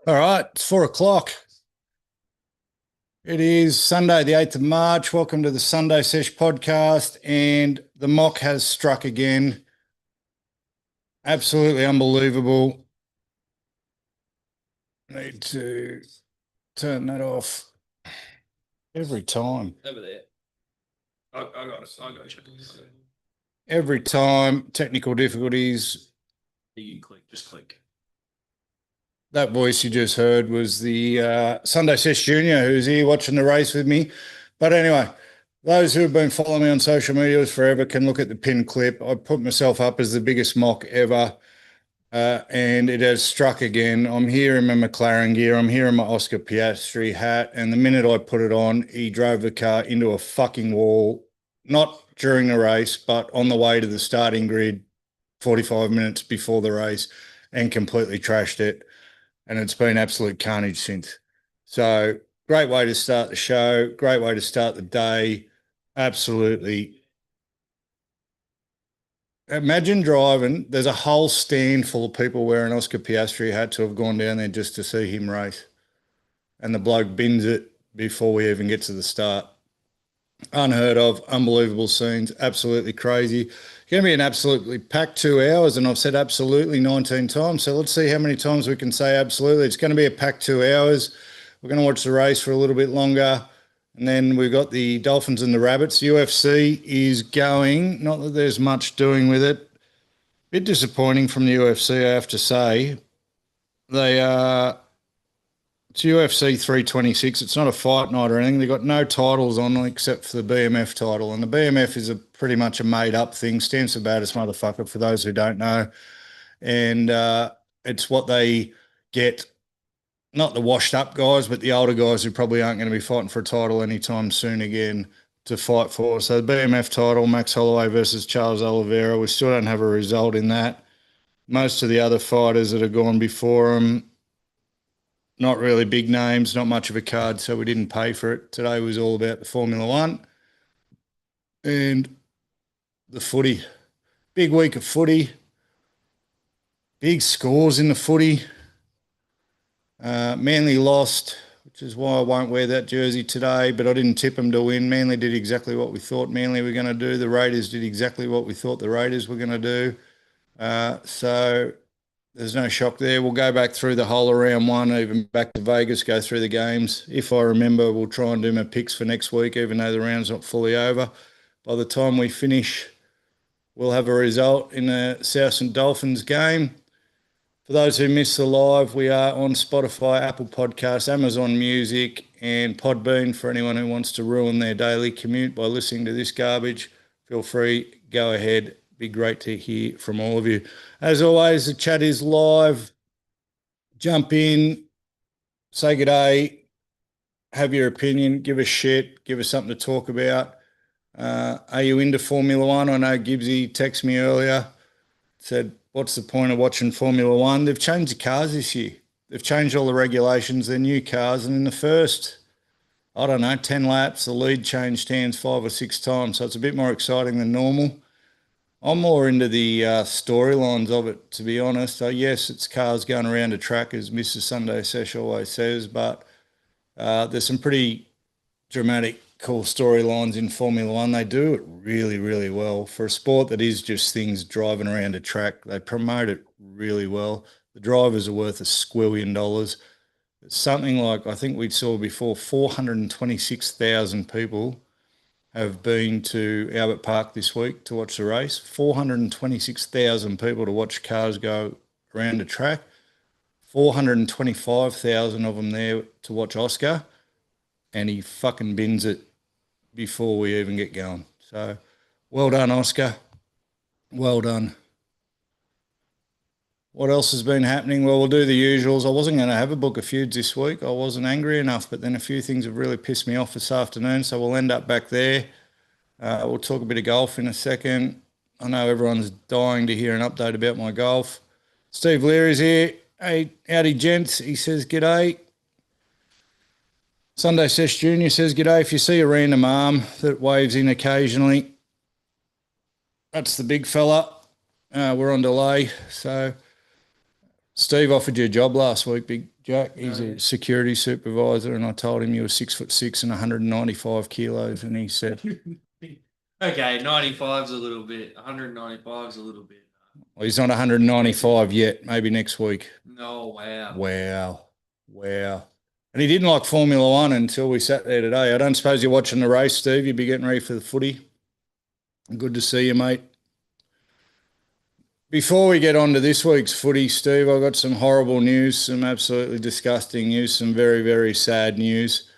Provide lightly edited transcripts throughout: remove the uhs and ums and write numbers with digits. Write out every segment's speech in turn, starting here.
All right, it's 4 o'clock. It is Sunday, the 8th of March. Welcome to the Sunday Sesh podcast. And the mock has struck again. Absolutely unbelievable. Need to turn that off every time. Over there. I got it. Every time, technical difficulties. You click, just click. That voice you just heard was the Sunday Sesh Junior, who's here watching the race with me. But anyway, those who have been following me on social media forever can look at the pinned clip. I put myself up as the biggest mock ever, and it has struck again. I'm here in my McLaren gear. I'm here in my Oscar Piastri hat, and the minute I put it on, he drove the car into a fucking wall, not during the race, but on the way to the starting grid 45 minutes before the race, and completely trashed it. And it's been absolute carnage since. So great way to start the show. Great way to start the day. Absolutely. Imagine driving. There's a whole stand full of people wearing Oscar Piastri hats to have gone down there just to see him race. And the bloke bins it before we even get to the start. Unheard of, unbelievable scenes, absolutely crazy. Going to be an absolutely packed 2 hours, and I've said absolutely 19 times. So let's see how many times we can say absolutely. It's going to be a packed 2 hours. We're going to watch the race for a little bit longer. And then we've got the Dolphins and the Rabbits. UFC is going. Not that there's much doing with it. Bit disappointing from the UFC, I have to say. They are... It's UFC 326. It's not a fight night or anything. They've got no titles on except for the BMF title. And the BMF is pretty much a made-up thing. Stands for baddest motherfucker, for those who don't know. And it's what they get, not the washed-up guys, but the older guys who probably aren't going to be fighting for a title anytime soon again to fight for. So the BMF title, Max Holloway versus Charles Oliveira. We still don't have a result in that. Most of the other fighters that have gone before them, not really big names, not much of a card, so we didn't pay for it. Today was all about the Formula One and the footy. Big week of footy. Big scores in the footy. Manly lost, which is why I won't wear that jersey today, but I didn't tip them to win. Manly did exactly what we thought Manly were going to do. The Raiders did exactly what we thought the Raiders were going to do. So there's no shock there. We'll go back through the whole of round one, even back to Vegas, go through the games. If I remember, we'll try and do my picks for next week, even though the round's not fully over. By the time we finish, we'll have a result in the South and Dolphins game. For those who missed the live, we are on Spotify, Apple Podcasts, Amazon Music, and Podbean. For anyone who wants to ruin their daily commute by listening to this garbage, feel free, go ahead. Be great to hear from all of you. As always, the chat is live. Jump in, say good day, have your opinion, give us shit, give us something to talk about. Are you into Formula One? I know Gibbsy texted me earlier, said, what's the point of watching Formula One? They've changed the cars this year. They've changed all the regulations. They're new cars. And in the first, 10 laps, the lead changed hands 5 or 6 times. So it's a bit more exciting than normal. I'm more into the storylines of it, to be honest. So yes, it's cars going around a track, as Mr. Sunday Sesh always says, but there's some pretty dramatic, cool storylines in Formula One. They do it really, really well. For a sport that is just things driving around a track, they promote it really well. The drivers are worth $1 squillion. It's something like, I think we saw before, 426,000 people have been to Albert Park this week to watch the race. 426,000 people to watch cars go around a track. 425,000 of them there to watch Oscar, and he fucking bins it before we even get going. So well done, Oscar. Well done. What else has been happening? Well, we'll do the usuals. I wasn't going to have a book of Feuds this week. I wasn't angry enough, but then a few things have really pissed me off this afternoon, so we'll end up back there. We'll talk a bit of golf in a second. I know everyone's dying to hear an update about my golf. Steve Leary's here. Hey, howdy, gents. He says, g'day. Sunday Sesh Jr. says, "G'day, if you see a random arm that waves in occasionally, that's the big fella. We're on delay. So Steve offered you a job last week, Big Jack. He's a security supervisor, and I told him you were 6'6" and 195 kilos, and he said, Okay, 95's a little bit. 195's a little bit. well, he's not 195 yet. Maybe next week." No, wow. Wow. And he didn't like Formula One until we sat there today. I don't suppose you're watching the race, Steve. You'd be getting ready for the footy. Good to see you, mate. Before we get on to this week's footy, Steve, I've got some horrible news, some absolutely disgusting news, some very, very sad news.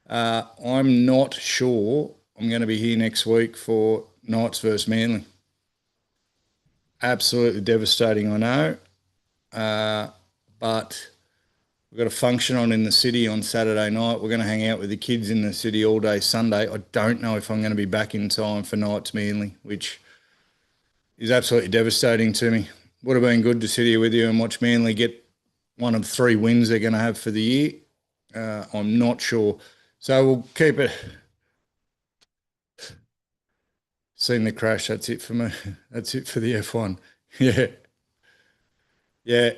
I'm not sure I'm going to be here next week for Knights versus Manly. Absolutely devastating, I know. But we've got a function on in the city on Saturday night. We're going to hang out with the kids in the city all day Sunday. I don't know if I'm going to be back in time for Knights Manly, which is absolutely devastating to me. Would have been good to sit here with you and watch Manly get one of 3 wins they're going to have for the year. I'm not sure. So we'll keep it. Seen the crash. That's it for me. That's it for the F1. Yeah.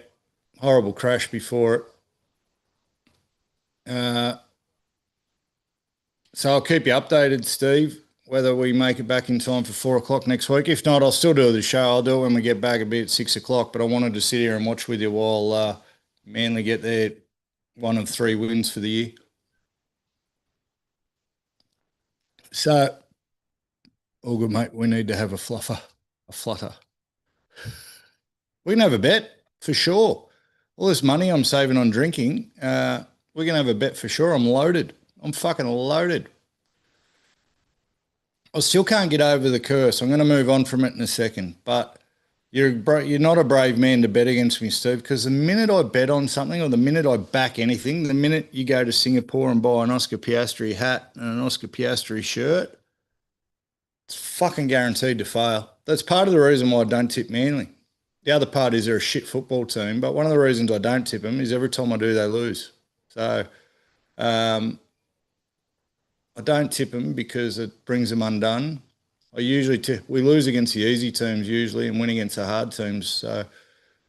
Horrible crash before it. So I'll keep you updated, Steve, whether we make it back in time for 4 o'clock next week. If not, I'll still do the show. I'll do it when we get back a bit at 6 o'clock. But I wanted to sit here and watch with you while Manly get their one of 3 wins for the year. So, all good, mate. We need to have a flutter. We can have a bet for sure. All this money I'm saving on drinking, we're going to have a bet for sure. I'm loaded. I'm fucking loaded. I still can't get over the curse. I'm going to move on from it in a second. But you're not a brave man to bet against me, Steve, because the minute I bet on something or the minute I back anything, the minute you go to Singapore and buy an Oscar Piastri hat and an Oscar Piastri shirt, it's fucking guaranteed to fail. That's part of the reason why I don't tip Manly. The other part is they're a shit football team, but one of the reasons I don't tip them is every time I do, they lose. So I don't tip them because it brings them undone. I usually we lose against the easy teams usually and win against the hard teams. So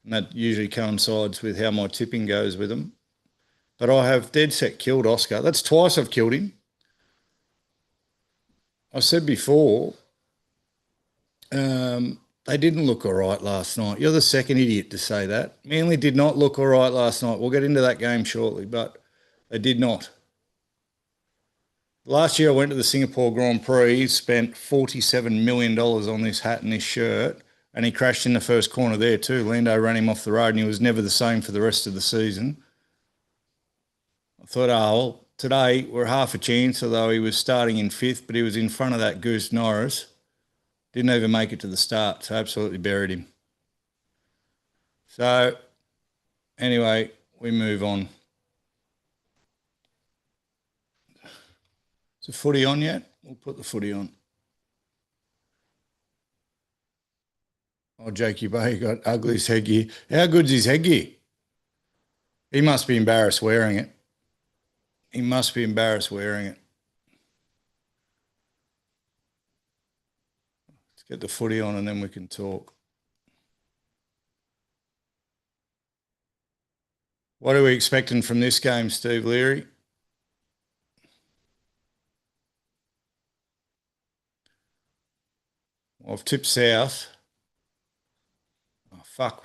and that usually coincides with how my tipping goes with them. But I have dead set killed Oscar. That's twice I've killed him. I said before, they didn't look all right last night. You're the second idiot to say that. Manly did not look all right last night. We'll get into that game shortly, but they did not. Last year I went to the Singapore Grand Prix, spent $47 million on this hat and this shirt, and he crashed in the first corner there too. Lando ran him off the road and he was never the same for the rest of the season. I thought, oh, well, today we're half a chance, although he was starting in 5th, but he was in front of that Goose Norris. Didn't even make it to the start, so absolutely buried him. So, anyway, we move on. Is the footy on yet? We'll put the footy on. Oh, Jakey Bay got Ugly's headgear. How good's his headgear? He must be embarrassed wearing it. Let's get the footy on and then we can talk. What are we expecting from this game, Steve Leary? I've tipped South. Oh, fuck.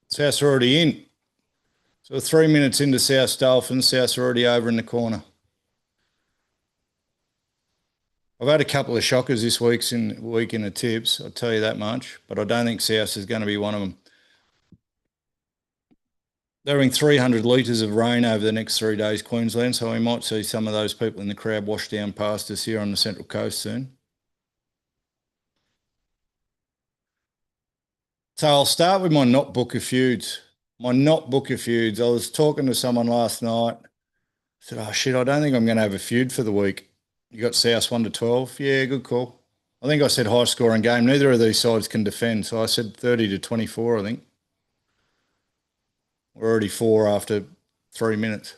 South's already in. So 3 minutes into South's Dolphins, South's already over in the corner. I've had a couple of shockers this week in the tips, I'll tell you that much, but I don't think South is going to be one of them. They're having 300 litres of rain over the next 3 days, Queensland, so we might see some of those people in the crowd wash down past us here on the Central Coast soon. So I'll start with my not book of feuds. I was talking to someone last night. I said, oh, shit, I don't think I'm going to have a feud for the week. You got South 1 to 12. Yeah, good call. I think I said high scoring game. Neither of these sides can defend. So I said 30 to 24, I think. We're already 4 after 3 minutes.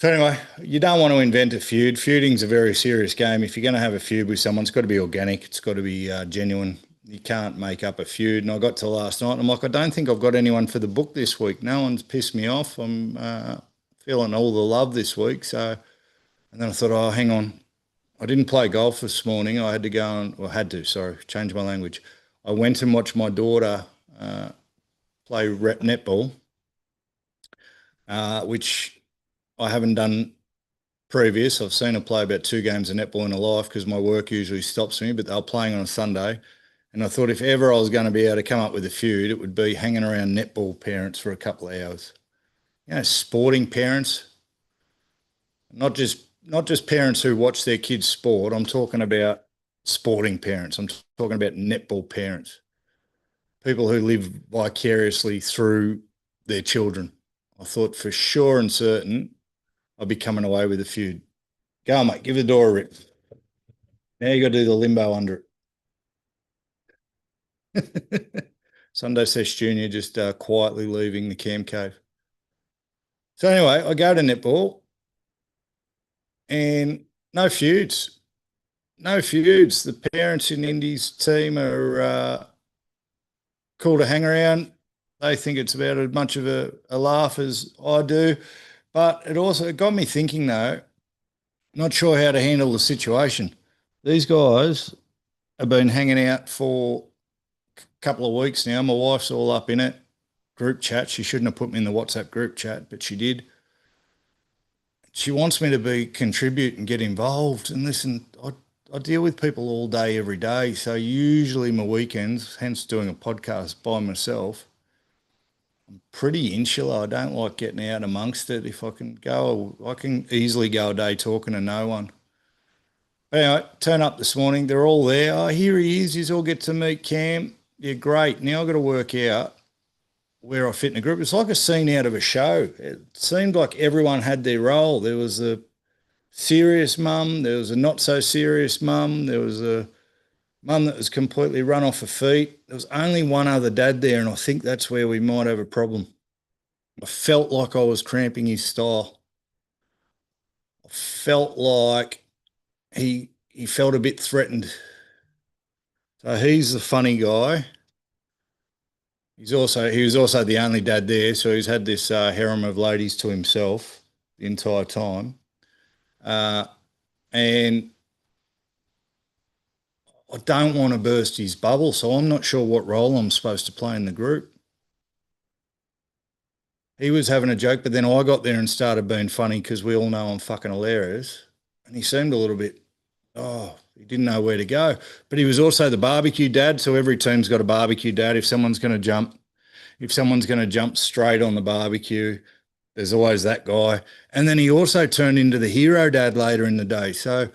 So anyway, you don't want to invent a feud. Feuding's a very serious game. If you're going to have a feud with someone, it's got to be organic. It's got to be genuine. You can't make up a feud. And I got to last night, and I'm like, I don't think I've got anyone for the book this week. No one's pissed me off. I'm feeling all the love this week. So, and then I thought, oh, hang on. I didn't play golf this morning. I had to go and, well, had to, sorry, change my language. I went and watched my daughter play netball, which I haven't done previous. I've seen her play about 2 games of netball in her life because my work usually stops me, but they were playing on a Sunday. And I thought if ever I was going to be able to come up with a feud, it would be hanging around netball parents for a couple of hours. You know, sporting parents, not just parents who watch their kids sport. I'm talking about sporting parents. I'm talking about netball parents, people who live vicariously through their children. I thought for sure and certain I'd be coming away with a feud. Go on, mate, give the door a rip. Now you got to do the limbo under it. Sunday Sesh Junior just quietly leaving the cam cave. So anyway, I go to netball and no feuds. No feuds. The parents in Indy's team are cool to hang around. They think it's about as much of a laugh as I do. But it got me thinking, though, not sure how to handle the situation. These guys have been hanging out for a couple of weeks now. My wife's all up in it. Group chat. She shouldn't have put me in the WhatsApp group chat, but she did. She wants me to contribute and get involved. And listen, I deal with people all day, every day. So usually my weekends, hence doing a podcast by myself, I'm pretty insular. I don't like getting out amongst it. If I can go, I can easily go a day talking to no one. Anyway, turn up this morning. They're all there. Oh, here he is. You all get to meet Cam. Yeah, great. Now I've got to work out where I fit in a group. It's like a scene out of a show. It seemed like everyone had their role. There was a serious mum. There was a not so serious mum. There was a mum that was completely run off her feet. There was only one other dad there, and I think that's where we might have a problem. I felt like I was cramping his style. I felt like he felt a bit threatened. So he's the funny guy. He was also the only dad there, so he's had this harem of ladies to himself the entire time. And I don't want to burst his bubble, so I'm not sure what role I'm supposed to play in the group. He was having a joke, but then I got there and started being funny because we all know I'm fucking hilarious. And he seemed a little bit, he didn't know where to go. But he was also the barbecue dad, so every team's got a barbecue dad. If someone's going to jump straight on the barbecue, there's always that guy. And then he also turned into the hero dad later in the day. So a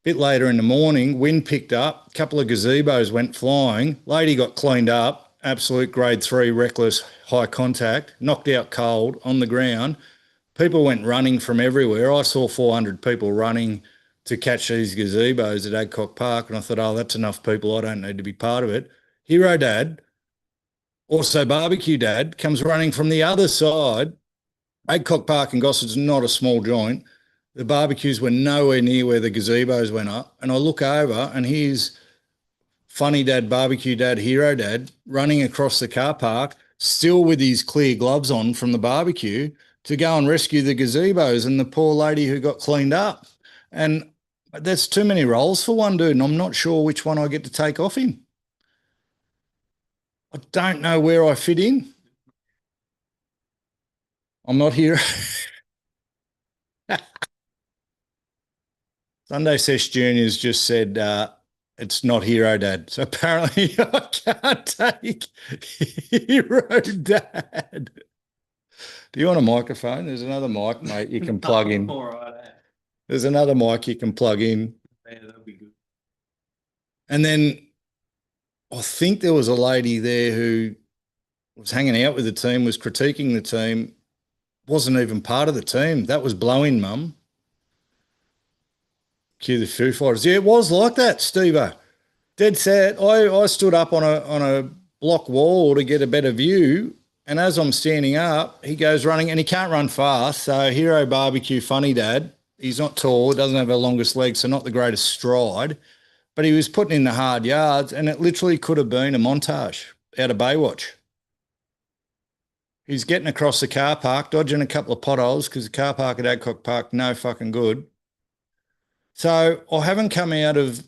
bit later in the morning, wind picked up, a couple of gazebos went flying, lady got cleaned up, absolute grade 3 reckless high contact, knocked out cold on the ground. People went running from everywhere. I saw 400 people running to catch these gazebos at Adcock Park, and I thought, oh, that's enough people. I don't need to be part of it. Hero dad, also barbecue dad, comes running from the other side. Adcock Park in Gosford's not a small joint. The barbecues were nowhere near where the gazebos went up. And I look over and here's funny dad, barbecue dad, hero dad running across the car park, still with his clear gloves on from the barbecue to go and rescue the gazebos and the poor lady who got cleaned up. And that's too many roles for one dude, and I'm not sure which one I get to take off him. I don't know where I fit in. I'm not here. Sunday Sesh Junior's just said it's not hero dad. So apparently I can't take hero dad. Do you want a microphone? There's another mic, mate, you can plug in. All right. There's another mic you can plug in. Yeah, that'd be good. And then I think there was a lady there who was hanging out with the team, was critiquing the team, wasn't even part of the team. That was blowing, mum. Cue the Foo Fighters. Yeah, it was like that, Steve-o. Dead set. I stood up on a block wall to get a better view, And as I'm standing up, he goes running, and he can't run fast. So Hero Barbecue, funny dad. He's not tall, doesn't have the longest legs, so not the greatest stride. But he was putting in the hard yards, and it literally could have been a montage out of Baywatch. He's getting across the car park, dodging a couple of potholes because the car park at Adcock Park, no fucking good. So I haven't come out of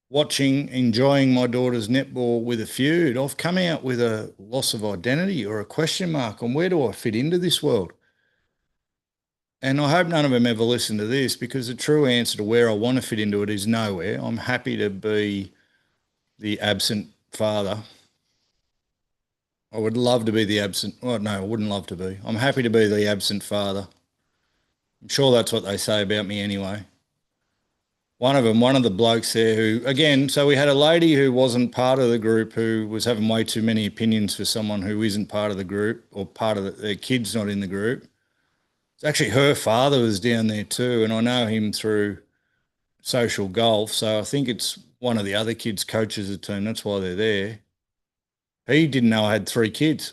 watching, enjoying my daughter's netball with a feud. I've come out with a loss of identity or a question mark on where do I fit into this world? And I hope none of them ever listen to this, because the true answer to where I want to fit into it is nowhere. I'm happy to be the absent father. I would love to be the absent. Oh, no, I wouldn't love to be. I'm happy to be the absent father. I'm sure that's what they say about me anyway. One of the blokes there who, again, so we had a lady who wasn't part of the group who was having way too many opinions for someone who isn't part of the group, or part of their kid's not in the group. It's actually her father was down there too, and I know him through social golf. So I think it's one of the other kids coaches the team. That's why they're there. He didn't know I had 3 kids.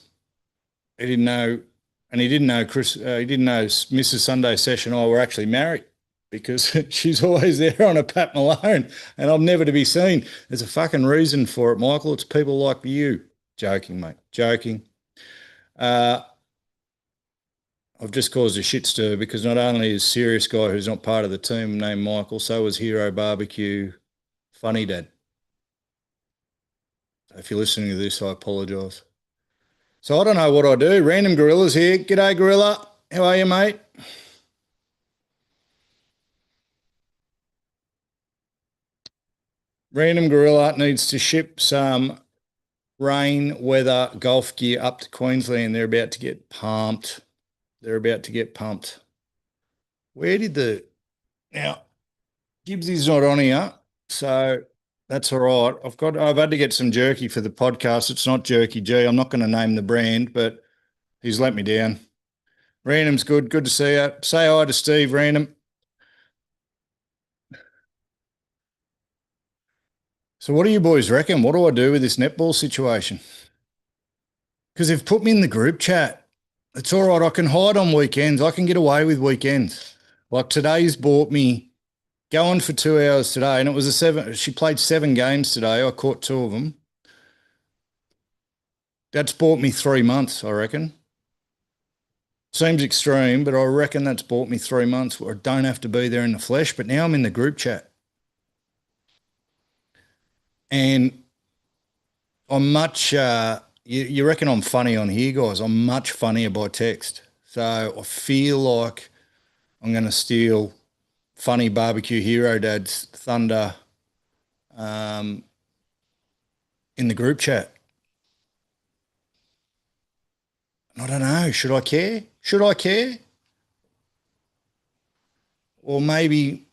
He didn't know, and he didn't know Chris. He didn't know Mrs. Sunday Sesh and I were actually married, because she's always there on a Pat Malone, and I'm never to be seen. There's a fucking reason for it, Michael. It's people like you. Joking, mate. Joking. I've just caused a shit stir, because not only is serious guy who's not part of the team named Michael, so is Hero Barbecue Funny Dad. If you're listening to this, I apologise. So I don't know what I do. Random Gorilla's here. G'day, Gorilla. How are you, mate? Random Gorilla needs to ship some rain weather golf gear up to Queensland. They're about to get pumped. They're about to get pumped. Where did the... Now, Gibbs is not on here, so that's all right. I've had to get some jerky for the podcast. It's not Jerky G. I'm not going to name the brand, but he's let me down. Random's good. Good to see you. Say hi to Steve, Random. So what do you boys reckon? What do I do with this netball situation? Because they've put me in the group chat. It's all right. I can hide on weekends. I can get away with weekends. Like today's bought me going for 2 hours today, and it was she played 7 games today. I caught 2 of them. That's bought me 3 months, I reckon. Seems extreme, but I reckon that's bought me 3 months where I don't have to be there in the flesh. But now I'm in the group chat. And I'm much, you reckon I'm funny on here, guys? I'm much funnier by text. So I feel like I'm going to steal funny barbecue hero dad's thunder in the group chat. I don't know. Should I care? Should I care? Or maybe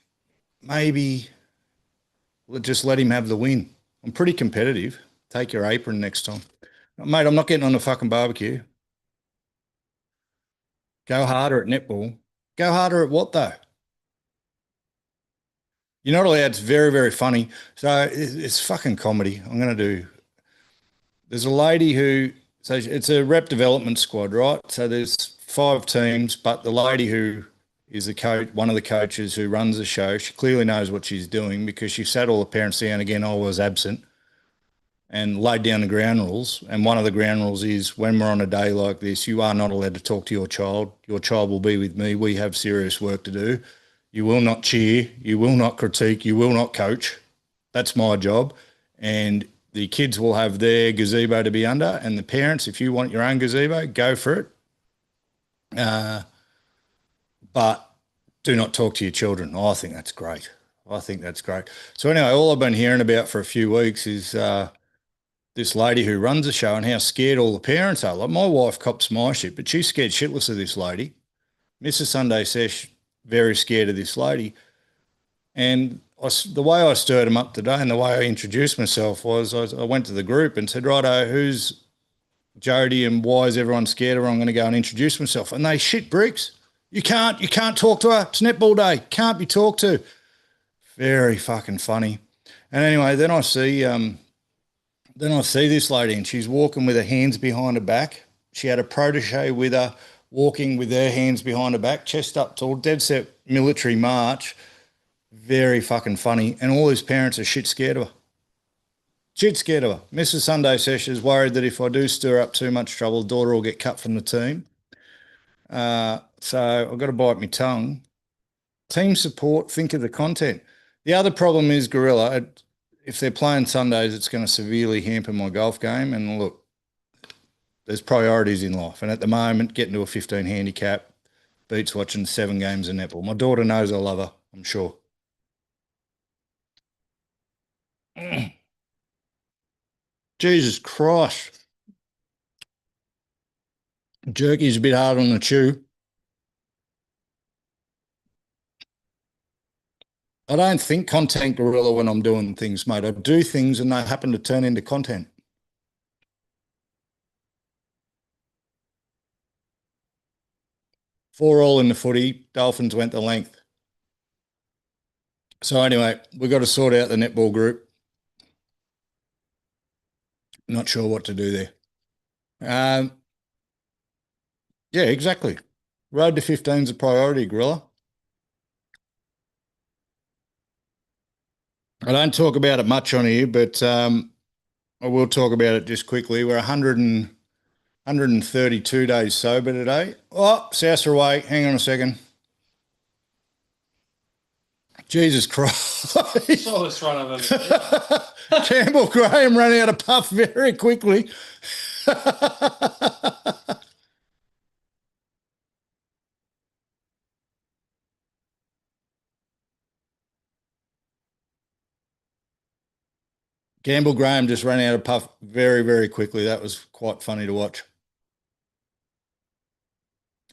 just let him have the win. I'm pretty competitive. Take your apron next time. Mate, I'm not getting on the fucking barbecue. Go harder at netball. Go harder at what, though? You're not allowed. It's very, very funny. So it's fucking comedy. I'm going to do. There's a lady who, so it's a rep development squad, right? So there's 5 teams, but the lady who is the coach, one of the coaches who runs the show, she clearly knows what she's doing, because she sat all the parents down again. I was absent, and laid down the ground rules. And one of the ground rules is, when we're on a day like this, you are not allowed to talk to your child. Your child will be with me. We have serious work to do. You will not cheer. You will not critique. You will not coach. That's my job. And the kids will have their gazebo to be under. And the parents, if you want your own gazebo, go for it. But do not talk to your children. I think that's great. I think that's great. So anyway, all I've been hearing about for a few weeks is this lady who runs the show, and how scared all the parents are. Like, my wife cops my shit, but she's scared shitless of this lady. Mrs. Sunday Sesh, very scared of this lady. And the way I stirred them up today, and the way I introduced myself, was I went to the group and said, righto, who's Jody and why is everyone scared of her? I'm going to go and introduce myself. And they shit bricks. You can't talk to her. It's netball day. Can't be talked to. Very fucking funny. And anyway, then I see this lady, and she's walking with her hands behind her back, She had a protege with her, walking with her hands behind her back, chest up tall, dead set military march. Very fucking funny. And all his parents are shit scared of her. Shit scared of her. Mrs. Sunday Sesh is worried that if I do stir up too much trouble, daughter will get cut from the team. So I've got to bite my tongue. Team support, think of the content. The other problem is, Gorilla, if they're playing Sundays, it's going to severely hamper my golf game. And look, there's priorities in life. And at the moment, getting to a 15 handicap beats watching 7 games of netball. My daughter knows I love her, I'm sure. Jesus Christ. Jerky's a bit hard on the chew. I don't think content, Gorilla, when I'm doing things, mate. I do things and they happen to turn into content. Four all in the footy. Dolphins went the length. So anyway, we've got to sort out the netball group. Not sure what to do there. Yeah, exactly. Road to 15 is a priority, Gorilla. I don't talk about it much on here, but I will talk about it just quickly. We're 132 days sober today. Oh, South away. Hang on a second. Jesus Christ. Slowest run I've ever seen. Campbell Graham ran out of puff very quickly. Campbell Graham just ran out of puff very, very quickly. That was quite funny to watch.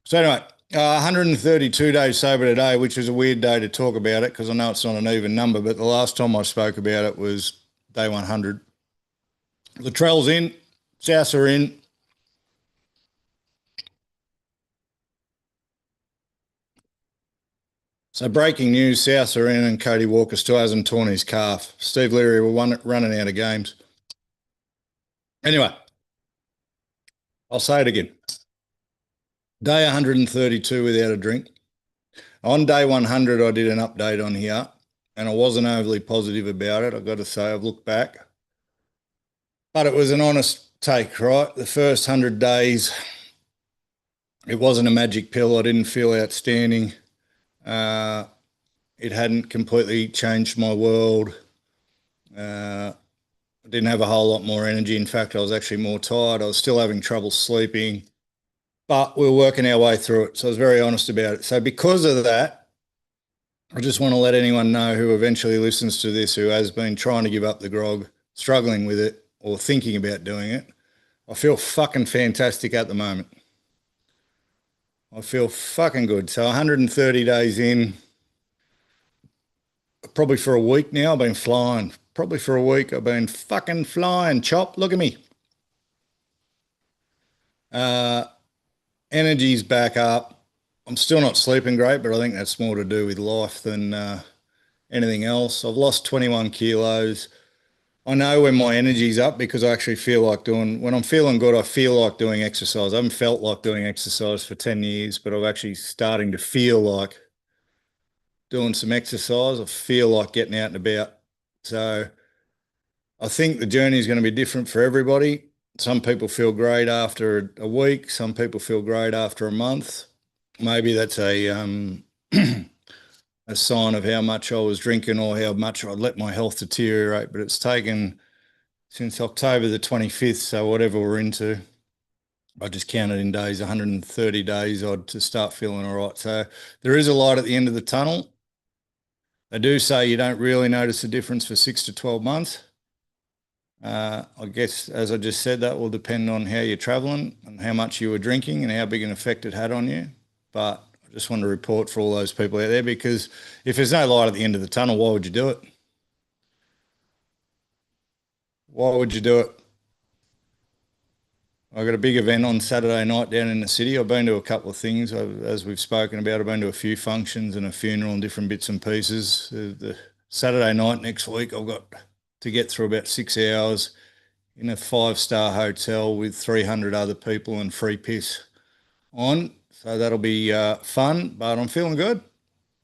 So anyway, 132 days sober today, which is a weird day to talk about it because I know it's not an even number, but the last time I spoke about it was day 100. Latrell's in, Souths are in. So breaking news, Souths are in and Cody Walker still hasn't torn his calf. Steve Leary were running out of games. Anyway, I'll say it again. Day 132 without a drink. On day 100, I did an update on here and I wasn't overly positive about it. I've got to say, I've looked back. But it was an honest take, right? The first 100 days, it wasn't a magic pill. I didn't feel outstanding. It hadn't completely changed my world. I didn't have a whole lot more energy. In fact, I was actually more tired. I was still having trouble sleeping, but we were working our way through it. So I was very honest about it. So because of that, I just want to let anyone know who eventually listens to this, who has been trying to give up the grog, struggling with it, or thinking about doing it. I feel fucking fantastic at the moment. I feel fucking good. So 130 days in, probably for a week now, I've been flying. Probably for a week, I've been fucking flying. Chop, look at me. Energy's back up. I'm still not sleeping great, but I think that's more to do with life than anything else. I've lost 21 kilos. I know when my energy's up because I actually feel like when I'm feeling good, I feel like doing exercise. I haven't felt like doing exercise for 10 years, but I'm actually starting to feel like doing some exercise. I feel like getting out and about. So I think the journey is going to be different for everybody. Some people feel great after a week. Some people feel great after a month. Maybe that's a a sign of how much I was drinking or how much I'd let my health deteriorate. But it's taken since October the 25th, so whatever we're into, I just counted in days, 130 days odd to start feeling all right. So there is a light at the end of the tunnel. They do say you don't really notice a difference for 6 to 12 months. I guess, as I just said, that will depend on how you're traveling and how much you were drinking and how big an effect it had on you. But I just want to report for all those people out there, because if there's no light at the end of the tunnel, why would you do it? Why would you do it? I got a big event on Saturday night down in the city. I've been to a couple of things, as we've spoken about. I've been to a few functions and a funeral and different bits and pieces. The Saturday night next week, I've got to get through about 6 hours in a 5-star hotel with 300 other people and free piss on. So that'll be fun, but I'm feeling good.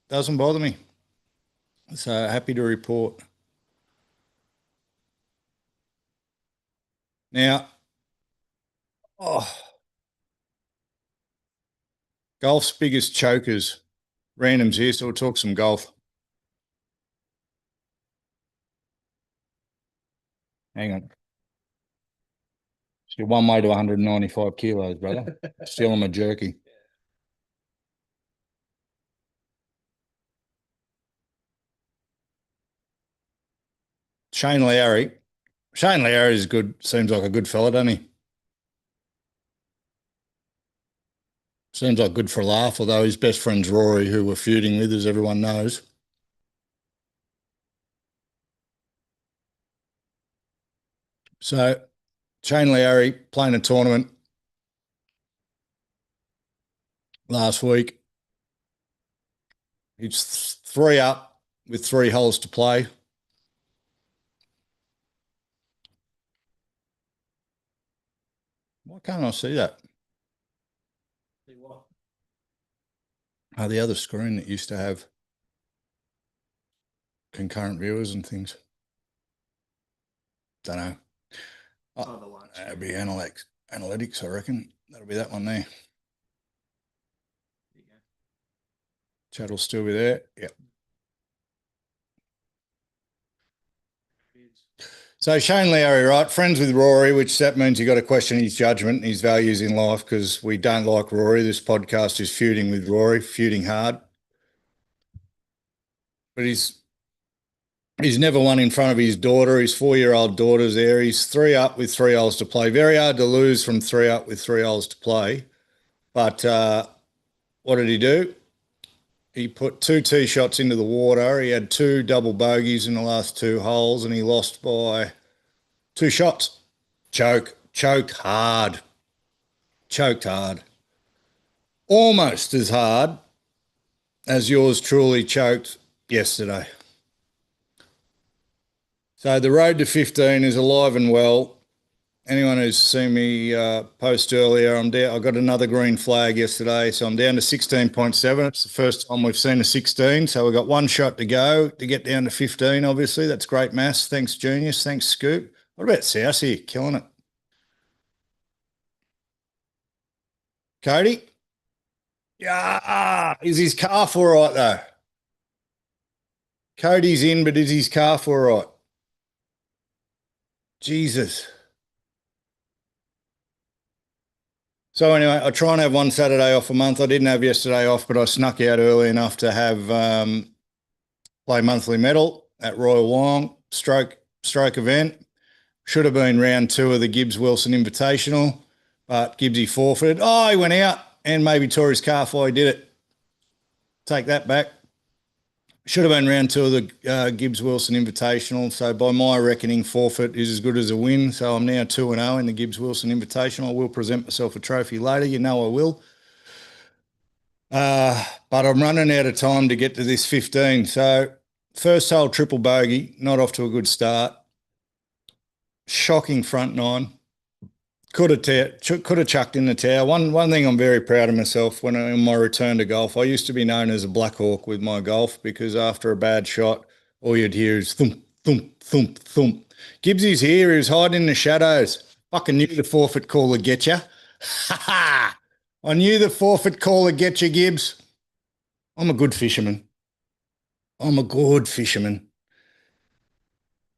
Doesn't bother me. So happy to report. Now, golf's biggest chokers. Randoms here, so we'll talk some golf. Hang on. So one way to 195 kilos, brother. Still on my jerky. Shane Lowry. Shane Lowry is good. Seems like a good fella, doesn't he? Seems like good for a laugh, although his best friend's Rory, who we're feuding with, as everyone knows. So Shane Lowry playing a tournament last week. He's 3 up with 3 holes to play. Why can't I see that? See what? Oh, the other screen that used to have concurrent viewers and things. Don't know. That'll be analytics, I reckon. That'll be that one there. Chat will still be there. Yep. So Shane Lowry, right? Friends with Rory, which that means you got to question his judgment and his values in life because we don't like Rory. This podcast is feuding with Rory, feuding hard. But he's never won in front of his daughter. His 4-year-old daughter's there. He's 3 up with 3 holes to play. Very hard to lose from 3 up with 3 holes to play. But what did he do? He put 2 tee shots into the water. He had 2 double bogeys in the last 2 holes, and he lost by 2 shots. Choked hard. Choked hard. Almost as hard as yours truly choked yesterday. So the road to 15 is alive and well. Anyone who's seen me post earlier, I'm down. I got another green flag yesterday, so I'm down to 16.7. It's the first time we've seen a 16, so we've got 1 shot to go to get down to 15, obviously. That's great maths. Thanks, Genius. Thanks, Scoop. What about South here? Killing it. Cody? Yeah. Is his calf all right, though? Cody's in, but is his calf all right? Jesus. So anyway, I try and have 1 Saturday off a month. I didn't have yesterday off, but I snuck out early enough to have play monthly medal at Royal Wong stroke event. Should have been round 2 of the Gibbs Wilson Invitational, but Gibbsy forfeited. Oh, he went out and maybe tore his calf while he did it. Take that back. Should have been round 2 of the Gibbs Wilson Invitational. So by my reckoning, forfeit is as good as a win. So I'm now 2-0 in the Gibbs Wilson Invitational. I will present myself a trophy later. You know I will. But I'm running out of time to get to this 15. So first hole triple bogey, not off to a good start. Shocking front 9. Could have chucked in the tower. One thing I'm very proud of myself when in my return to golf, I used to be known as a Black Hawk with my golf because after a bad shot, all you'd hear is thump, thump, thump, thump. Gibbsy's here. He was hiding in the shadows. Fucking knew the forfeit call would get you. Ha ha! I knew the forfeit call would get you, Gibbs. I'm a good fisherman.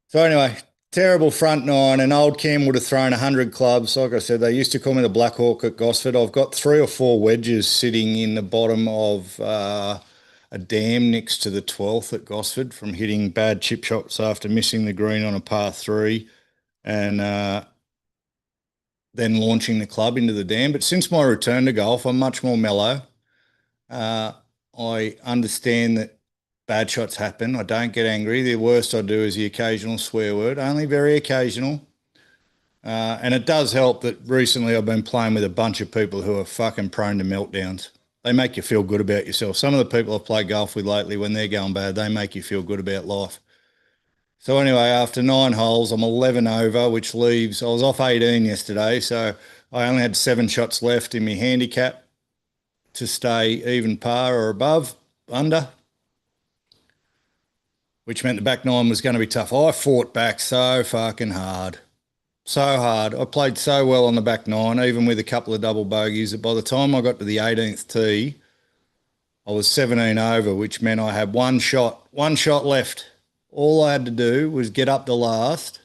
So anyway, terrible front 9, and old Cam would have thrown 100 clubs. Like I said, they used to call me the Black Hawk at Gosford. I've got 3 or 4 wedges sitting in the bottom of a dam next to the 12th at Gosford from hitting bad chip shots after missing the green on a par 3 and then launching the club into the dam. But since my return to golf, I'm much more mellow. I understand that bad shots happen. I don't get angry. The worst I do is the occasional swear word, only very occasional. And it does help that recently I've been playing with a bunch of people who are fucking prone to meltdowns. They make you feel good about yourself. Some of the people I've played golf with lately, when they're going bad, they make you feel good about life. So anyway, after 9 holes, I'm 11 over, which leaves, I was off 18 yesterday, so I only had 7 shots left in my handicap to stay even par or above, under, which meant the back 9 was going to be tough. I fought back so fucking hard. So hard. I played so well on the back 9, even with a couple of double bogeys, that by the time I got to the 18th tee, I was 17 over, which meant I had one shot left. All I had to do was get up the last.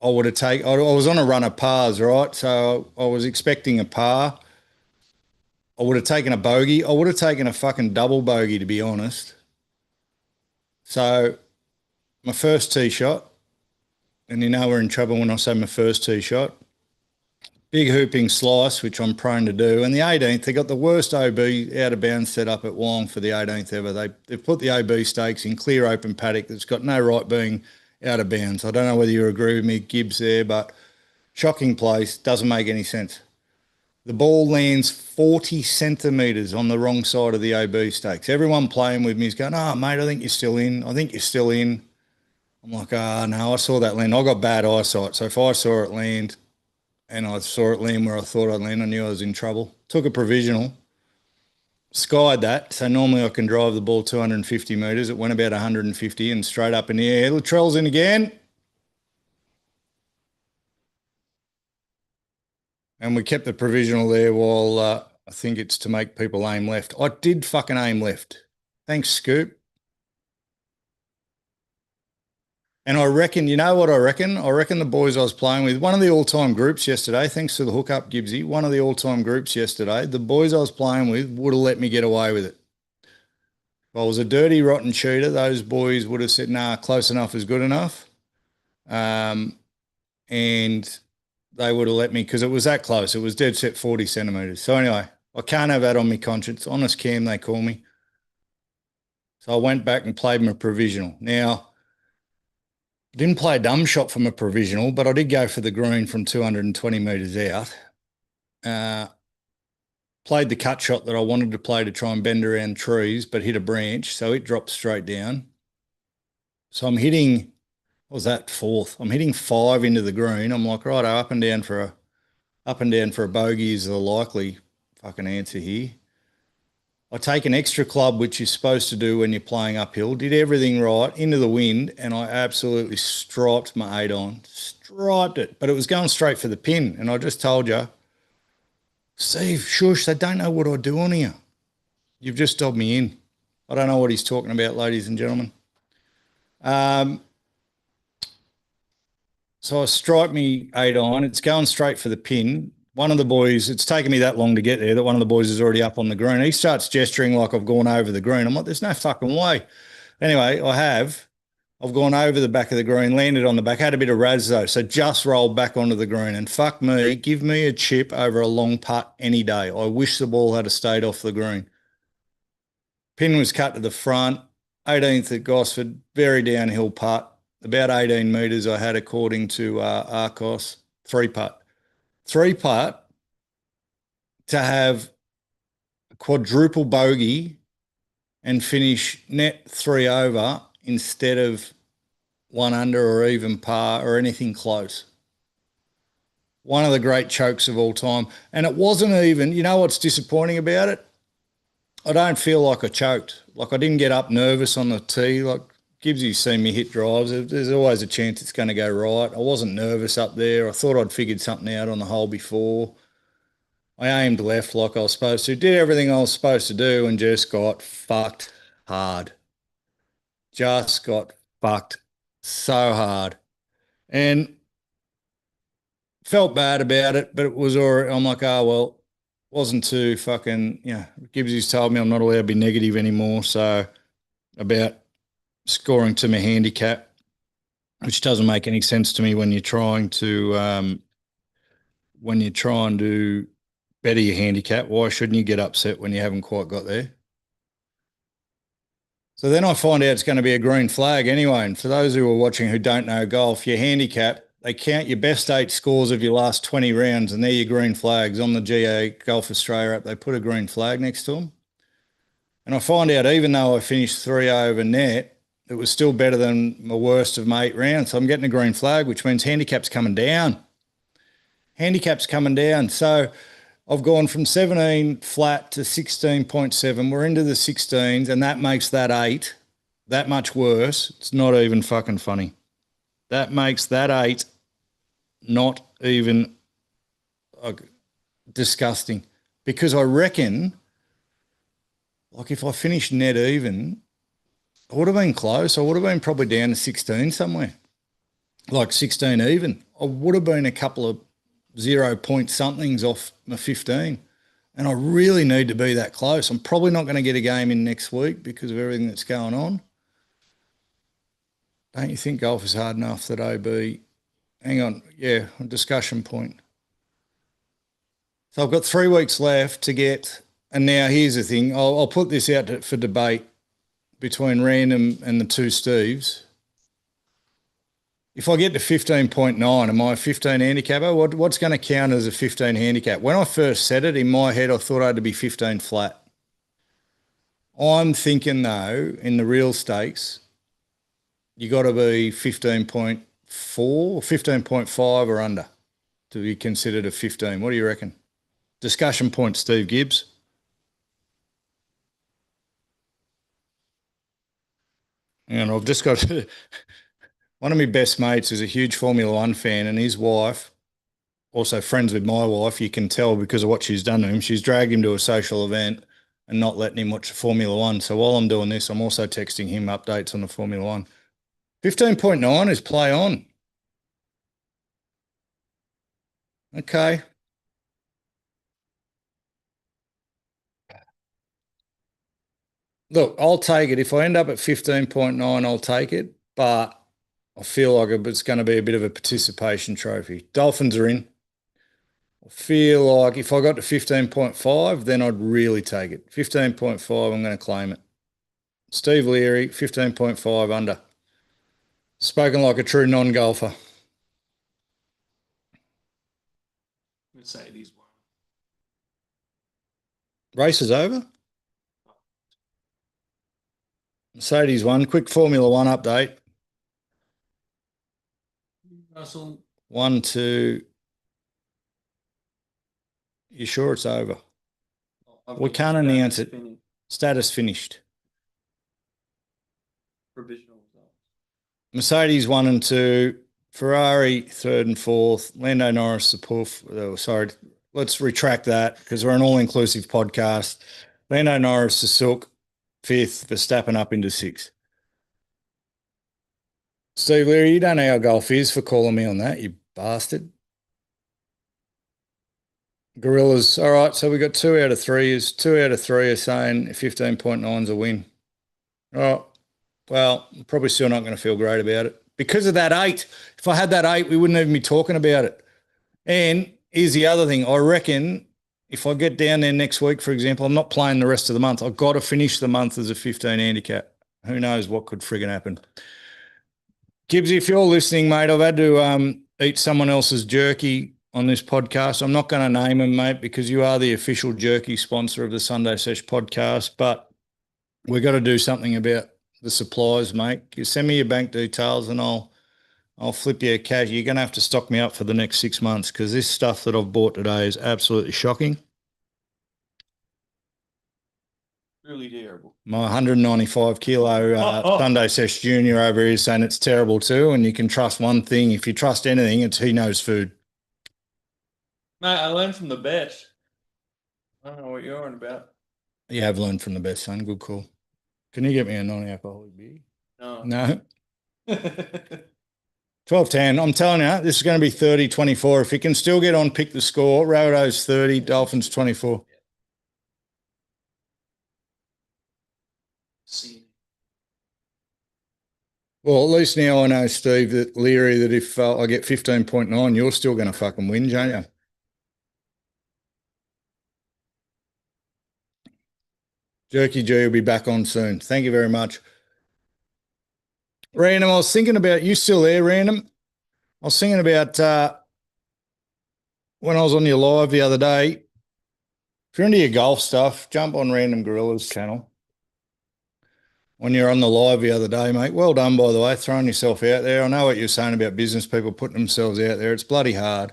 I was on a run of pars, right? So I was expecting a par. I would have taken a bogey. I would have taken a fucking double bogey, to be honest. So my first tee shot, and you know we're in trouble when I say my first tee shot, big hooping slice, which I'm prone to do. And the 18th, they got the worst OB out of bounds set up at Wong for the 18th ever. They've put the OB stakes in clear open paddock that's got no right being out of bounds. I don't know whether you agree with me, Gibbs, there, but shocking place, doesn't make any sense. The ball lands 40 centimetres on the wrong side of the OB stakes. Everyone playing with me is going, oh, mate, I think you're still in. I think you're still in. I'm like, no, I saw that land. I got bad eyesight. So if I saw it land and I saw it land where I thought I'd land, I knew I was in trouble. Took a provisional, skied that. So normally I can drive the ball 250 metres. It went about 150 and straight up in the air. Latrell's in again. And we kept the provisional there while I think it's to make people aim left. I did fucking aim left. Thanks, Scoop. And I reckon, you know what I reckon? I reckon the boys I was playing with, one of the all-time groups yesterday, thanks to the hookup, Gibbsy, one of the all-time groups yesterday, the boys I was playing with would have let me get away with it. If I was a dirty, rotten cheater, those boys would have said, nah, close enough is good enough. And they would have let me, because it was that close. It was dead set 40 centimetres. So anyway, I can't have that on my conscience. Honest Cam, they call me. So I went back and played my provisional. Now, didn't play a dumb shot from a provisional, but I did go for the green from 220 metres out. Played the cut shot that I wanted to play to try and bend around trees, but hit a branch, so it dropped straight down. So I'm hitting, what was that, fourth? I'm hitting 5 into the green. I'm like, right, up and down for a bogey is the likely fucking answer here. I take an extra club, which you're supposed to do when you're playing uphill, did everything right, into the wind, and I absolutely striped my 8 on. Striped it, but it was going straight for the pin. And I just told you, Steve, shush, they don't know what I do on here. You've just dobbed me in. I don't know what he's talking about, ladies and gentlemen. So I striped me 8 on. It's going straight for the pin. One of the boys, it's taken me that long to get there that one of the boys is already up on the green. He starts gesturing like I've gone over the green. I'm like, there's no fucking way. Anyway, I've gone over the back of the green, landed on the back, had a bit of raz though, so just rolled back onto the green. And fuck me, give me a chip over a long putt any day. I wish the ball had stayed off the green. Pin was cut to the front, 18th at Gosford, very downhill putt. About 18 metres I had according to Arcos, 3-putt. 3-putt to have a quadruple bogey and finish net 3 over instead of 1 under or even par or anything close. One of the great chokes of all time. And it wasn't even, you know what's disappointing about it? I don't feel like I choked. Like I didn't get up nervous on the tee. Like Gibbsy's seen me hit drives. There's always a chance it's going to go right. I wasn't nervous up there. I thought I'd figured something out on the hole before. I aimed left like I was supposed to. Did everything I was supposed to do and just got fucked hard. Just got fucked so hard. And felt bad about it, but it was all right. I'm like, oh, well, wasn't too fucking, Gibbsy's told me I'm not allowed to be negative anymore. So about scoring to my handicap, which doesn't make any sense to me when you're trying to better your handicap. Why shouldn't you get upset when you haven't quite got there? So then I find out it's going to be a green flag anyway. And for those who are watching who don't know golf, your handicap, they count your best 8 scores of your last 20 rounds, and they're your green flags. On the GA Golf Australia app, they put a green flag next to them. And I find out even though I finished 3 over net, it was still better than my worst of my 8 rounds. So I'm getting a green flag, which means handicap's coming down. Handicap's coming down. So I've gone from 17 flat to 16.7. We're into the 16s, and that makes that 8 that much worse. It's not even fucking funny. That makes that 8 not even disgusting, because I reckon, like, if I finished net even, I would have been close. I would have been probably down to 16 somewhere, like 16 even. I would have been a couple of 0 point somethings off my 15. And I really need to be that close. I'm probably not going to get a game in next week because of everything that's going on. Don't you think golf is hard enough that OB? Hang on. Yeah, a discussion point. So I've got 3 weeks left to get, and now here's the thing. I'll put this out for debate between Random and the two Steves. If I get to 15.9, am I a 15 handicapper? What's going to count as a 15 handicap? When I first said it, in my head, I thought I had to be 15 flat. I'm thinking, though, in the real stakes, you got to be 15.4, 15.5 or under to be considered a 15. What do you reckon? Discussion point, Steve Gibbs. And I've just got one of my best mates is a huge Formula One fan, and his wife, also friends with my wife, you can tell because of what she's done to him. She's dragged him to a social event and not letting him watch Formula One. So while I'm doing this, I'm also texting him updates on the Formula One. 15.9 is play on. Okay. Look, I'll take it. If I end up at 15.9, I'll take it. But I feel like it's going to be a bit of a participation trophy. Dolphins are in. I feel like if I got to 15.5, then I'd really take it. 15.5, I'm going to claim it. Steve Leary, 15.5 under. Spoken like a true non-golfer. Mercedes won. Race is over? Mercedes won. Quick Formula One update. Russell. 1, 2. You sure it's over? We can't announce it. Status finished. Provisional results. Mercedes 1 and 2. Ferrari 3rd and 4th. Lando Norris the poof. Oh, sorry. Let's retract that because we're an all-inclusive podcast. Lando Norris the silk 5th. Verstappen up into 6th. Steve Leary, you don't know how golf is for calling me on that, you bastard. Gorillas. All right, so we got 2 out of 3. 2 out of 3 are saying 15.9 is a win. All right. Well, I'm probably still not going to feel great about it. Because of that 8. If I had that 8, we wouldn't even be talking about it. And here's the other thing. I reckon if I get down there next week, for example, I'm not playing the rest of the month. I've got to finish the month as a 15 handicap. Who knows what could friggin' happen. Gibbs, if you're listening, mate, I've had to eat someone else's jerky on this podcast. I'm not going to name him, mate, because you are the official jerky sponsor of the Sunday Sesh podcast, but we've got to do something about the supplies, mate. You send me your bank details and I'll flip you a cash. You're going to have to stock me up for the next 6 months because this stuff that I've bought today is absolutely shocking. Really terrible. My 195 kilo Sunday Sesh Junior over here is saying it's terrible too, and you can trust one thing. If you trust anything, it's he knows food. Mate, I learned from the best. I don't know what you're on about. You have learned from the best, son. Good call. Can you get me a non-alcoholic beer? No. No. 12-10. I'm telling you, this is going to be 30-24. If you can still get on, pick the score. Rabbitohs 30, Dolphins 24. Well, at least now I know, Steve, that Leary, that if I get 15.9, you're still going to fucking win, aren't you? Jerky G will be back on soon. Thank you very much. Random, I was thinking about, you still there, Random? I was thinking about when I was on your live the other day. If you're into your golf stuff, jump on Random Gorilla's channel. when you're on the live the other day, mate. Well done, by the way, throwing yourself out there. I know what you're saying about business people putting themselves out there. It's bloody hard.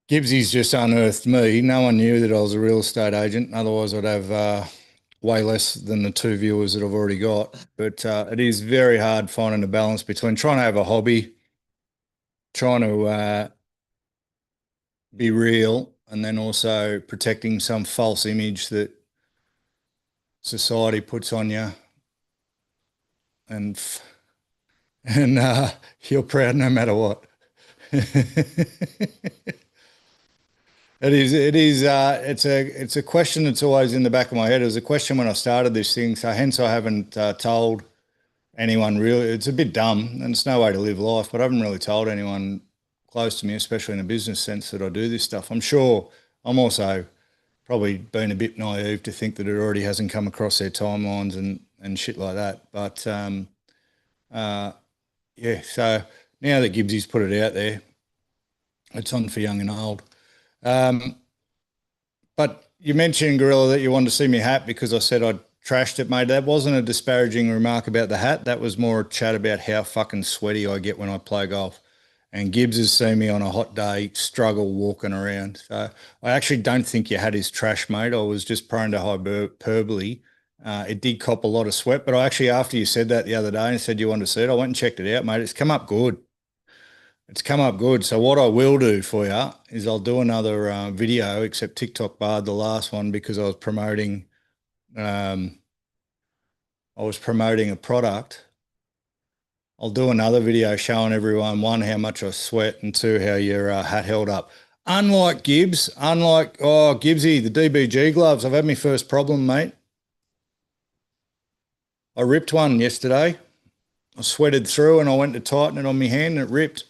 Gibbsy's just unearthed me. No one knew that I was a real estate agent. Otherwise, I'd have way less than the 2 viewers that I've already got. But it is very hard finding a balance between trying to have a hobby, trying to be real, and then also protecting some false image that society puts on you. And you're proud no matter what. It's a question that's always in the back of my head. It was a question when I started this thing, so hence I haven't told anyone really. It's a bit dumb, and it's no way to live life, but I haven't really told anyone close to me, especially in a business sense, that I do this stuff. I'm sure I'm also probably been a bit naive to think that it already hasn't come across their timelines and shit like that. But yeah, so now that Gibbsy's put it out there, it's on for young and old. But you mentioned, Gorilla, that you wanted to see me hat because I said I'd trashed it, mate. That wasn't a disparaging remark about the hat. That was more a chat about how fucking sweaty I get when I play golf. And Gibbs has seen me on a hot day struggle walking around. So I actually don't think your hat is trash, mate. I was just prone to hyperbole. It did cop a lot of sweat, but I actually, after you said that the other day and said you wanted to see it, I went and checked it out, mate. It's come up good. It's come up good. So what I will do for you is I'll do another video, except TikTok barred the last one because I was promoting a product. I'll do another video showing everyone, one, how much I sweat, and two, how your hat held up. Unlike Gibbs, Gibbsy, the DBG gloves, I've had my first problem, mate. I ripped one yesterday. I sweated through and I went to tighten it on my hand and it ripped.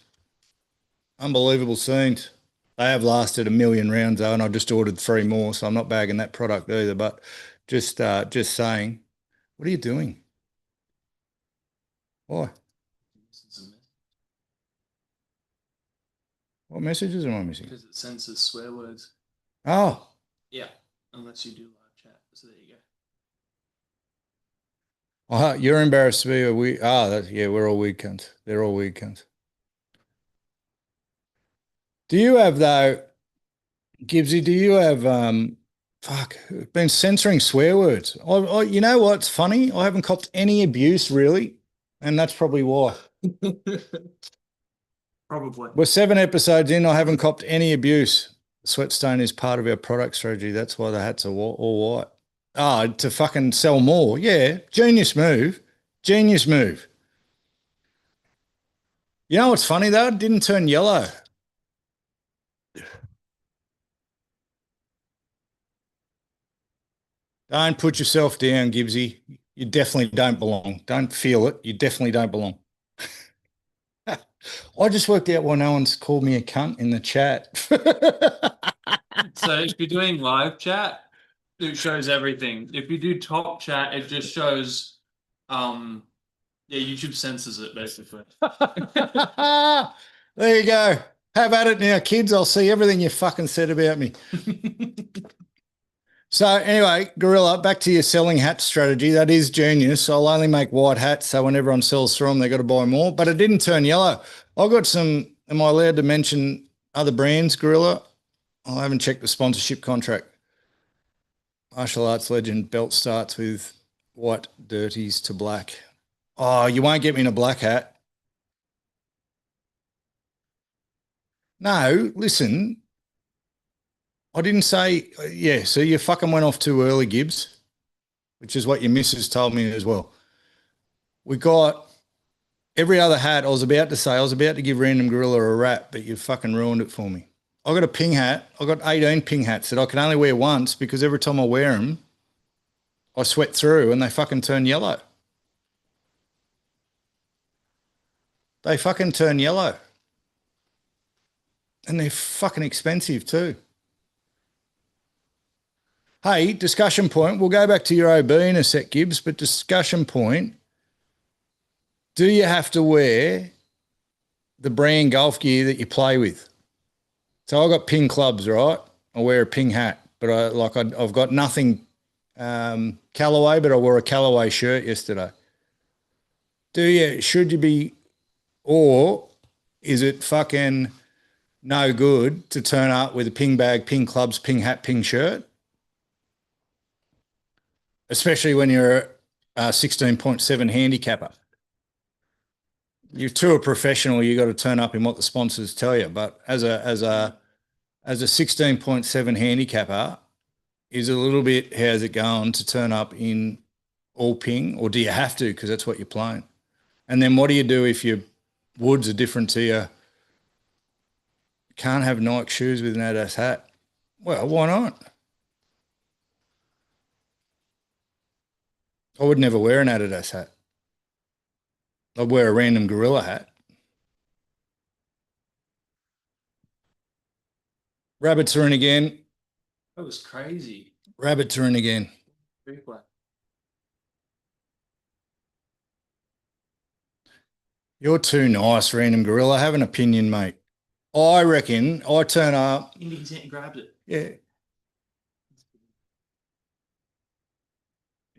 Unbelievable scenes. They have lasted a million rounds though, and I just ordered 3 more, so I'm not bagging that product either. But just saying, what are you doing? Why? What messages am I missing? Because it censors swear words. Oh. Yeah, unless you do live chat. So there you go. Oh, you're embarrassed to be a weird. Yeah, we're all weird cunts. They're all weird cunts. Do you have though, Gibbsy? Do you have been censoring swear words? You know what's funny? I haven't copped any abuse really, and that's probably why. Probably. We're 7 episodes in. I haven't copped any abuse. Sweatstone is part of our product strategy. That's why the hats are all white. To fucking sell more. Yeah, genius move. Genius move. You know what's funny though? It didn't turn yellow. Don't put yourself down, Gibbsy. You definitely don't belong. Don't feel it. You definitely don't belong. I just worked out why no one's called me a cunt in the chat. So if you're doing live chat, it shows everything. If you do top chat, it just shows YouTube censors it basically. There you go. Have at it now, kids. I'll see everything you fucking said about me. So anyway, Gorilla, back to your selling hat strategy. That is genius. I'll only make white hats, so when everyone sells through them, they got to buy more. But it didn't turn yellow. I've got some. Am I allowed to mention other brands, Gorilla? I haven't checked the sponsorship contract. Martial arts legend belt starts with white dirties to black. Oh, you won't get me in a black hat. No, listen. I didn't say, yeah, so you fucking went off too early, Gibbs, which is what your missus told me as well. We got every other hat. I was about to give Random Gorilla a rap, but you fucking ruined it for me. I got a ping hat. I got 18 ping hats that I can only wear once because every time I wear them, I sweat through and they fucking turn yellow. They fucking turn yellow. And they're fucking expensive too. Hey, discussion point. We'll go back to your OB in a sec, Gibbs, but discussion point. Do you have to wear the brand golf gear that you play with? So I've got ping clubs, right? I wear a ping hat, but I've got nothing Callaway, but I wore a Callaway shirt yesterday. Should you be, or is it fucking no good to turn up with a ping bag, ping clubs, ping hat, ping shirt? Especially when you're a 16.7 handicapper. You're too a professional, you got to turn up in what the sponsors tell you. But as a 16.7 handicapper, is a little bit, how's it going to turn up in all ping, or do you have to because that's what you're playing? And then what do you do if your woods are different to you? Can't have Nike shoes with an Adidas hat. Well, why not? I would never wear an Adidas hat. I'd wear a random gorilla hat. Rabbits are in again. That was crazy. Rabbits are in again. You're too nice, random gorilla. Have an opinion, mate. I reckon I turn up. Indian sent and grabbed it. Yeah.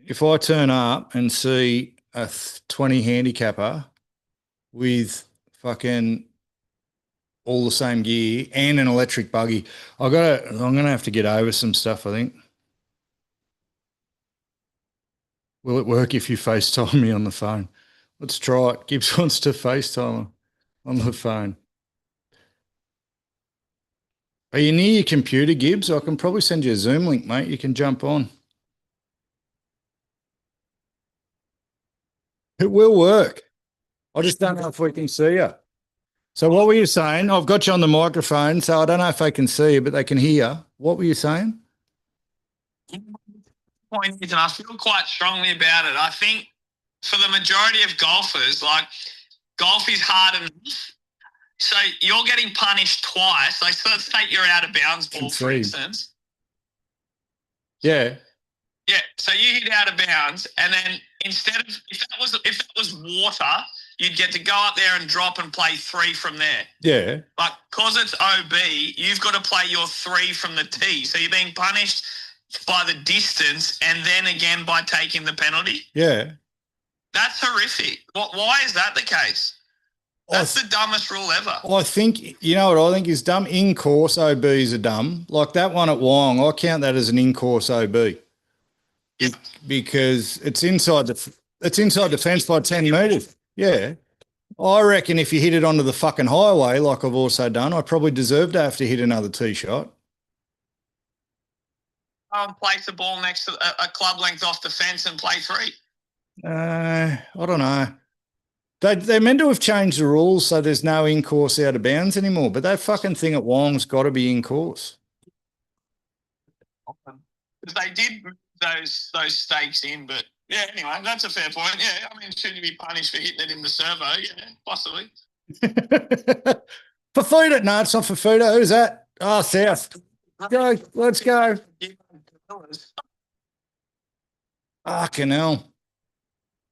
If I turn up and see a 20 handicapper with fucking all the same gear and an electric buggy, I'm gonna have to get over some stuff, I think. Will it work if you FaceTime me on the phone? Let's try it. Gibbs wants to FaceTime on the phone. Are you near your computer, Gibbs? I can probably send you a Zoom link, mate. You can jump on. It will work. I just don't know if we can see you. So what were you saying? I've got you on the microphone, so I don't know if they can see you, but they can hear. What were you saying? Point is, and I feel quite strongly about it. I think for the majority of golfers, like, golf is hard enough. So you're getting punished twice. Like, so let's take your out of bounds ball, for instance. Yeah. Yeah. So you hit out of bounds, and then instead of if that was water, you'd get to go up there and drop and play 3 from there. Yeah. But because it's OB, you've got to play your 3 from the tee. So you're being punished by the distance and then again by taking the penalty. Yeah. That's horrific. Why is that the case? That's the dumbest rule ever. I think, you know what I think is dumb? In-course OBs are dumb. Like that one at Wong, I count that as an in-course OB. Yep. Because it's inside the fence by 10 metres. Yeah. I reckon if you hit it onto the fucking highway, like I've also done, I probably deserve to have to hit another tee shot. Place the ball next to a club length off the fence and play 3. I don't know. They're meant to have changed the rules so there's no in-course out of bounds anymore, but that fucking thing at Wong's got to be in-course. They did move those stakes in, but yeah, anyway, that's a fair point. Yeah, I mean, should you be punished for hitting it in the servo? Yeah, possibly. For Footy? No, it's not for Footy. Who's that? Oh, South. Go, let's go. Fucking hell.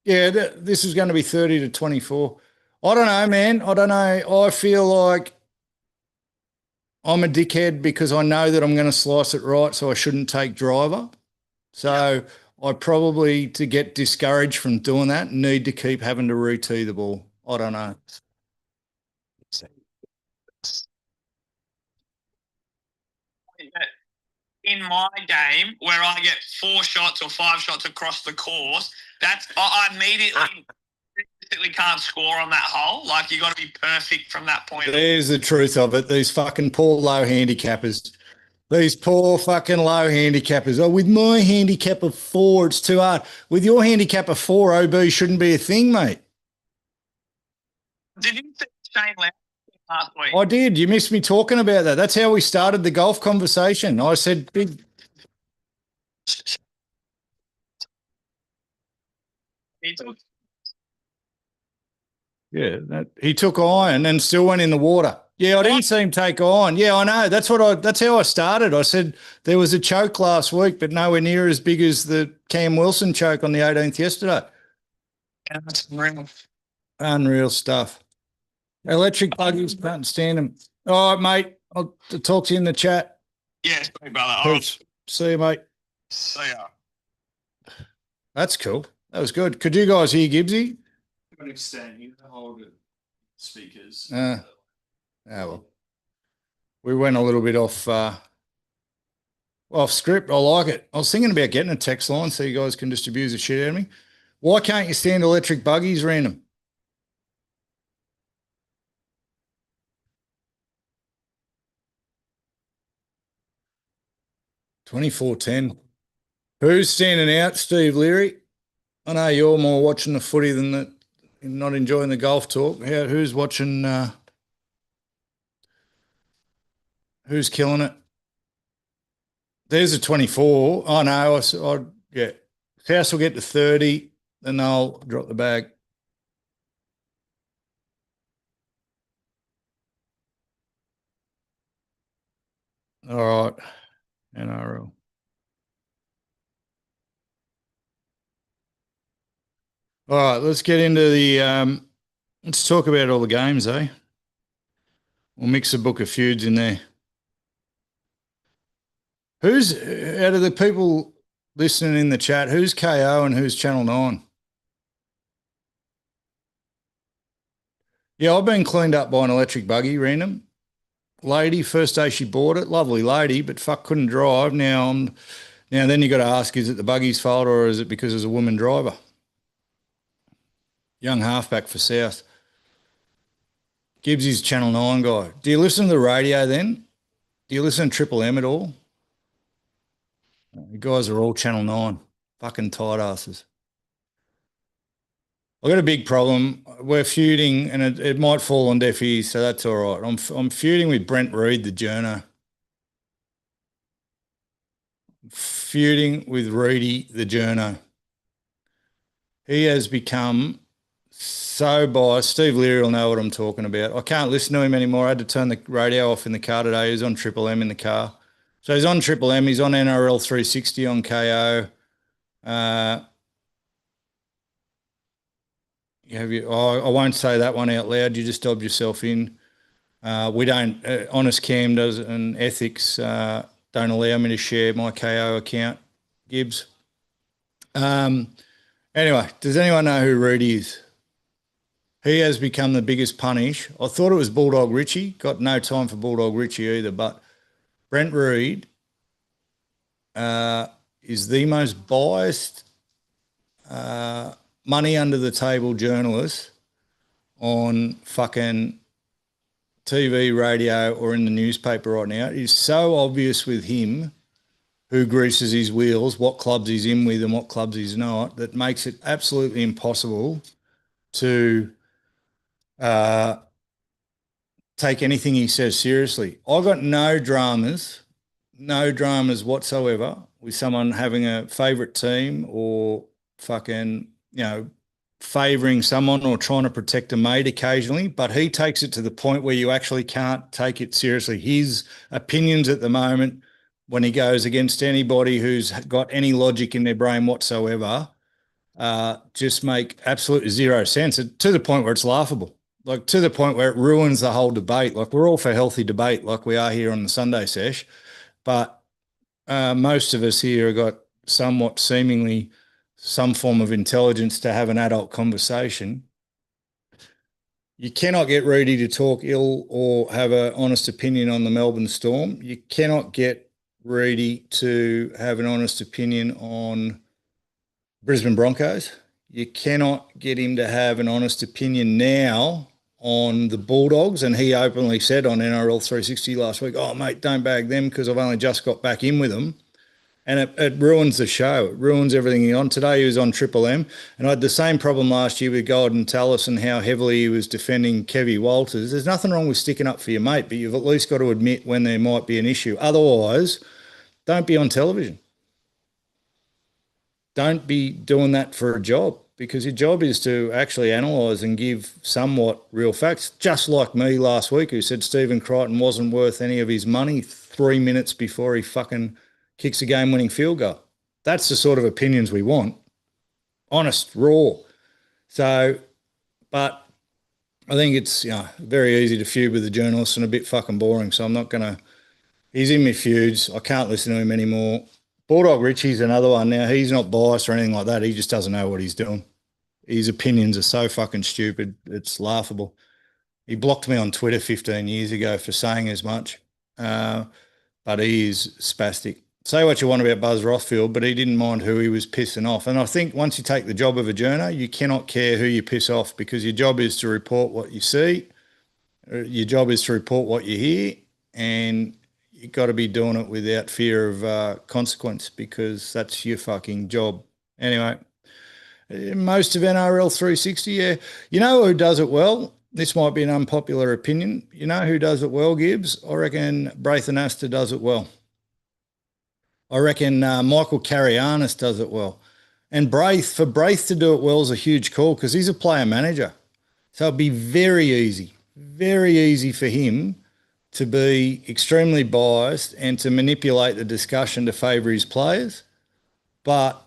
Yeah, this is going to be 30 to 24. I don't know, man. I don't know. I feel like I'm a dickhead because I know that I'm going to slice it right, so I shouldn't take driver. So I probably, to get discouraged from doing that, need to keep having to re-tee the ball. I don't know. In my game, where I get 4 shots or 5 shots across the course, I immediately can't score on that hole. Like, you got to be perfect from that point. There's the truth of it. These fucking poor low handicappers. These poor fucking low handicappers. Oh, with my handicap of 4, it's too hard. With your handicap of 4, OB shouldn't be a thing, mate. Did you see Shane Lowry last week? I did. You missed me talking about that. That's how we started the golf conversation. I said, big. He took iron and still went in the water. Yeah, I didn't see him take iron. Yeah, I know. That's how I started. I said there was a choke last week, but nowhere near as big as the Cam Wilson choke on the 18th yesterday. Yeah, that's unreal. Unreal stuff. Electric buggies, can't stand them. All right, mate. I'll talk to you in the chat. Yeah, sorry, brother. All right. See you, mate. See ya. That's cool. That was good. Could you guys hear Gibbsy? To an extent, you can hold it speakers. Oh, well. We went a little bit off script. I like it. I was thinking about getting a text line so you guys can just abuse the shit out of me. Why can't you stand electric buggies random? $24.10. Who's standing out? Steve Leary. I know you're more watching the footy than not enjoying the golf talk. Who's watching? Who's killing it? There's a 24. Oh no, yeah. South will get to 30, then they'll drop the bag. All right, NRL. All right, let's get into let's talk about all the games, eh? We'll mix a book of feuds in there. Who's out of the people listening in the chat, who's KO and who's Channel 9? Yeah, I've been cleaned up by an electric buggy, random. Lady, first day she bought it, lovely lady, but fuck couldn't drive. Now then you got to ask, is it the buggy's fault or is it because there's a woman driver? Young halfback for South. Gibbs' Channel 9 guy. Do you listen to the radio then? Do you listen to Triple M at all? You guys are all Channel 9. Fucking tight asses. I've got a big problem. We're feuding, and it might fall on deaf ears, so that's all right. I'm feuding with Brent Reid, the journo. Feuding with Reedy, the journo. He has become so biased. Steve Leary will know what I'm talking about. I can't listen to him anymore. I had to turn the radio off in the car today. He was on Triple M in the car. So he's on Triple M. He's on NRL 360 on KO. I won't say that one out loud. You just dobbed yourself in. We don't, Honest Cam does, and Ethics don't allow me to share my KO account, Gibbs. Anyway, does anyone know who Reedy is? He has become the biggest punish. I thought it was Bulldog Richie. Got no time for Bulldog Richie either, but Brent Reid is the most biased money under the table journalist on fucking TV, radio, or in the newspaper right now. It is so obvious with him who greases his wheels, what clubs he's in with and what clubs he's not, that makes it absolutely impossible to take anything he says seriously. I've got no dramas whatsoever with someone having a favourite team or fucking, favouring someone or trying to protect a mate occasionally, but he takes it to the point where you actually can't take it seriously. His opinions at the moment, when he goes against anybody who's got any logic in their brain whatsoever, just make absolutely zero sense, to the point where it's laughable, like to the point where it ruins the whole debate. Like, we're all for healthy debate like we are here on the Sunday Sesh, but most of us here have got somewhat seemingly some form of intelligence to have an adult conversation. You cannot get Reedy to talk ill or have an honest opinion on the Melbourne Storm. You cannot get Reedy to have an honest opinion on Brisbane Broncos. You cannot get him to have an honest opinion now on the Bulldogs. And he openly said on NRL 360 last week, oh, mate, don't bag them because I've only just got back in with them. And it ruins the show. It ruins everything he's on. Today he was on Triple M. And I had the same problem last year with Golden Tallis and how heavily he was defending Kevy Walters. There's nothing wrong with sticking up for your mate, but you've at least got to admit when there might be an issue. Otherwise, don't be on television. Don't be doing that for a job, because your job is to actually analyse and give somewhat real facts, just like me last week who said Stephen Crichton wasn't worth any of his money 3 minutes before he fucking kicks a game-winning field goal. That's the sort of opinions we want. Honest, raw. So, but I think it's very easy to feud with the journalists and a bit fucking boring. So I'm not going to – he's in my feuds. I can't listen to him anymore. Bulldog Richie's another one. Now, he's not biased or anything like that. He just doesn't know what he's doing. His opinions are so fucking stupid. It's laughable. He blocked me on Twitter 15 years ago for saying as much, but he is spastic. Say what you want about Buzz Rothfield, but he didn't mind who he was pissing off. And I think once you take the job of a journo, you cannot care who you piss off because your job is to report what you see. Your job is to report what you hear, and you've got to be doing it without fear of consequence because that's your fucking job. Anyway, most of NRL 360, yeah. You know who does it well? This might be an unpopular opinion. You know who does it well, Gibbs? I reckon Braith and Astor does it well. I reckon Michael Carianis does it well. And for Braith to do it well is a huge call because he's a player manager. So it'd be very easy for him to be extremely biased and to manipulate the discussion to favour his players. But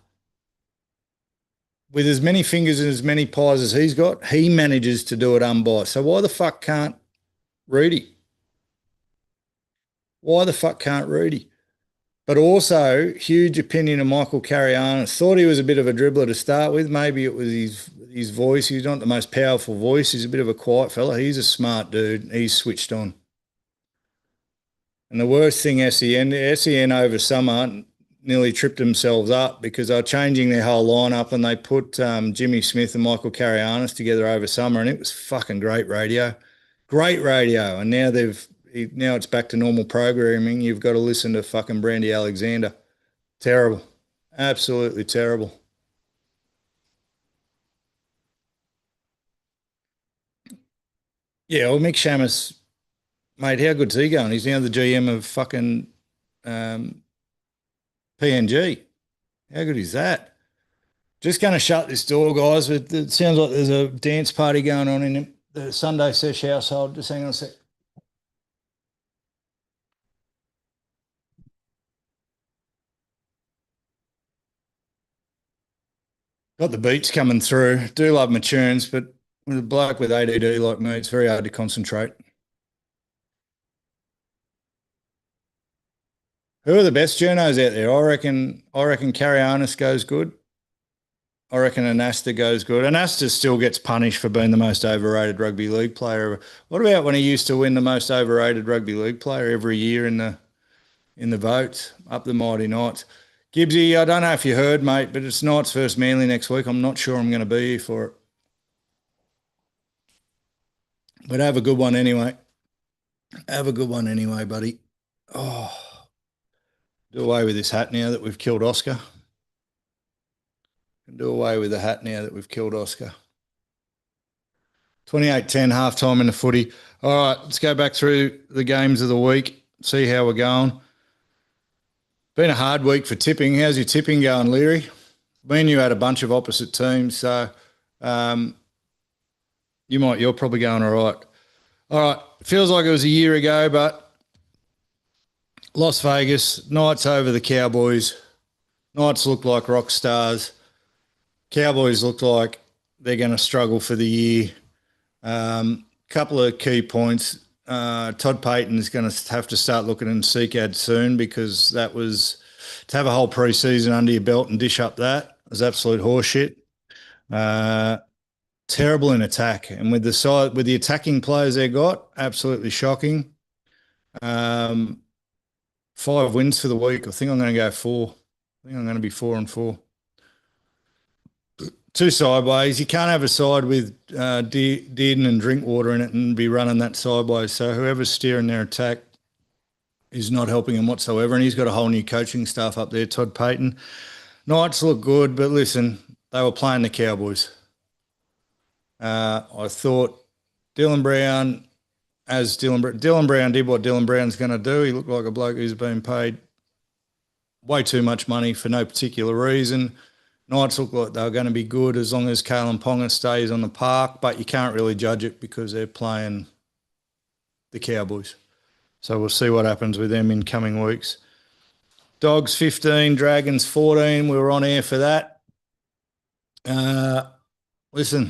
with as many fingers and as many pies as he's got, he manages to do it unbiased. So why the fuck can't Rudy? Why the fuck can't Rudy? But also, huge opinion of Michael Carianis. Thought he was a bit of a dribbler to start with. Maybe it was his voice. He's not the most powerful voice. He's a bit of a quiet fella. He's a smart dude. He's switched on. And the worst thing, SEN over summer nearly tripped themselves up because they were changing their whole lineup and they put Jimmy Smith and Michael Carianis together over summer, and it was fucking great radio. Great radio. And now it's back to normal programming. You've got to listen to fucking Brandy Alexander. Terrible. Absolutely terrible. Yeah, well, Mick Shamus, mate, how good's he going? He's now the GM of fucking PNG. How good is that? Just going to shut this door, guys. It sounds like there's a dance party going on in the Sunday Sesh household. Just hang on a sec. Got the beats coming through. Do love my tunes, but with a bloke with ADD like me, it's very hard to concentrate. Who are the best journos out there? I reckon Carianis goes good. I reckon Anasta goes good. Anasta still gets punished for being the most overrated rugby league player. What about when he used to win the most overrated rugby league player every year in the votes? Up the mighty Knights. Gibbsy, I don't know if you heard, mate, but it's Knights versus Manly next week. I'm not sure I'm going to be here for it. But have a good one anyway. Have a good one anyway, buddy. Oh, do away with this hat now that we've killed Oscar. Do away with the hat now that we've killed Oscar. 28-10, half-time in the footy. All right, let's go back through the games of the week, see how we're going. Been a hard week for tipping. How's your tipping going, Leary? Me and you had a bunch of opposite teams, so you're probably going all right. All right, feels like it was a year ago, but Las Vegas, Knights over the Cowboys. Knights look like rock stars. Cowboys look like they're going to struggle for the year. Couple of key points. Todd Payton's going to have to start looking in CCAD soon because that was to have a whole preseason under your belt and dish up that was absolute horseshit. Terrible in attack, and with the attacking players they got, absolutely shocking. 5 wins for the week. I think I'm going to go 4. I think I'm going to be 4-4. 2 sideways. You can't have a side with Dearden and Drinkwater in it and be running that sideways. So whoever's steering their attack is not helping him whatsoever. And he's got a whole new coaching staff up there, Todd Payton. Knights look good, but listen, they were playing the Cowboys. I thought Dylan Brown did what Dylan Brown's going to do. He looked like a bloke who's been paid way too much money for no particular reason. Knights look like they're going to be good as long as Kalen Ponga stays on the park, but you can't really judge it because they're playing the Cowboys. So we'll see what happens with them in coming weeks. Dogs 15, Dragons 14. We were on air for that. Listen,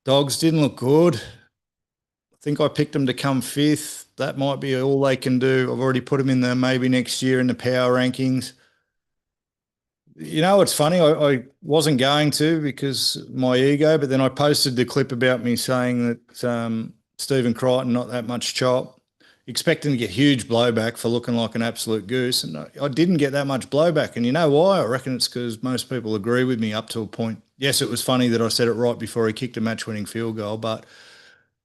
Dogs didn't look good. I think I picked them to come 5th. That might be all they can do. I've already put them in there maybe next year in the power rankings. You know, it's funny. I wasn't going to because my ego, but then I posted the clip about me saying that Stephen Crichton, not that much chop, expecting to get huge blowback for looking like an absolute goose. And I didn't get that much blowback. And you know why? I reckon it's because most people agree with me up to a point. Yes, it was funny that I said it right before he kicked a match-winning field goal, but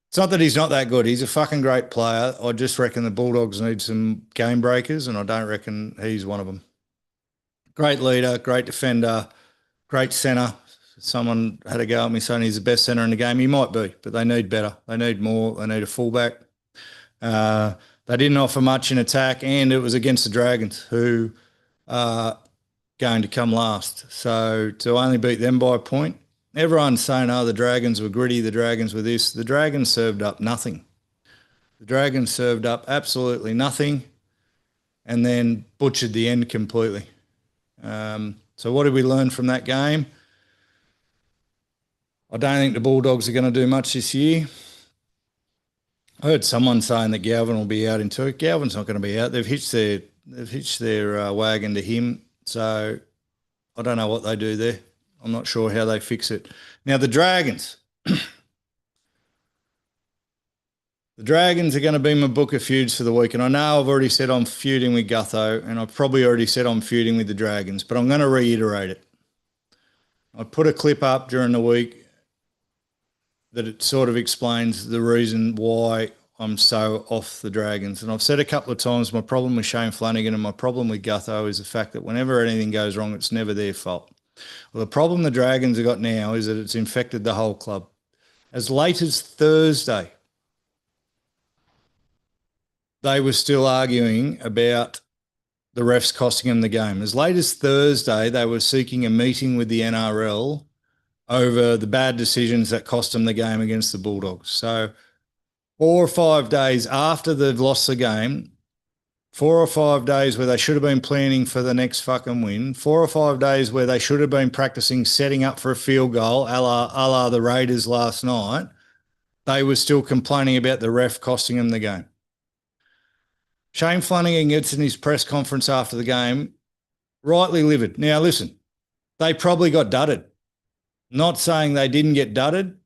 it's not that he's not that good. He's a fucking great player. I just reckon the Bulldogs need some game breakers, and I don't reckon he's one of them. Great leader, great defender, great centre. Someone had a go at me saying he's the best centre in the game. He might be, but they need better. They need more. They need a fullback. They didn't offer much in attack, and it was against the Dragons, who are going to come last. So to only beat them by a point, everyone's saying, oh, the Dragons were gritty, the Dragons were this. The Dragons served up nothing. The Dragons served up absolutely nothing and then butchered the end completely. So what did we learn from that game? I don't think the Bulldogs are going to do much this year. I heard someone saying that Galvin will be out in 2. Galvin's not going to be out. They've hitched their wagon to him. So I don't know what they do there. I'm not sure how they fix it. Now, the Dragons. The Dragons are going to be my book of feuds for the week. And I know I've already said I'm feuding with Gutho, and I've probably already said I'm feuding with the Dragons, but I'm going to reiterate it. I put a clip up during the week that it sort of explains the reason why I'm so off the Dragons. And I've said a couple of times my problem with Shane Flanagan and my problem with Gutho is the fact that whenever anything goes wrong, it's never their fault. Well, the problem the Dragons have got now is that it's infected the whole club. As late as Thursday, they were still arguing about the refs costing them the game. As late as Thursday, they were seeking a meeting with the NRL over the bad decisions that cost them the game against the Bulldogs. So 4 or 5 days after they've lost the game, 4 or 5 days where they should have been planning for the next fucking win, 4 or 5 days where they should have been practicing setting up for a field goal, a la the Raiders last night, they were still complaining about the ref costing them the game. Shane Flanagan gets in his press conference after the game, rightly livid. Now, listen, they probably got dudded. Not saying they didn't get dudded,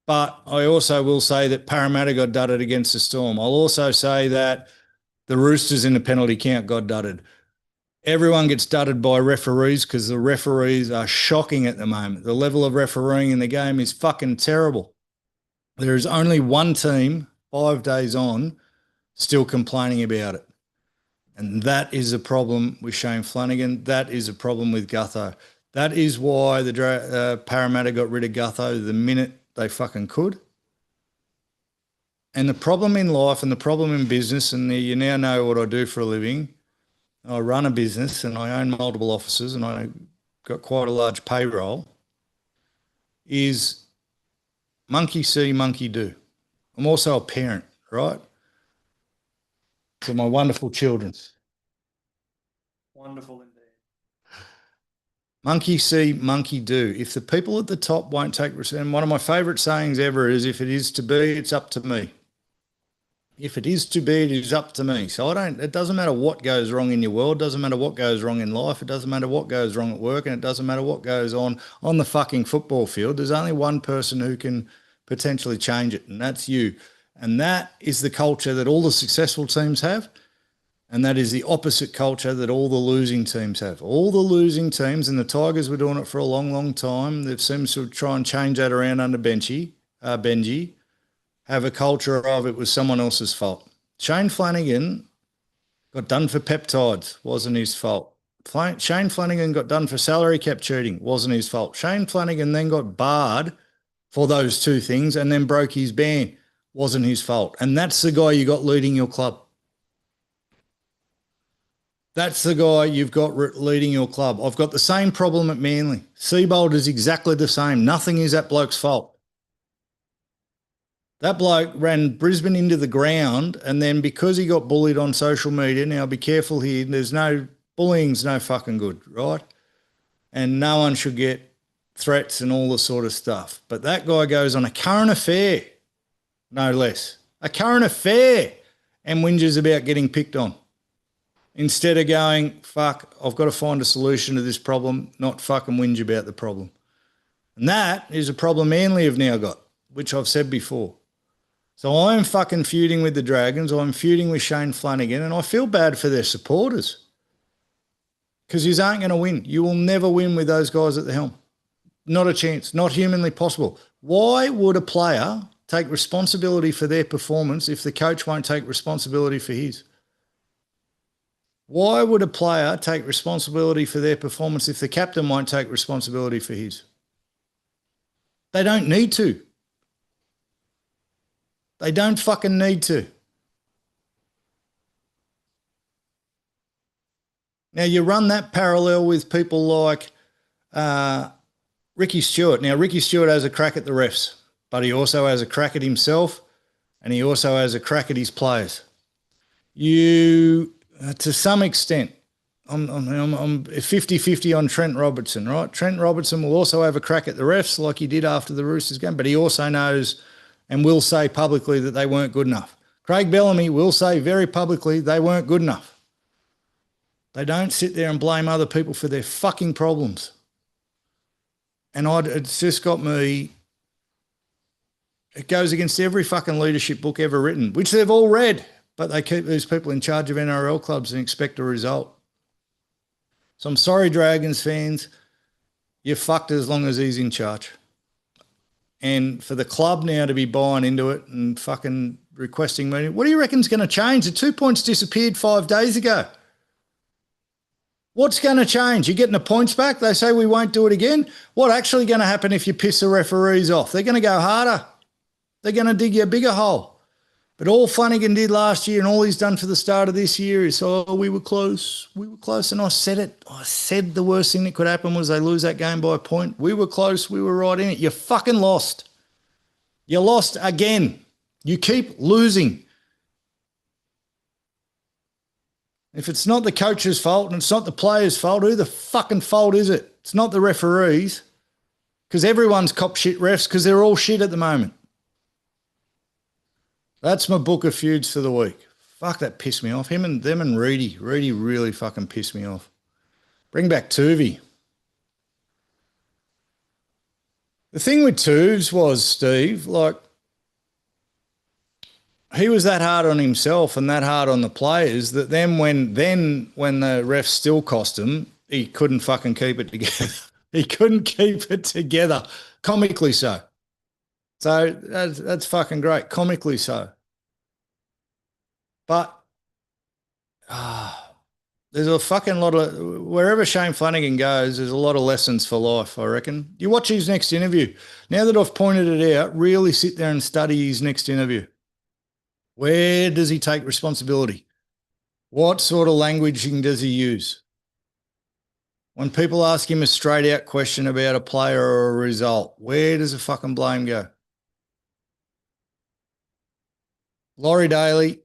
but I also will say that Parramatta got dudded against the Storm. I'll also say that the Roosters in the penalty count got dudded. Everyone gets dudded by referees because the referees are shocking at the moment. The level of refereeing in the game is fucking terrible. There is only one team 5 days on still complaining about it. And that is a problem with Shane Flanagan. That is a problem with Gutho. That is why the Parramatta got rid of Gutho the minute they fucking could. And the problem in life and the problem in business, and you now know what I do for a living. I run a business and I own multiple offices and I got quite a large payroll, is monkey see, monkey do. I'm also a parent, right? To my wonderful children. Wonderful indeed. Monkey see, monkey do. If the people at the top won't take, and one of my favourite sayings ever is, if it is to be, it's up to me. If it is to be, it is up to me. So it doesn't matter what goes wrong in your world, doesn't matter what goes wrong in life, it doesn't matter what goes wrong at work, and it doesn't matter what goes on the fucking football field. There's only one person who can potentially change it, and that's you. And that is the culture that all the successful teams have. And that is the opposite culture that all the losing teams have. All the losing teams, and the Tigers were doing it for a long, long time. They've seemed to try and change that around under Benji, have a culture of it was someone else's fault. Shane Flanagan got done for peptides, wasn't his fault. Shane Flanagan got done for salary cap cheating, wasn't his fault. Shane Flanagan then got barred for those two things and then broke his ban, wasn't his fault. And that's the guy you got leading your club. That's the guy you've got leading your club. I've got the same problem at Manly. Seabold is exactly the same. Nothing is that bloke's fault. That bloke ran Brisbane into the ground, and then because he got bullied on social media, now be careful here, bullying's no fucking good, right? And no one should get threats and all this sort of stuff. But that guy goes on a current affair, no less. A current affair and whinges about getting picked on. Instead of going, fuck, I've got to find a solution to this problem, not fucking whinge about the problem. And that is a problem Manly have now got, which I've said before. So I'm fucking feuding with the Dragons. I'm feuding with Shane Flanagan, and I feel bad for their supporters because you aren't going to win. You will never win with those guys at the helm. Not a chance. Not humanly possible. Why would a player take responsibility for their performance if the coach won't take responsibility for his? Why would a player take responsibility for their performance if the captain won't take responsibility for his? They don't need to. They don't fucking need to. Now, you run that parallel with people like Ricky Stewart. Now, Ricky Stewart has a crack at the refs, but he also has a crack at himself, and he also has a crack at his players. You, to some extent, I'm 50-50 on Trent Robertson, right? Trent Robertson will also have a crack at the refs like he did after the Roosters game, but he also knows and will say publicly that they weren't good enough. Craig Bellamy will say very publicly they weren't good enough. They don't sit there and blame other people for their fucking problems. And it's just got me, it goes against every fucking leadership book ever written, which they've all read, but they keep these people in charge of NRL clubs and expect a result. So I'm sorry, Dragons fans, you're fucked as long as he's in charge. And for the club now to be buying into it and fucking requesting money, what do you reckon's going to change? The 2 points disappeared 5 days ago. What's going to change? You're getting the points back? They say we won't do it again. What actually going to happen if you piss the referees off? They're going to go harder. They're going to dig you a bigger hole. But all Flanagan did last year and all he's done for the start of this year is, oh, we were close. We were close. And I said it. I said the worst thing that could happen was they lose that game by a point. We were close. We were right in it. You fucking lost. You lost again. You keep losing. If it's not the coach's fault and it's not the player's fault, who the fucking fault is it? It's not the referees, because everyone's cop shit refs because they're all shit at the moment. That's my book of feuds for the week. Fuck, that pissed me off. Them and Reedy. Reedy really fucking pissed me off. Bring back Tuvey. The thing with Tuvs was, Steve, like, he was that hard on himself and that hard on the players that then when the refs still cost him, he couldn't fucking keep it together. He couldn't keep it together, comically so. So that's fucking great, comically so. But there's a fucking lot of, wherever Shane Flanagan goes, there's a lot of lessons for life, I reckon. You watch his next interview. Now that I've pointed it out, really sit there and study his next interview. Where does he take responsibility? What sort of languaging does he use? When people ask him a straight-out question about a player or a result, where does the fucking blame go? Laurie Daly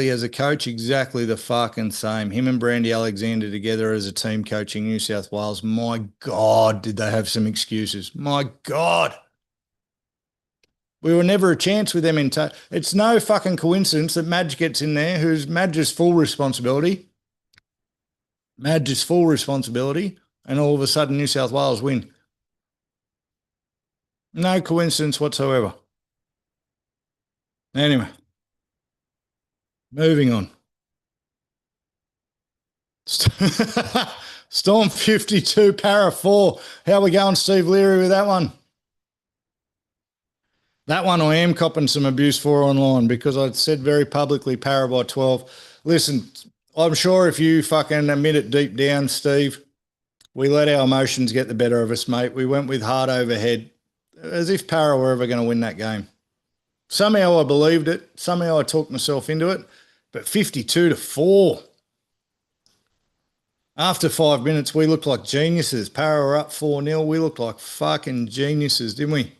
as a coach, exactly the fucking same. Him and Brandy Alexander together as a team coaching New South Wales. My God, did they have some excuses. My God. We were never a chance with them in touch. It's no fucking coincidence that Madge gets in there, who's Madge's full responsibility. Madge's full responsibility, and all of a sudden New South Wales win. No coincidence whatsoever. Anyway, moving on. Storm 52, Para 4. How are we going, Steve Leary, with that one? That one I am copping some abuse for online because I said very publicly Para by 12. Listen, I'm sure if you fucking admit it deep down, Steve, we let our emotions get the better of us, mate. We went with heart overhead as if Para were ever going to win that game. Somehow I believed it. Somehow I talked myself into it. But 52-4. After 5 minutes, we looked like geniuses. Para were up 4-0. We looked like fucking geniuses, didn't we?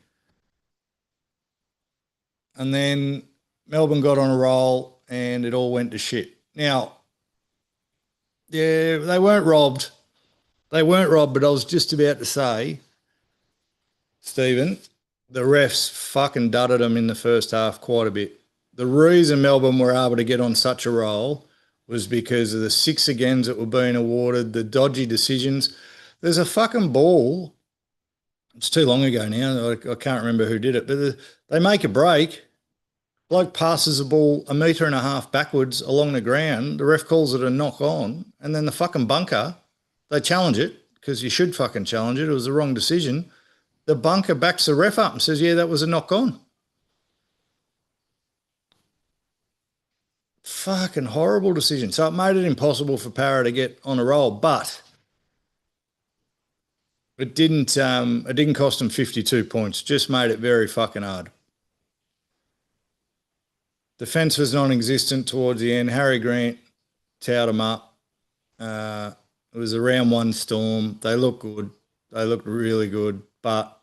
And then Melbourne got on a roll and it all went to shit. Now, yeah, they weren't robbed. They weren't robbed, but I was just about to say, Stephen, the refs fucking dudded them in the first half quite a bit. the reason Melbourne were able to get on such a roll was because of the 6 agains that were being awarded, the dodgy decisions. There's a fucking ball. It's too long ago now. I can't remember who did it, but they make a break. Bloke passes the ball 1.5 meters backwards along the ground. The ref calls it a knock on, and then the fucking bunker, they challenge it because you should fucking challenge it. It was the wrong decision. The bunker backs the ref up and says, yeah, that was a knock on. Fucking horrible decision. So it made it impossible for Parra to get on a roll, but it didn't cost them 52 points. Just made it very fucking hard. Defence was non-existent towards the end. Harry Grant towed them up. It was a round 1 storm. They looked good. They looked really good, but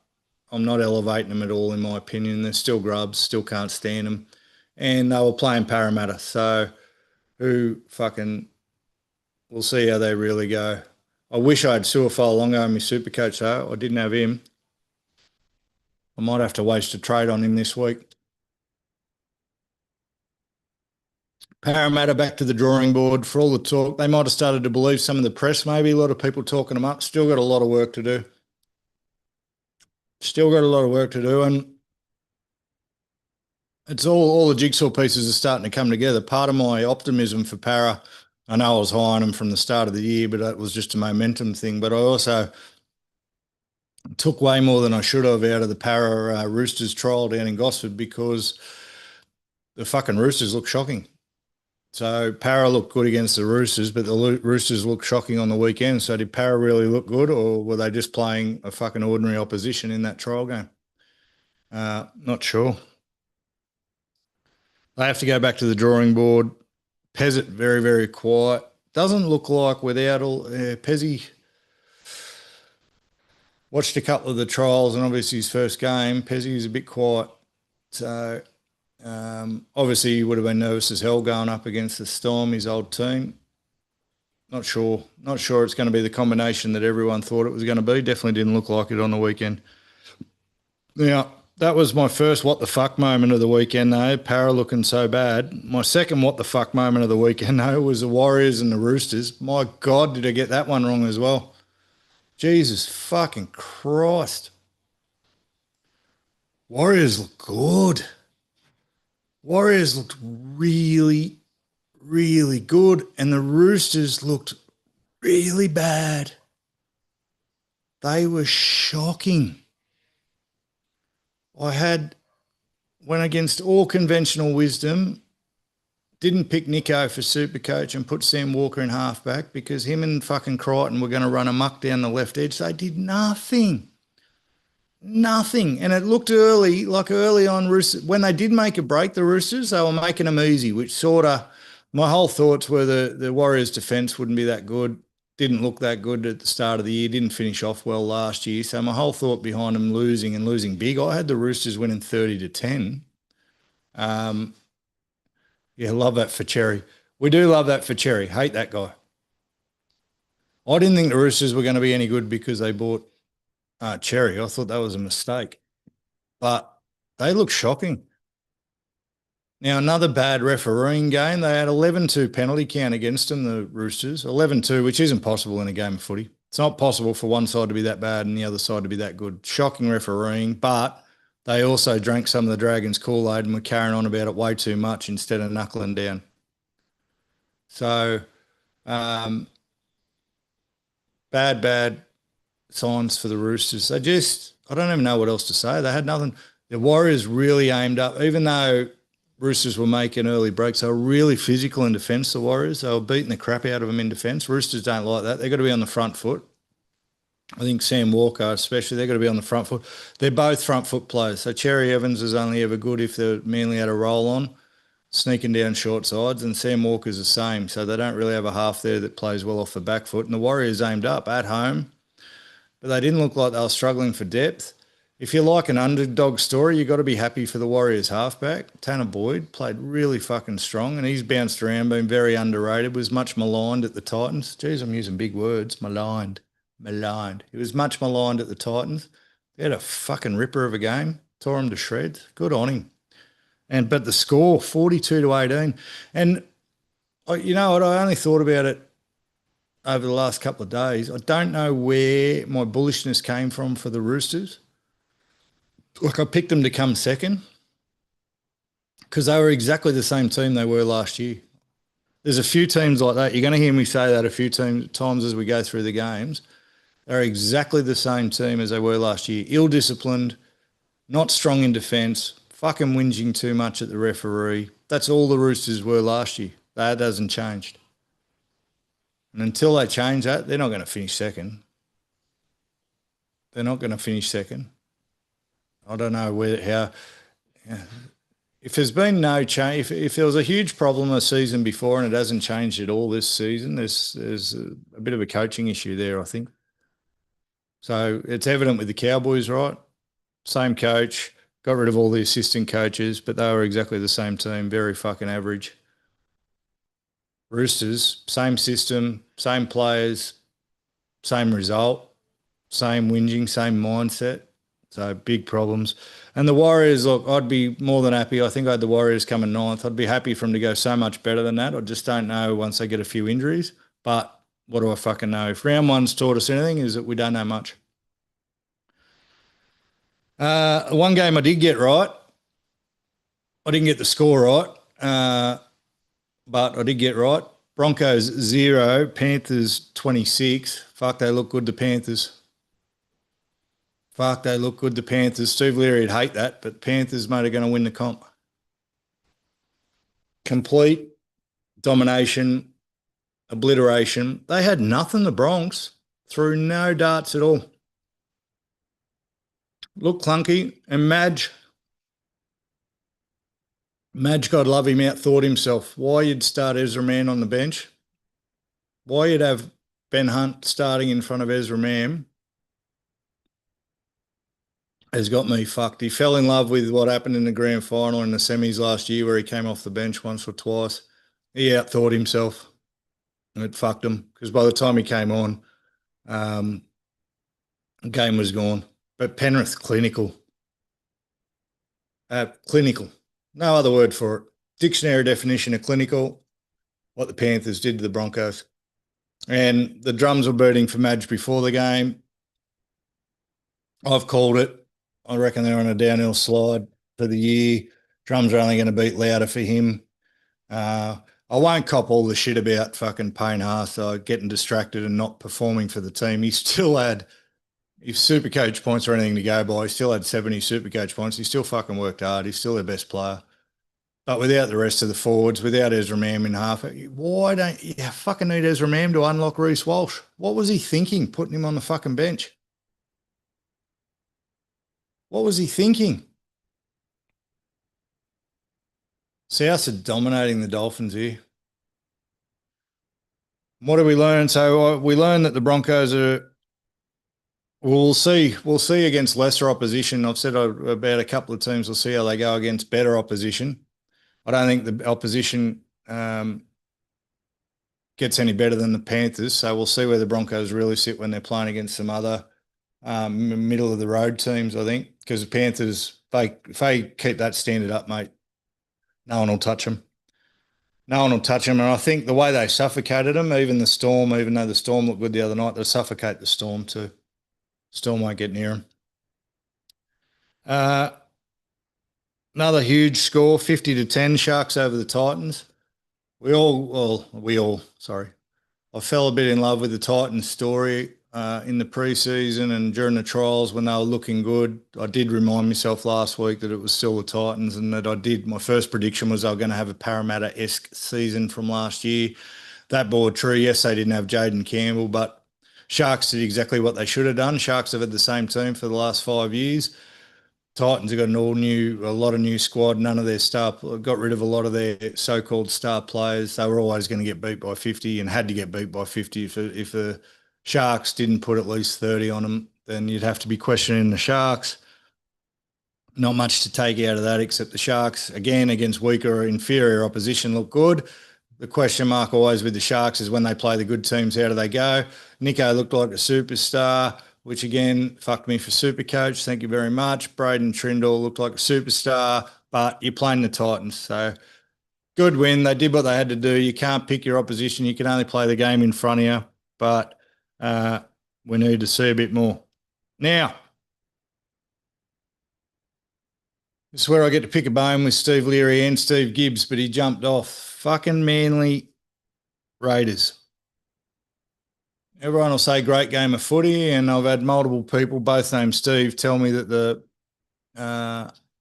I'm not elevating them at all in my opinion. They're still grubs, still can't stand them. And they were playing Parramatta, so we'll see how they really go. I wish I had Suafalongo in my super coach though. I didn't have him. I might have to waste a trade on him this week. Parramatta back to the drawing board for all the talk. They might have started to believe some of the press, maybe a lot of people talking them up. Still got a lot of work to do. And it's all the jigsaw pieces are starting to come together. Part of my optimism for Parra, I know I was high on them from the start of the year, but it was just a momentum thing. But I also took way more than I should have out of the Parra Roosters trial down in Gosford because the fucking Roosters look shocking. So Parra looked good against the Roosters, but the Roosters looked shocking on the weekend. So did Parra really look good, or were they just playing a fucking ordinary opposition in that trial game? Not sure. They have to go back to the drawing board. Pezzett, very, very quiet. Doesn't look like without all Pezzy watched a couple of the trials and obviously his first game. Pezzy is a bit quiet. So obviously he would have been nervous as hell going up against the Storm, his old team. Not sure it's going to be the combination that everyone thought it was going to be. Definitely didn't look like it on the weekend. Now, that was my first what the fuck moment of the weekend, though. Parra looking so bad. My second what the fuck moment of the weekend, though, was the Warriors and the Roosters. My God, did I get that one wrong as well. Jesus fucking Christ. Warriors look good. Warriors looked really, really good, and the Roosters looked really bad. They were shocking. I went against all conventional wisdom, didn't pick Nico for Supercoach and put Sam Walker in halfback because him and fucking Crichton were going to run amok down the left edge. They did nothing. Nothing. And it looked early on, Roosters, when they did make a break, the Roosters, they were making them easy, which sort of, my whole thoughts were the Warriors' defence wouldn't be that good. Didn't look that good at the start of the year, didn't finish off well last year. So my whole thought behind them losing big, I had the Roosters winning 30-10. Yeah, love that for Cherry. We do love that for Cherry. Hate that guy. I didn't think the Roosters were going to be any good because they bought Cherry. I thought that was a mistake. But they look shocking. Now, another bad refereeing game. They had 11-2 penalty count against them, the Roosters. 11-2, which isn't possible in a game of footy. It's not possible for one side to be that bad and the other side to be that good. Shocking refereeing, but they also drank some of the Dragons' Kool-Aid and were carrying on about it way too much instead of knuckling down. So, bad signs for the Roosters. I don't even know what else to say. They had nothing. The Warriors really aimed up, even though Roosters were making early breaks. They were really physical in defence, the Warriors. They were beating the crap out of them in defence. Roosters don't like that. They've got to be on the front foot. I think Sam Walker especially, they've got to be on the front foot. They're both front foot players. So Cherry Evans is only ever good if they're Manly had a roll on, sneaking down short sides, and Sam Walker's the same. So they don't really have a half there that plays well off the back foot. And the Warriors aimed up at home, but they didn't look like they were struggling for depth. If you like an underdog story, you've got to be happy for the Warriors halfback. Tanner Boyd played really fucking strong, and he's bounced around, been very underrated, was much maligned at the Titans. Geez, I'm using big words. Maligned. He was much maligned at the Titans. He had a fucking ripper of a game, tore him to shreds. Good on him. But the score 42-18, and you know what? I only thought about it over the last couple of days. I don't know where my bullishness came from for the Roosters. Like, I picked them to come second because they were exactly the same team they were last year. There's a few teams like that. You're going to hear me say that a few times as we go through the games. They're exactly the same team as they were last year. Ill-disciplined, not strong in defence, fucking whinging too much at the referee. That's all the Roosters were last year. That hasn't changed. And until they change that, they're not going to finish second. They're not going to finish second. I don't know how. If there's been no change, if there was a huge problem the season before and it hasn't changed at all this season, there's a bit of a coaching issue there, I think. So it's evident with the Cowboys, right? Same coach, got rid of all the assistant coaches, but they were exactly the same team, very fucking average. Roosters, same system, same players, same result, same whinging, same mindset. So big problems. And the Warriors, look, I'd be more than happy. I think I had the Warriors coming ninth. I'd be happy for them to go so much better than that. I just don't know once they get a few injuries. But what do I fucking know? If round one's taught us anything, is that we don't know much. One game I did get right. I didn't get the score right, but I did get right. Broncos 0, Panthers 26. Fuck, they look good, the Panthers. Fuck, they look good, the Panthers. Steve Leary'd hate that, but Panthers, mate, are going to win the comp. Complete domination, obliteration. They had nothing, the Bronx, threw no darts at all. Looked clunky. And Madge, God love him, outthought himself. Why you'd start Ezra Mann on the bench? Why you'd have Ben Hunt starting in front of Ezra Mann has got me fucked. He fell in love with what happened in the grand final in the semis last year where he came off the bench once or twice. He outthought himself and it fucked him because by the time he came on, the game was gone. But Penrith, clinical. Clinical. No other word for it. Dictionary definition of clinical, what the Panthers did to the Broncos. And the drums were beating for Madge before the game. I've called it. I reckon they're on a downhill slide for the year. Drums are only going to beat louder for him. I won't cop all the shit about fucking Payne Haas getting distracted and not performing for the team. He still had, if Supercoach points are anything to go by, he still had 70 Supercoach points. He still fucking worked hard. He's still their best player. But without the rest of the forwards, without Ezra Mam in half, why don't you fucking need Ezra Mam to unlock Reece Walsh? What was he thinking putting him on the fucking bench? What was he thinking? Souths are dominating the Dolphins here. What do we learn? So we learned that the Broncos are, we'll see against lesser opposition. I've said about a couple of teams, we'll see how they go against better opposition. I don't think the opposition gets any better than the Panthers. So we'll see where the Broncos really sit when they're playing against some other middle of the road teams, I think, because the Panthers, if they keep that standard up, mate, no one will touch them. No one will touch them. And I think the way they suffocated them, even the Storm, even though the Storm looked good the other night, they'll suffocate the Storm too. Storm won't get near them. Another huge score, 50-10, Sharks over the Titans. I fell a bit in love with the Titans story in the preseason and during the trials when they were looking good. I did remind myself last week that it was still the Titans and that my first prediction was they were going to have a Parramatta-esque season from last year. That bore true. Yes, they didn't have Jaden Campbell, but Sharks did exactly what they should have done. Sharks have had the same team for the last 5 years. Titans have got a lot of new squad. None of their got rid of a lot of their so-called star players. They were always going to get beat by 50 and had to get beat by 50. If the Sharks didn't put at least 30 on them, then you'd have to be questioning the Sharks. Not much to take out of that except the Sharks, again, against weaker or inferior opposition, look good. The question mark always with the Sharks is when they play the good teams, how do they go? Nico looked like a superstar, which again, fucked me for Supercoach. Thank you very much. Braden Trindle looked like a superstar. but you're playing the Titans. So good win. They did what they had to do. You can't pick your opposition. You can only play the game in front of you, but we need to see a bit more. Now, this is where I get to pick a bone with Steve Leary and Steve Gibbs, but he jumped off. Fucking Manly Raiders. Everyone will say great game of footy, and I've had multiple people, both named Steve, tell me that the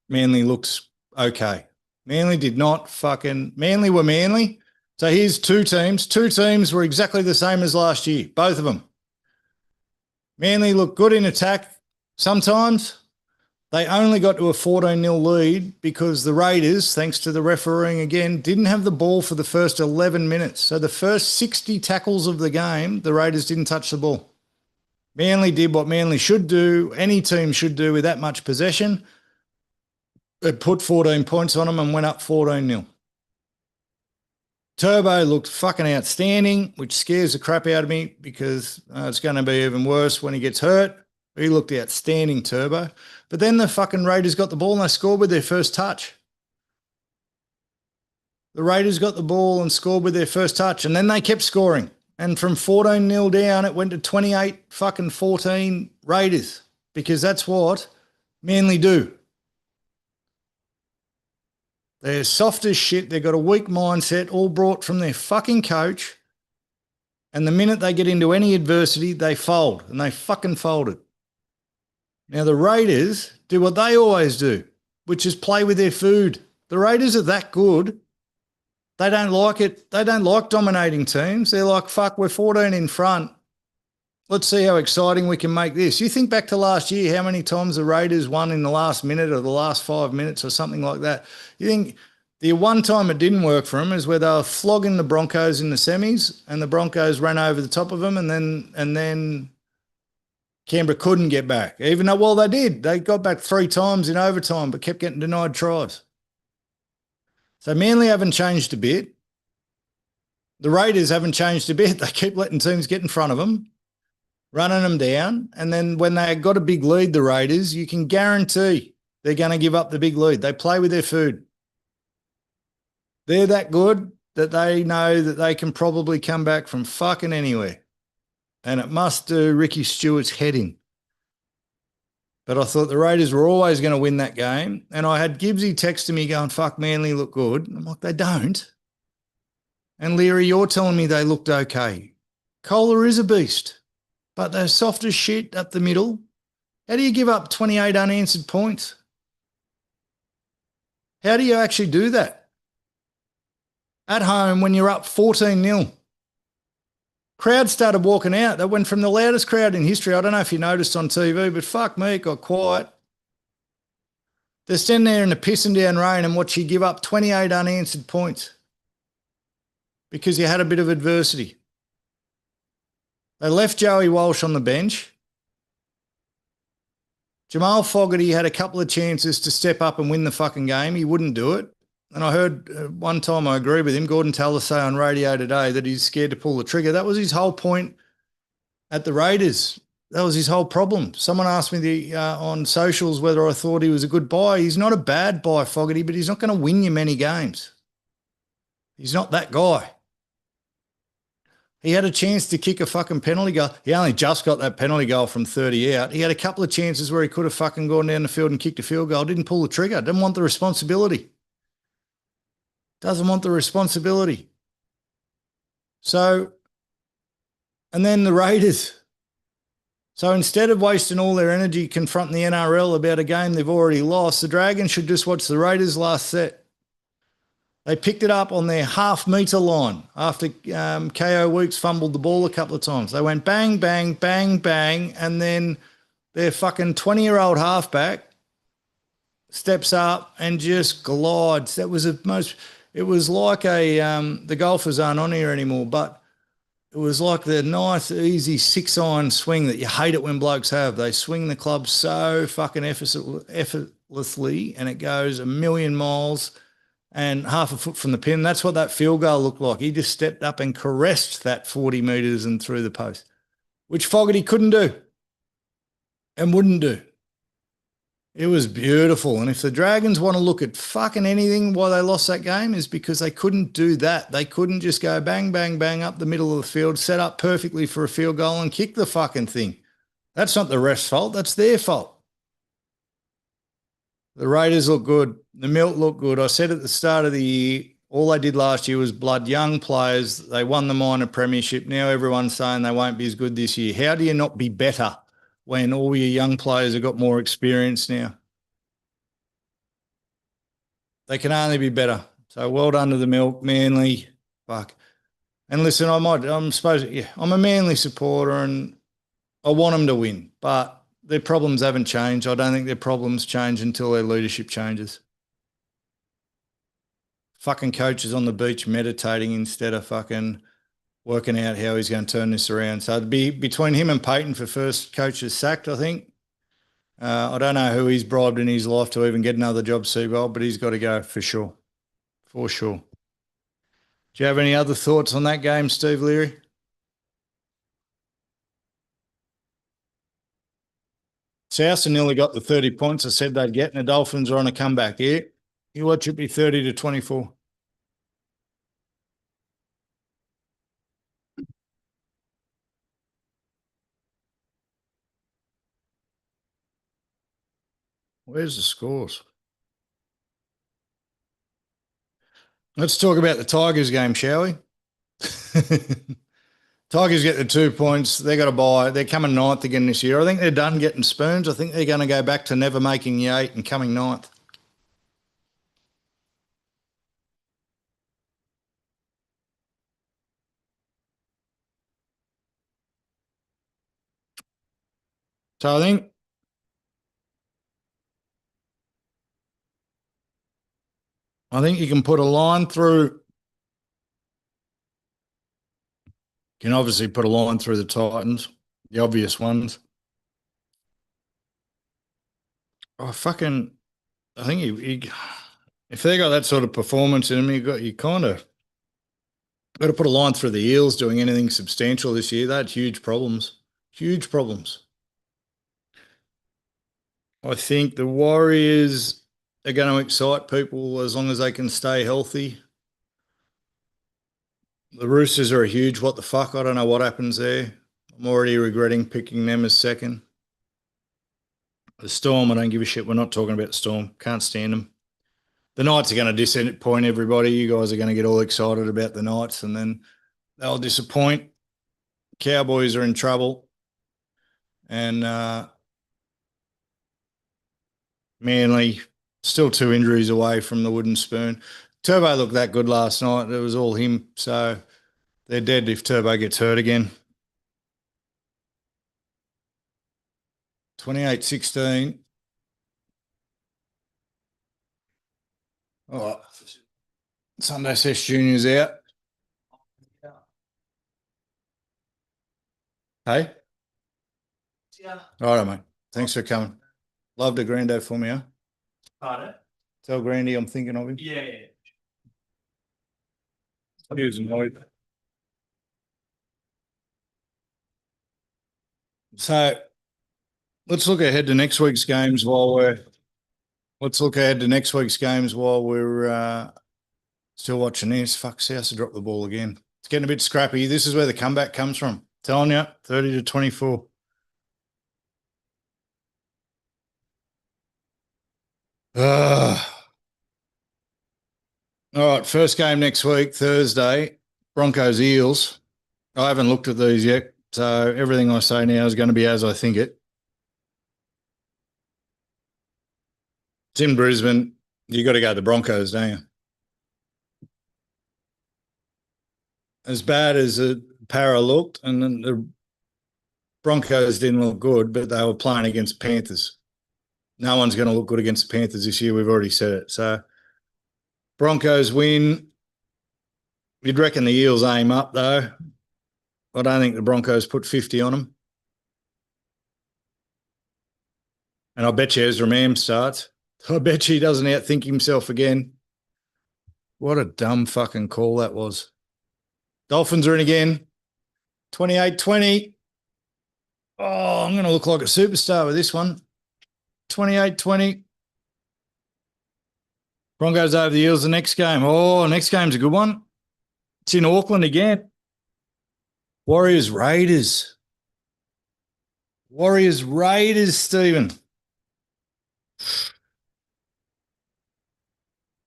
Manly looks okay. Manly did not fucking – Manly were Manly. So here's two teams. Two teams were exactly the same as last year, both of them. Manly looked good in attack sometimes. They only got to a 14-0 lead because the Raiders, thanks to the refereeing again, didn't have the ball for the first 11 minutes. So the first 60 tackles of the game, the Raiders didn't touch the ball. Manly did what Manly should do, any team should do with that much possession. They put 14 points on them and went up 14-0. Turbo looked fucking outstanding, which scares the crap out of me because it's going to be even worse when he gets hurt. He looked outstanding, Turbo. But then the fucking Raiders got the ball and they scored with their first touch. The Raiders got the ball and scored with their first touch, and then they kept scoring. And from 14-0 down, it went to 28-14 Raiders, because that's what Manly do. They're soft as shit. They've got a weak mindset, all brought from their fucking coach. And the minute they get into any adversity, they fold, and they fucking folded. Now, the Raiders do what they always do, which is play with their food. The Raiders are that good. They don't like it. They don't like dominating teams. They're like, fuck, we're 14 in front. Let's see how exciting we can make this. You think back to last year, how many times the Raiders won in the last minute or the last 5 minutes or something like that. You think the one time it didn't work for them is where they were flogging the Broncos in the semis and the Broncos ran over the top of them, and then Canberra couldn't get back, even though, well, they did. They got back 3 times in overtime but kept getting denied tries. So Manly haven't changed a bit. The Raiders haven't changed a bit. They keep letting teams get in front of them, running them down, and then when they got a big lead, the Raiders, you can guarantee they're going to give up the big lead. They play with their food. They're that good that they know that they can probably come back from fucking anywhere. And it must do Ricky Stewart's head in. But I thought the Raiders were always going to win that game. And I had Gibbsy texting me going, fuck, Manly look good. I'm like, they don't. And Leary, you're telling me they looked okay. Kohler is a beast, but they're soft as shit up the middle. How do you give up 28 unanswered points? How do you actually do that? At home when you're up 14-0. Crowd started walking out. That went from the loudest crowd in history. I don't know if you noticed on TV, but fuck me, it got quiet. They're standing there in the pissing down rain and watch you give up 28 unanswered points because you had a bit of adversity. They left Joey Walsh on the bench. Jamal Fogarty had a couple of chances to step up and win the fucking game. He wouldn't do it. And I heard one time, I agree with him, Gordon Taylor say on radio today that he's scared to pull the trigger. That was his whole point at the Raiders. That was his whole problem. Someone asked me on socials whether I thought he was a good buy. He's not a bad buy, Fogarty, but he's not going to win you many games. He's not that guy. He had a chance to kick a fucking penalty goal. He only just got that penalty goal from 30 out. He had a couple of chances where he could have fucking gone down the field and kicked a field goal. Didn't pull the trigger. Didn't want the responsibility. Doesn't want the responsibility. So, and then the Raiders. So instead of wasting all their energy confronting the NRL about a game they've already lost, the Dragons should just watch the Raiders last set. They picked it up on their half-metre line after KO Weeks fumbled the ball a couple of times. They went bang, bang, bang, bang, and then their fucking 20-year-old halfback steps up and just glides. That was the most... It was like the golfers aren't on here anymore, but it was like the nice, easy 6-iron swing that you hate it when blokes have. They swing the club so fucking effortlessly and it goes a million miles and half a foot from the pin. That's what that field goal looked like. He just stepped up and caressed that 40 metres and through the post, which Fogarty couldn't do and wouldn't do. It was beautiful. And if the Dragons want to look at fucking anything why they lost that game is because they couldn't do that. They couldn't just go bang, bang, bang up the middle of the field, set up perfectly for a field goal and kick the fucking thing. That's not the ref's fault. That's their fault. The Raiders look good. The Milt look good. I said at the start of the year, all they did last year was blood young players. They won the minor premiership. Now everyone's saying they won't be as good this year. How do you not be better when all your young players have got more experience now? They can only be better. So well done to the Milk, Manly. Fuck. And listen, I'm a Manly supporter and I want them to win, but their problems haven't changed. I don't think their problems change until their leadership changes. Fucking coaches on the beach meditating instead of fucking working out how he's going to turn this around. So it'd be between him and Peyton for first coaches sacked, I think. I don't know who he's bribed in his life to even get another job, Seabold, but he's got to go for sure. For sure. Do you have any other thoughts on that game, Steve Leary? South nearly got the 30 points I said they'd get, and the Dolphins are on a comeback here. You watch it be 30-24. Where's the scores? Let's talk about the Tigers game, shall we? Tigers get the 2 points. They got to buy. They're coming ninth again this year. I think they're done getting spoons. I think they're going to go back to never making the 8 and coming ninth. So I think you can put a line through. You can obviously put a line through the Titans, the obvious ones. I think if they got that sort of performance in them, you kind of got to put a line through the Eels doing anything substantial this year. They had huge problems. Huge problems. I think the Warriors are going to excite people as long as they can stay healthy. The Roosters are a huge what the fuck. I don't know what happens there. I'm already regretting picking them as second. The Storm, I don't give a shit. We're not talking about the Storm. Can't stand them. The Knights are going to disappoint everybody. You guys are going to get all excited about the Knights and then they'll disappoint. Cowboys are in trouble. And Manly, still 2 injuries away from the wooden spoon. Turbo looked that good last night. It was all him. So they're dead if Turbo gets hurt again. 28-16. Oh, Sunday Sesh Junior's out. Hey? Yeah. All right, mate. Thanks for coming. Loved a Grando for me, huh? Pardon? Tell Grandy I'm thinking of him. Yeah. He was annoyed. So let's look ahead to next week's games while we're still watching this. Fuck, South to drop the ball again. It's getting a bit scrappy. This is where the comeback comes from. Telling you, 30-24. All right, first game next week, Thursday, Broncos Eels. I haven't looked at these yet, so everything I say now is going to be as I think it. It's in Brisbane. You got to go the Broncos, don't you? As bad as Para looked, and then the Broncos didn't look good, but they were playing against Panthers. No one's going to look good against the Panthers this year. We've already said it. So Broncos win. You'd reckon the Eels aim up, though. I don't think the Broncos put 50 on them. And I bet you Ezra Mam starts. I bet you he doesn't outthink himself again. What a dumb fucking call that was. Dolphins are in again. 28-20. Oh, I'm going to look like a superstar with this one. 28-20. Broncos over the Eels the next game. Oh, next game's a good one. It's in Auckland again. Warriors, Raiders. Warriors, Raiders, Stephen.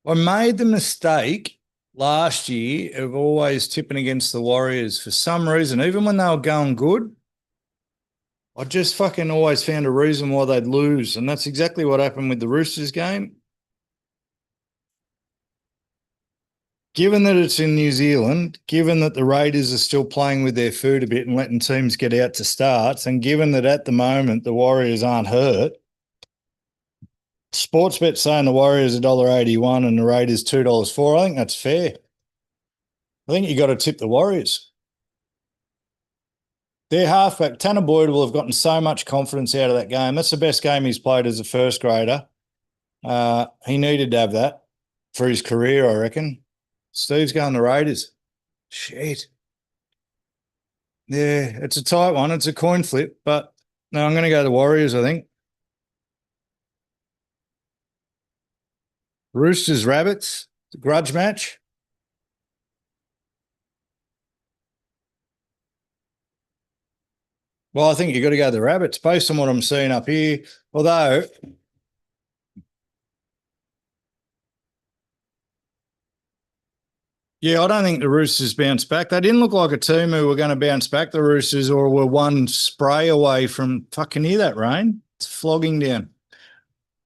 I made the mistake last year of always tipping against the Warriors for some reason. Even when they were going good, I just fucking always found a reason why they'd lose. And that's exactly what happened with the Roosters game. Given that it's in New Zealand, given that the Raiders are still playing with their food a bit and letting teams get out to starts, and given that at the moment the Warriors aren't hurt, Sportsbet saying the Warriors $1.81 and the Raiders $2.04. I think that's fair. I think you got to tip the Warriors. Their halfback, Tanner Boyd, will have gotten so much confidence out of that game. That's the best game he's played as a first grader. He needed to have that for his career, I reckon. Steve's going the Raiders. Shit. Yeah, it's a tight one. It's a coin flip, but no, I'm going to go the Warriors, I think. Roosters, Rabbits, grudge match. Well, I think you've got to go the Rabbits based on what I'm seeing up here. Although, yeah, I don't think the Roosters bounce back. They didn't look like a team who were going to bounce back, the Roosters, or were one spray away from fucking hear that rain. It's flogging down.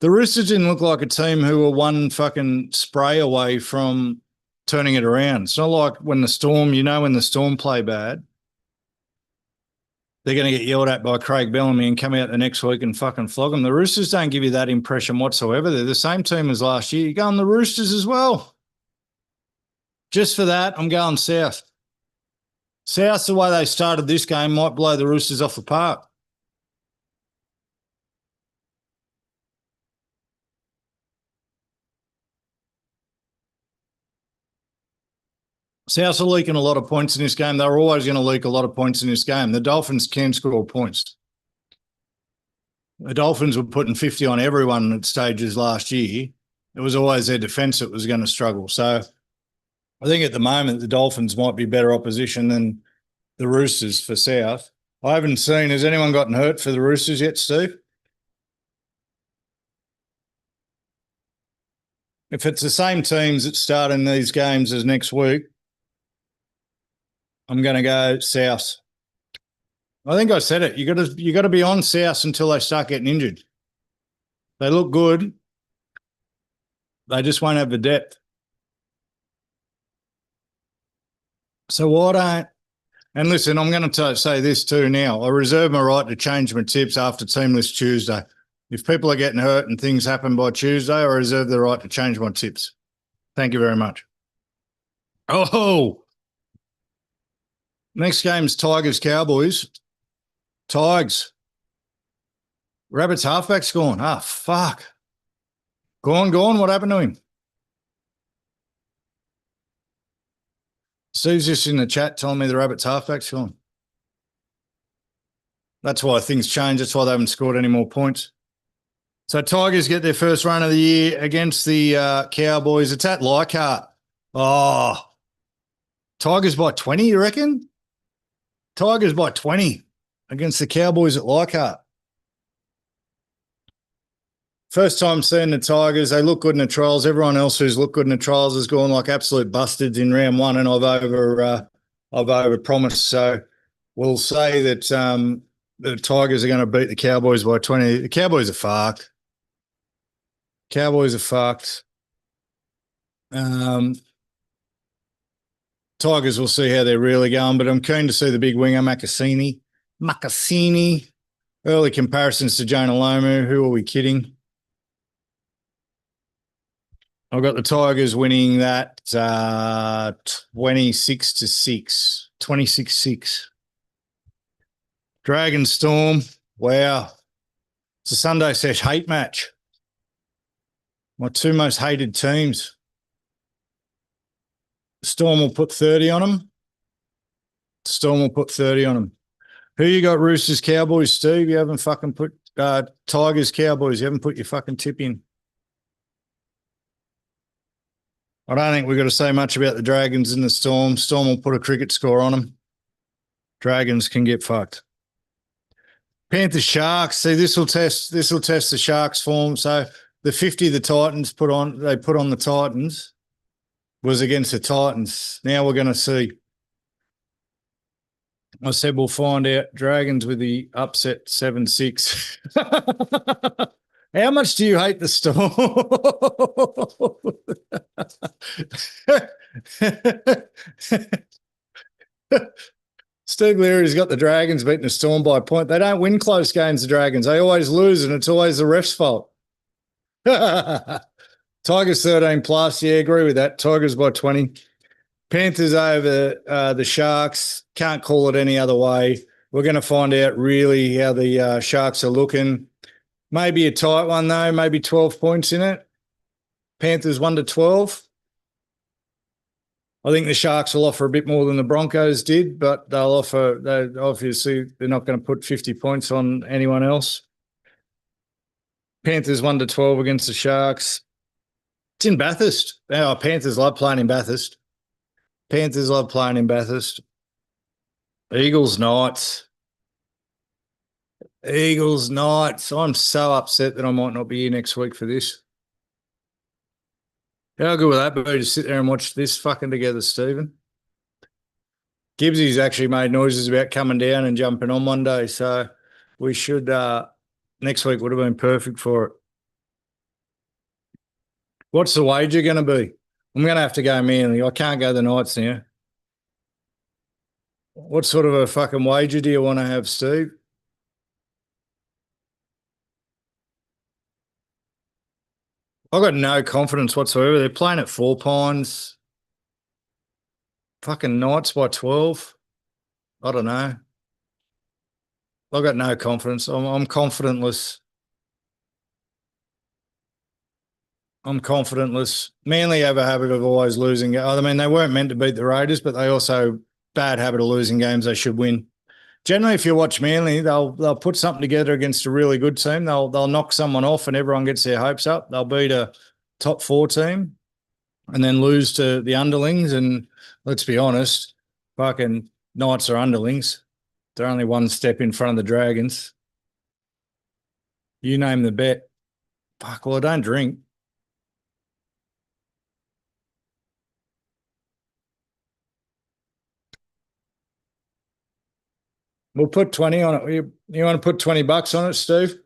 The Roosters didn't look like a team who were one fucking spray away from turning it around. It's not like when the Storm, when the Storm play bad, they're going to get yelled at by Craig Bellamy and come out the next week and fucking flog them. The Roosters don't give you that impression whatsoever. They're the same team as last year. You go on the Roosters as well. Just for that, I'm going South. South, the way they started this game, might blow the Roosters off the park. South are leaking a lot of points in this game. They're always going to leak a lot of points in this game. The Dolphins can score points. The Dolphins were putting 50 on everyone at stages last year. It was always their defence that was going to struggle. So I think at the moment the Dolphins might be better opposition than the Roosters for South. I haven't seen, has anyone gotten hurt for the Roosters yet, Steve? If it's the same teams that start in these games as next week, I'm going to go South. I think I said it. You got to be on South until they start getting injured. They look good. They just won't have the depth. So why don't? And listen, I'm going to say this too now. I reserve my right to change my tips after Team List Tuesday. If people are getting hurt and things happen by Tuesday, I reserve the right to change my tips. Thank you very much. Oh. Next game's Tigers-Cowboys. Tigers. Rabbits halfback's gone. Ah, fuck. Gone. What happened to him? Steve's just in the chat telling me the Rabbits halfback's gone. That's why things change. That's why they haven't scored any more points. So Tigers get their first run of the year against the Cowboys. It's at Leichhardt. Oh. Tigers by 20, you reckon? Tigers by 20 against the Cowboys at Leichhardt. First time seeing the Tigers. They look good in the trials. Everyone else who's looked good in the trials has gone like absolute bastards in round one, and I've over promised. So we'll say that the Tigers are going to beat the Cowboys by 20. The Cowboys are fucked. Tigers will see how they're really going, but I'm keen to see the big winger, Makasini. Early comparisons to Jonah Lomu. Who are we kidding? I've got the Tigers winning that 26-6. 26-6. Dragon Storm. Wow. It's a Sunday Sesh hate match. My two most hated teams. Storm will put 30 on them. Who you got, Roosters, Cowboys, Steve? You haven't fucking put Tigers, Cowboys. You haven't put your fucking tip in. I don't think we've got to say much about the Dragons and the Storm. Storm will put a cricket score on them. Dragons can get fucked. Panthers, Sharks. See, this will test the Sharks form. So the 50 the Titans put on the Titans was against the Titans. Now we're going to see. I said we'll find out. Dragons with the upset 7-6. How much do you hate the Storm? Steve Leary's got the Dragons beating the Storm by a point. They don't win close games, the Dragons. They always lose, and it's always the ref's fault. Tigers 13 plus. Yeah, agree with that. Tigers by 20. Panthers over the Sharks. Can't call it any other way. We're going to find out really how the Sharks are looking. Maybe a tight one, though. Maybe 12 points in it. Panthers 1-12. I think the Sharks will offer a bit more than the Broncos did, but obviously they're not going to put 50 points on anyone else. Panthers 1-12 against the Sharks. It's in Bathurst. Oh, Panthers love playing in Bathurst. Panthers love playing in Bathurst. Eagles, Knights. Eagles, Knights. I'm so upset that I might not be here next week for this. How good would that be to sit there and watch this fucking together, Stephen? Gibbsy's actually made noises about coming down and jumping on one day, so we should next week would have been perfect for it. What's the wager going to be? I'm going to have to go Manly. I can't go the Knights now. What sort of a fucking wager do you want to have, Steve? I've got no confidence whatsoever. They're playing at Four Pines. Fucking Knights by 12. I don't know. I've got no confidence. I'm confidentless. I'm confidentless. Manly have a habit of always losing. I mean, they weren't meant to beat the Raiders, but they also bad habit of losing games they should win. Generally, if you watch Manly, they'll put something together against a really good team. They'll knock someone off and everyone gets their hopes up. They'll beat a top 4 team and then lose to the underlings. And let's be honest, fucking Knights are underlings. They're only one step in front of the Dragons. You name the bet. Fuck, well, I don't drink. We'll put 20 on it. You want to put $20 on it, Steve?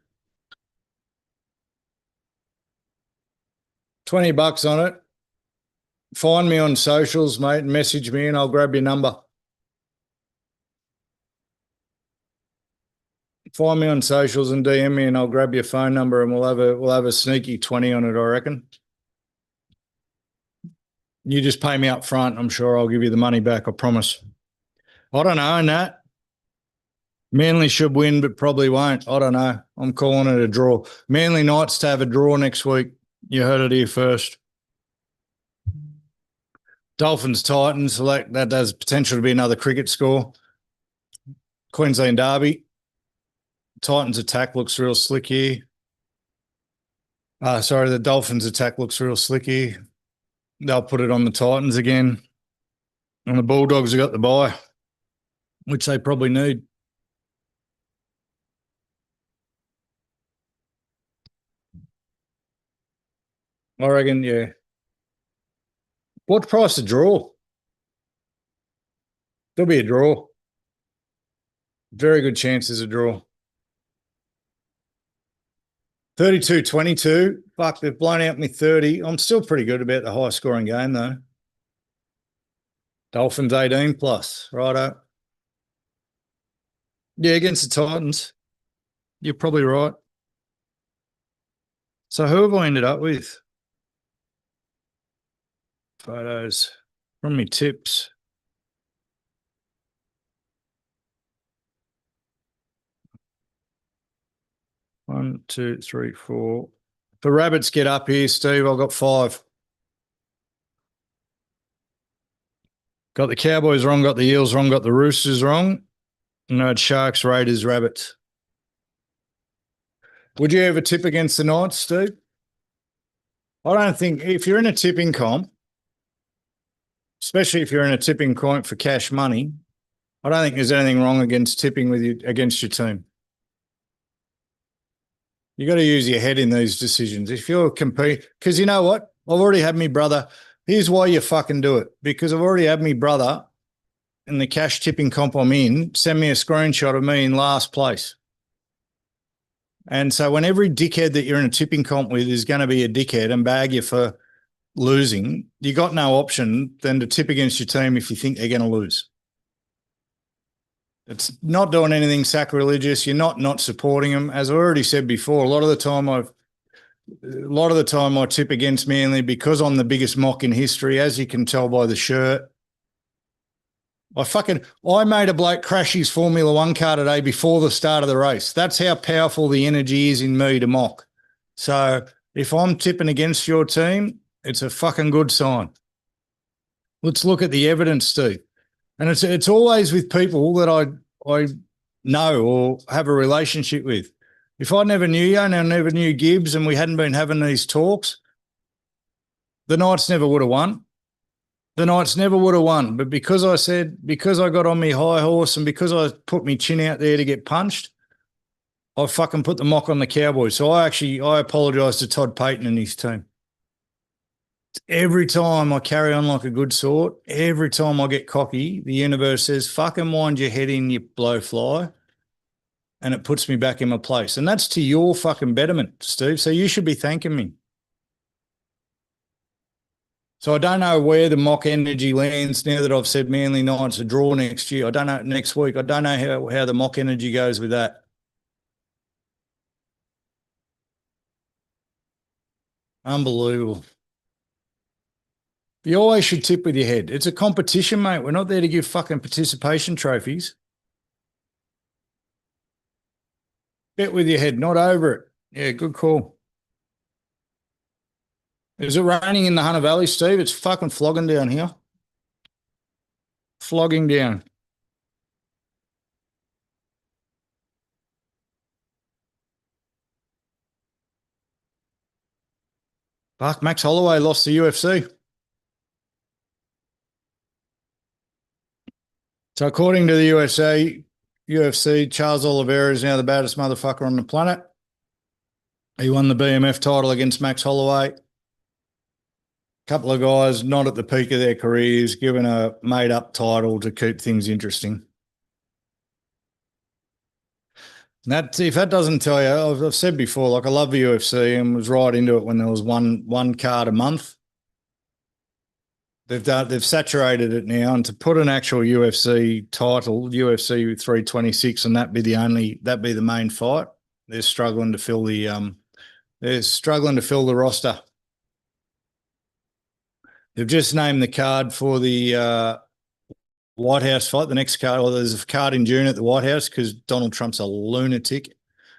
$20 on it. Find me on socials, mate, and message me and I'll grab your number. Find me on socials and DM me and I'll grab your phone number and we'll have a sneaky 20 on it, I reckon. You just pay me up front. I'm sure I'll give you the money back, I promise. I don't know, Nat. Manly should win, but probably won't. I don't know. I'm calling it a draw. Manly Knights to have a draw next week. You heard it here first. Dolphins, Titans, that has potential to be another cricket score. Queensland Derby. Titans attack looks real slick here. The Dolphins attack looks real slick here. They'll put it on the Titans again. And the Bulldogs have got the bye, which they probably need. I reckon, yeah. What price to draw? There'll be a draw. Very good chance there's a draw. 32-22. Fuck, they've blown out me 30. I'm still pretty good about the high-scoring game, though. Dolphins 18 plus. Righto. Yeah, against the Titans. You're probably right. So who have I ended up with? Photos from me tips. One, two, three, four. The Rabbits get up here, Steve. I've got 5. Got the Cowboys wrong, got the Eels wrong, got the Roosters wrong. And I had Sharks, Raiders, Rabbits. Would you ever tip against the Knights, Steve? I don't think if you're in a tipping comp, especially if you're in a tipping comp for cash money, I don't think there's anything wrong against tipping with you against your team. You got to use your head in these decisions. If you're compete, because you know what? I've already had me brother. Here's why you fucking do it. Because I've already had me brother in the cash tipping comp I'm in, send me a screenshot of me in last place. And so when every dickhead that you're in a tipping comp with is going to be a dickhead and bag you for losing, you got no option than to tip against your team if you think they're going to lose. It's not doing anything sacrilegious. You're not supporting them. As I already said before, a lot of the time I tip against Manly because I'm the biggest mock in history, as you can tell by the shirt. I made a bloke crash his Formula One car today before the start of the race. That's how powerful the energy is in me to mock. So if I'm tipping against your team, it's a fucking good sign. Let's look at the evidence, Steve. And it's always with people that I know or have a relationship with. If I never knew you and I never knew Gibbs and we hadn't been having these talks, the Knights never would have won. The Knights never would have won. But because I got on me high horse and because I put me chin out there to get punched, I fucking put the mock on the Cowboys. So I apologise to Todd Payton and his team. Every time I carry on like a good sort, every time I get cocky, the universe says, fucking wind your head in, you blowfly, and it puts me back in my place. And that's to your fucking betterment, Steve. So you should be thanking me. So I don't know where the mock energy lands now that I've said Manly Knights a draw next year. I don't know next week. I don't know how the mock energy goes with that. Unbelievable. You always should tip with your head. It's a competition, mate. We're not there to give fucking participation trophies. Bet with your head, not over it. Yeah, good call. Is it raining in the Hunter Valley, Steve? It's fucking flogging down here. Flogging down. Fuck, Max Holloway lost the UFC. So according to the UFC, Charles Oliveira is now the baddest motherfucker on the planet. He won the BMF title against Max Holloway. Couple of guys not at the peak of their careers, given a made-up title to keep things interesting. If that doesn't tell you, I've said before, like I love the UFC and was right into it when there was one card a month. They've saturated it now, and to put an actual UFC title, UFC 326, and that be the main fight, they're struggling to fill the roster. They've just named the card for the White House fight, the next card. Well, there's a card in June at the White House because Donald Trump's a lunatic.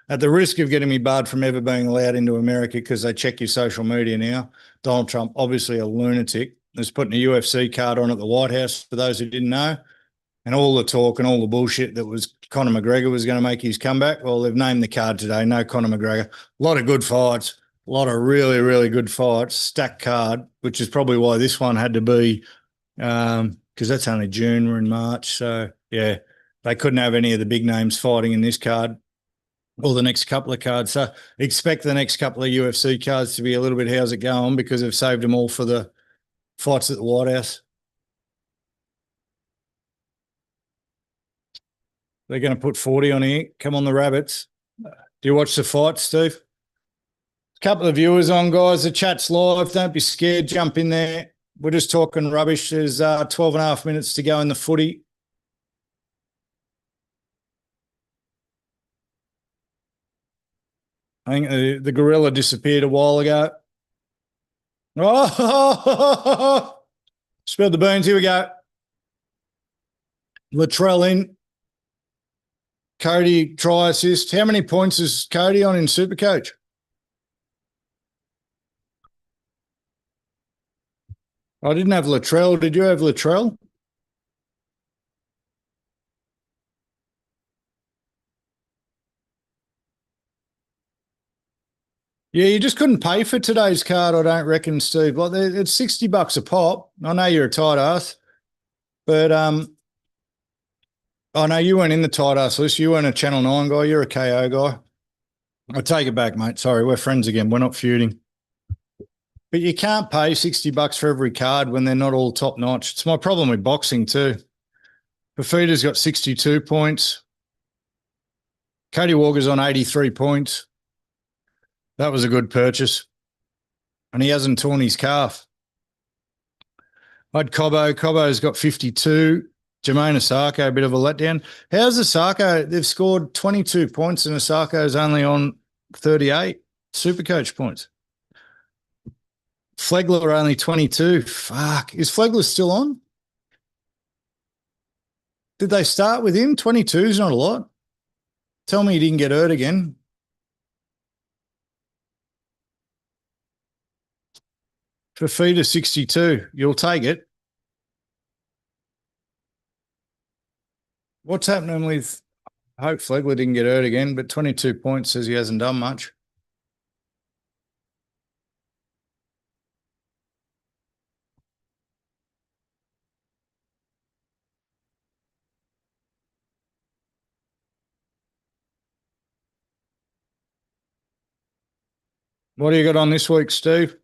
At the risk of getting me barred from ever being allowed into America because they check your social media now, Donald Trump, obviously a lunatic, is putting a UFC card on at the White House, for those who didn't know. And all the talk and all the bullshit that was Conor McGregor was going to make his comeback. Well, they've named the card today. No Conor McGregor. A lot of good fights. A lot of really, really good fights. Stacked card, which is probably why this one had to be because that's only June. We're in March. So, yeah, they couldn't have any of the big names fighting in this card or the next couple of cards. So expect the next couple of UFC cards to be a little bit how's it going because they've saved them all for the fights at the White House. They're going to put 40 on here. Come on, the Rabbits. Do you watch the fight, Steve? Couple of viewers on, guys. The chat's live. Don't be scared. Jump in there. We're just talking rubbish. There's 12 and a half minutes to go in the footy. I think the gorilla disappeared a while ago. Oh, spilled the beans. Here we go. Latrell in. Cody, try assist. How many points is Cody on in Supercoach? I didn't have Latrell. Did you have Latrell? Yeah, you just couldn't pay for today's card, I don't reckon, Steve. Like, it's $60 a pop. I know you're a tight ass, but I know you weren't in the tight ass list. You weren't a Channel 9 guy. You're a KO guy. I take it back, mate. Sorry, we're friends again. We're not feuding. But you can't pay $60 for every card when they're not all top notch. It's my problem with boxing too. Fafita's got 62 points. Cody Walker's on 83 points. That was a good purchase. And he hasn't torn his calf. I had Cobbo. Cobbo's got 52. Jermaine Osako, a bit of a letdown. How's Osako? They've scored 22 points and Osako's only on 38 Supercoach points. Flegler only 22. Fuck. Is Flegler still on? Did they start with him? 22 is not a lot. Tell me he didn't get hurt again. Fafita 62. You'll take it. What's happening with I hope Flegler didn't get hurt again, but 22 points says he hasn't done much. What do you got on this week, Steve?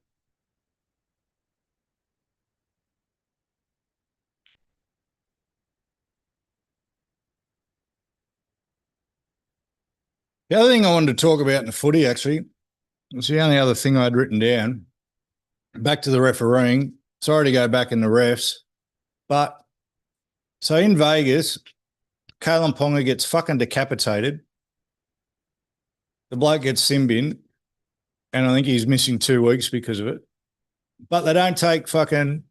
The other thing I wanted to talk about in the footy, actually, was the only other thing I'd written down. Back to the refereeing. Sorry to go back in the refs, but so in Vegas, Kalen Ponga gets fucking decapitated. The bloke gets sin bin, and I think he's missing 2 weeks because of it. But they don't take Ponga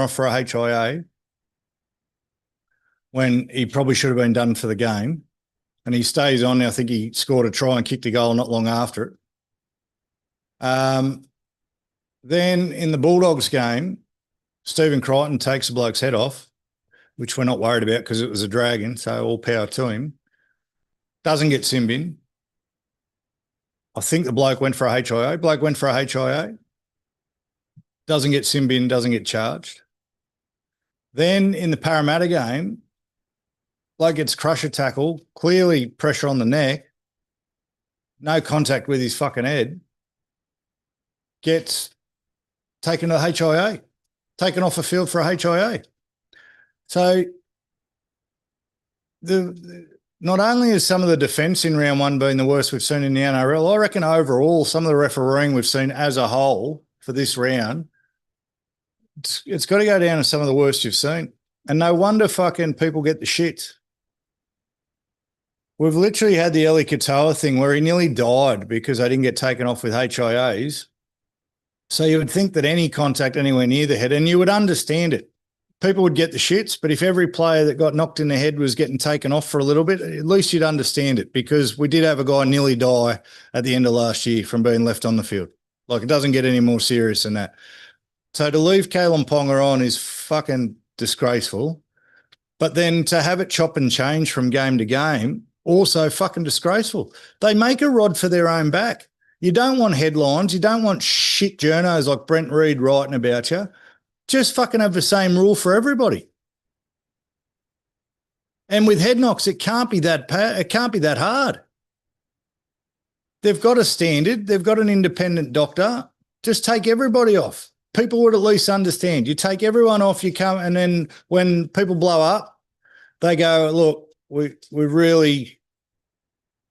off for a HIA when he probably should have been done for the game. And he stays on. I think he scored a try and kicked a goal not long after it. Then in the Bulldogs game, Stephen Crichton takes the bloke's head off, which we're not worried about because it was a dragon, so all power to him. Doesn't get sin bin. I think the bloke went for a HIA. Bloke went for a HIA. Doesn't get sin bin, doesn't get charged. Then in the Parramatta game, bloke gets crusher tackle, clearly pressure on the neck, no contact with his fucking head, gets taken to the HIA, taken off the field for a HIA. So not only is some of the defence in round one being the worst we've seen in the NRL, I reckon overall some of the refereeing we've seen as a whole for this round, it's got to go down to some of the worst you've seen. And no wonder fucking people get the shit. We've literally had the Eli Katoa thing where he nearly died because they didn't get taken off with HIAs. So you would think that any contact anywhere near the head, and you would understand it. People would get the shits, but if every player that got knocked in the head was getting taken off for a little bit, at least you'd understand it, because we did have a guy nearly die at the end of last year from being left on the field. Like, it doesn't get any more serious than that. So to leave Kalen Ponga on is fucking disgraceful. But then to have it chop and change from game to game, also fucking disgraceful. They make a rod for their own back. You don't want headlines. You don't want shit journos like Brent Reed writing about you. Just fucking have the same rule for everybody. And with head knocks, it can't be that hard. They've got a standard. They've got an independent doctor. Just take everybody off. People would at least understand. You take everyone off, you come, and then when people blow up, they go, look, we're really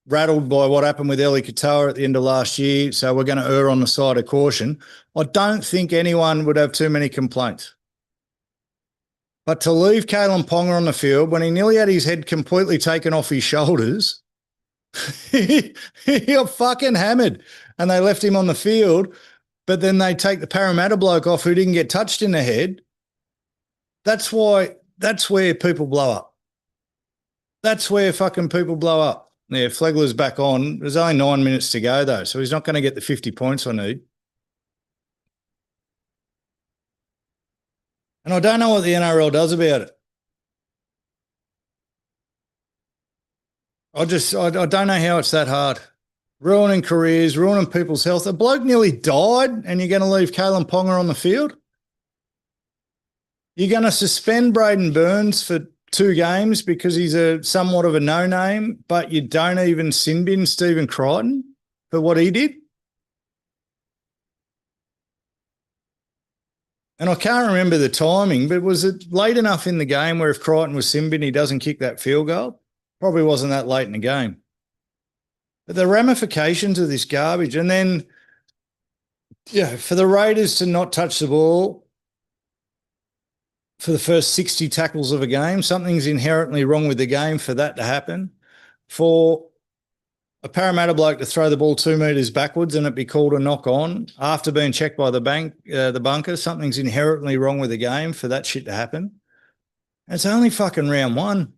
rattled by what happened with Eli Katoa at the end of last year, so we're going to err on the side of caution. I don't think anyone would have too many complaints. But to leave Kalen Ponga on the field when he nearly had his head completely taken off his shoulders, he got fucking hammered, and they left him on the field, but then they take the Parramatta bloke off who didn't get touched in the head. That's where people blow up. That's where fucking people blow up. Yeah, Flegler's back on. There's only 9 minutes to go, though, so he's not going to get the 50 points I need. And I don't know what the NRL does about it. I don't know how it's that hard. ruining careers, ruining people's health. A bloke nearly died and you're going to leave Kalen Ponga on the field? You're going to suspend Braden Burns for 2 games because he's somewhat of a no-name, but you don't even sin bin Stephen Crichton for what he did? And I can't remember the timing, but was it late enough in the game where if Crichton was sin bin, he doesn't kick that field goal? Probably wasn't that late in the game. But the ramifications of this garbage, and then, for the Raiders to not touch the ball for the first 60 tackles of a game, something's inherently wrong with the game for that to happen. For a Parramatta bloke to throw the ball 2 metres backwards and it be called a knock on after being checked by the bunker, something's inherently wrong with the game for that shit to happen. And it's only fucking round 1.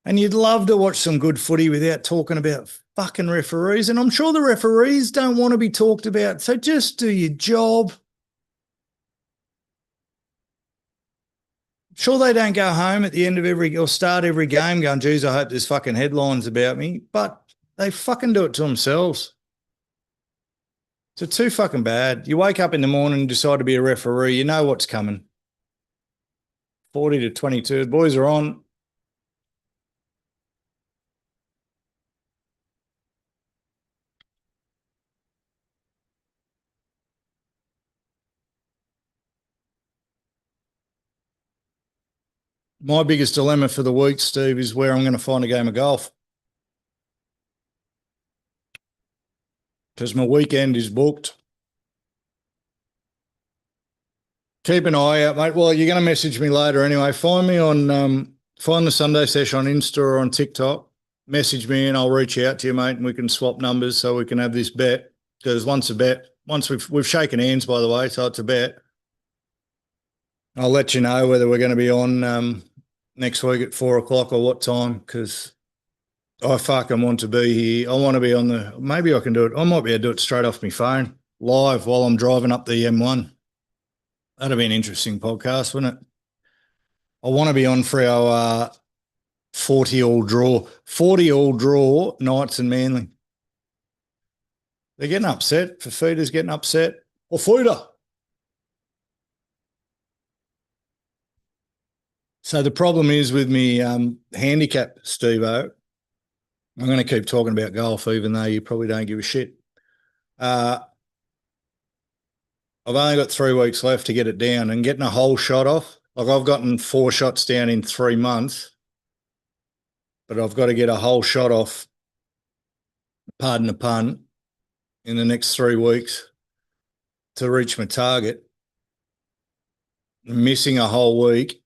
And you'd love to watch some good footy without talking about fucking referees. And I'm sure the referees don't want to be talked about. So just do your job. Sure, they don't go home at the end of or start every game going, geez, I hope there's fucking headlines about me. But they fucking do it to themselves. So too fucking bad. You wake up in the morning and decide to be a referee. You know what's coming. 40-22. Boys are on. My biggest dilemma for the week, Steve, is where I'm going to find a game of golf. Because my weekend is booked. Keep an eye out, mate. Well, you're going to message me later anyway. Find me on, find the Sunday Sesh on Insta or on TikTok. Message me and I'll reach out to you, mate, and we can swap numbers so we can have this bet. Because once we've shaken hands, by the way, so it's a bet. I'll let you know whether we're going to be on next week at 4 o'clock or what time, because I fucking want to be here. I want to be on maybe I can do it. I might be able to do it straight off my phone, live while I'm driving up the M1. That'd be an interesting podcast, wouldn't it? I want to be on for our 40-all draw. 40-all draw, Knights and Manly. They're getting upset. Fafita's getting upset. Or Feuds. So the problem is with me handicap, Steve-O, I'm going to keep talking about golf even though you probably don't give a shit. I've only got 3 weeks left to get it down, and getting a whole shot off. Like, I've gotten 4 shots down in 3 months, but I've got to get a whole shot off, pardon the pun, in the next 3 weeks to reach my target. I'm missing a whole week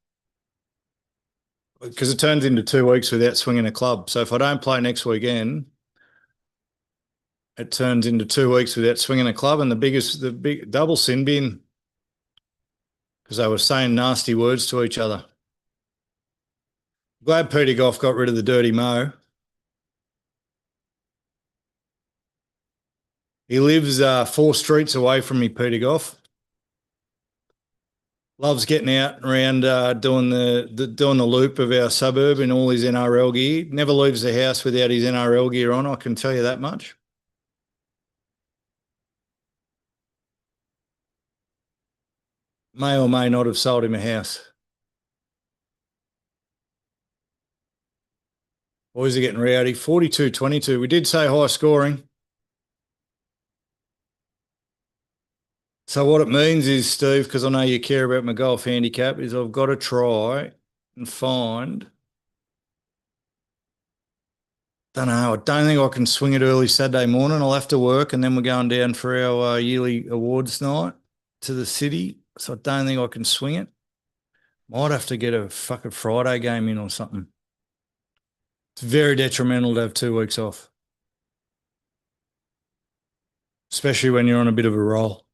because it turns into 2 weeks without swinging a club. So if I don't play next weekend, it turns into 2 weeks without swinging a club. And the big double sin bin, because they were saying nasty words to each other. Glad Peter Goff got rid of the dirty mo. He lives 4 streets away from me, Peter Goff. Loves getting out around doing the loop of our suburb in all his NRL gear. Never leaves the house without his NRL gear on, I can tell you that much. May or may not have sold him a house. Boys are getting rowdy. 42-22. We did say high scoring. So what it means is, Steve, because I know you care about my golf handicap, is I've got to try and find. I don't think I can swing it early Saturday morning. I'll have to work, and then we're going down for our yearly awards night to the city. So I don't think I can swing it. Might have to get a fucking Friday game in or something. It's very detrimental to have 2 weeks off, especially when you're on a bit of a roll.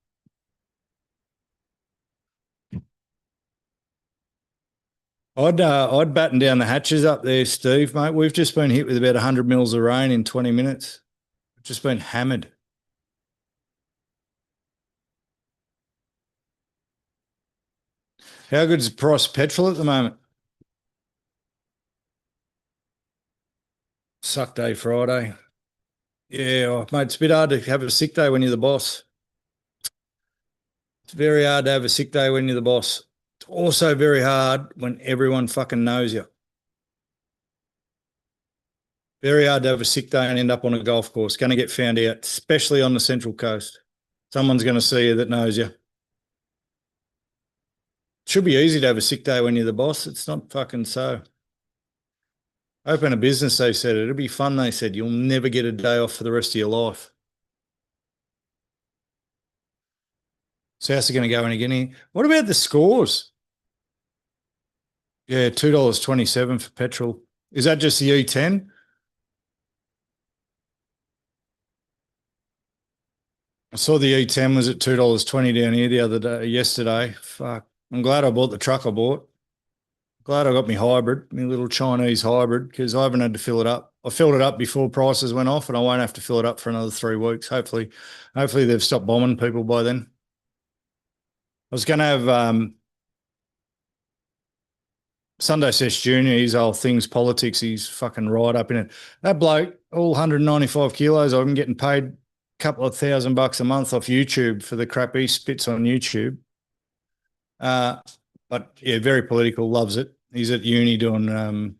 I'd batten down the hatches up there, Steve, mate. We've just been hit with about 100 mils of rain in 20 minutes. We've just been hammered. How good is the price of petrol at the moment? Suck day Friday. Yeah, oh, mate, it's a bit hard to have a sick day when you're the boss. It's very hard to have a sick day when you're the boss. It's also very hard when everyone fucking knows you. Very hard to have a sick day and end up on a golf course. Going to get found out, especially on the Central Coast. Someone's going to see you that knows you. It should be easy to have a sick day when you're the boss. It's not fucking so. Open a business, they said. It'll be fun, they said. You'll never get a day off for the rest of your life. So how's it going to go in again? What about the scores? Yeah, $2.27 for petrol. Is that just the E10? I saw the E10 was at $2.20 down here the other day, yesterday. Fuck. I'm glad I bought the truck I bought. Glad I got my hybrid, my little Chinese hybrid, because I haven't had to fill it up. I filled it up before prices went off, and I won't have to fill it up for another 3 weeks. Hopefully they've stopped bombing people by then. I was going to have Sunday Sesh Junior, his old things politics, he's fucking right up in it. That bloke, all 195 kilos, I'm getting paid a couple of $1,000 a month off YouTube for the crap he spits on YouTube. But yeah, very political, loves it. He's at uni doing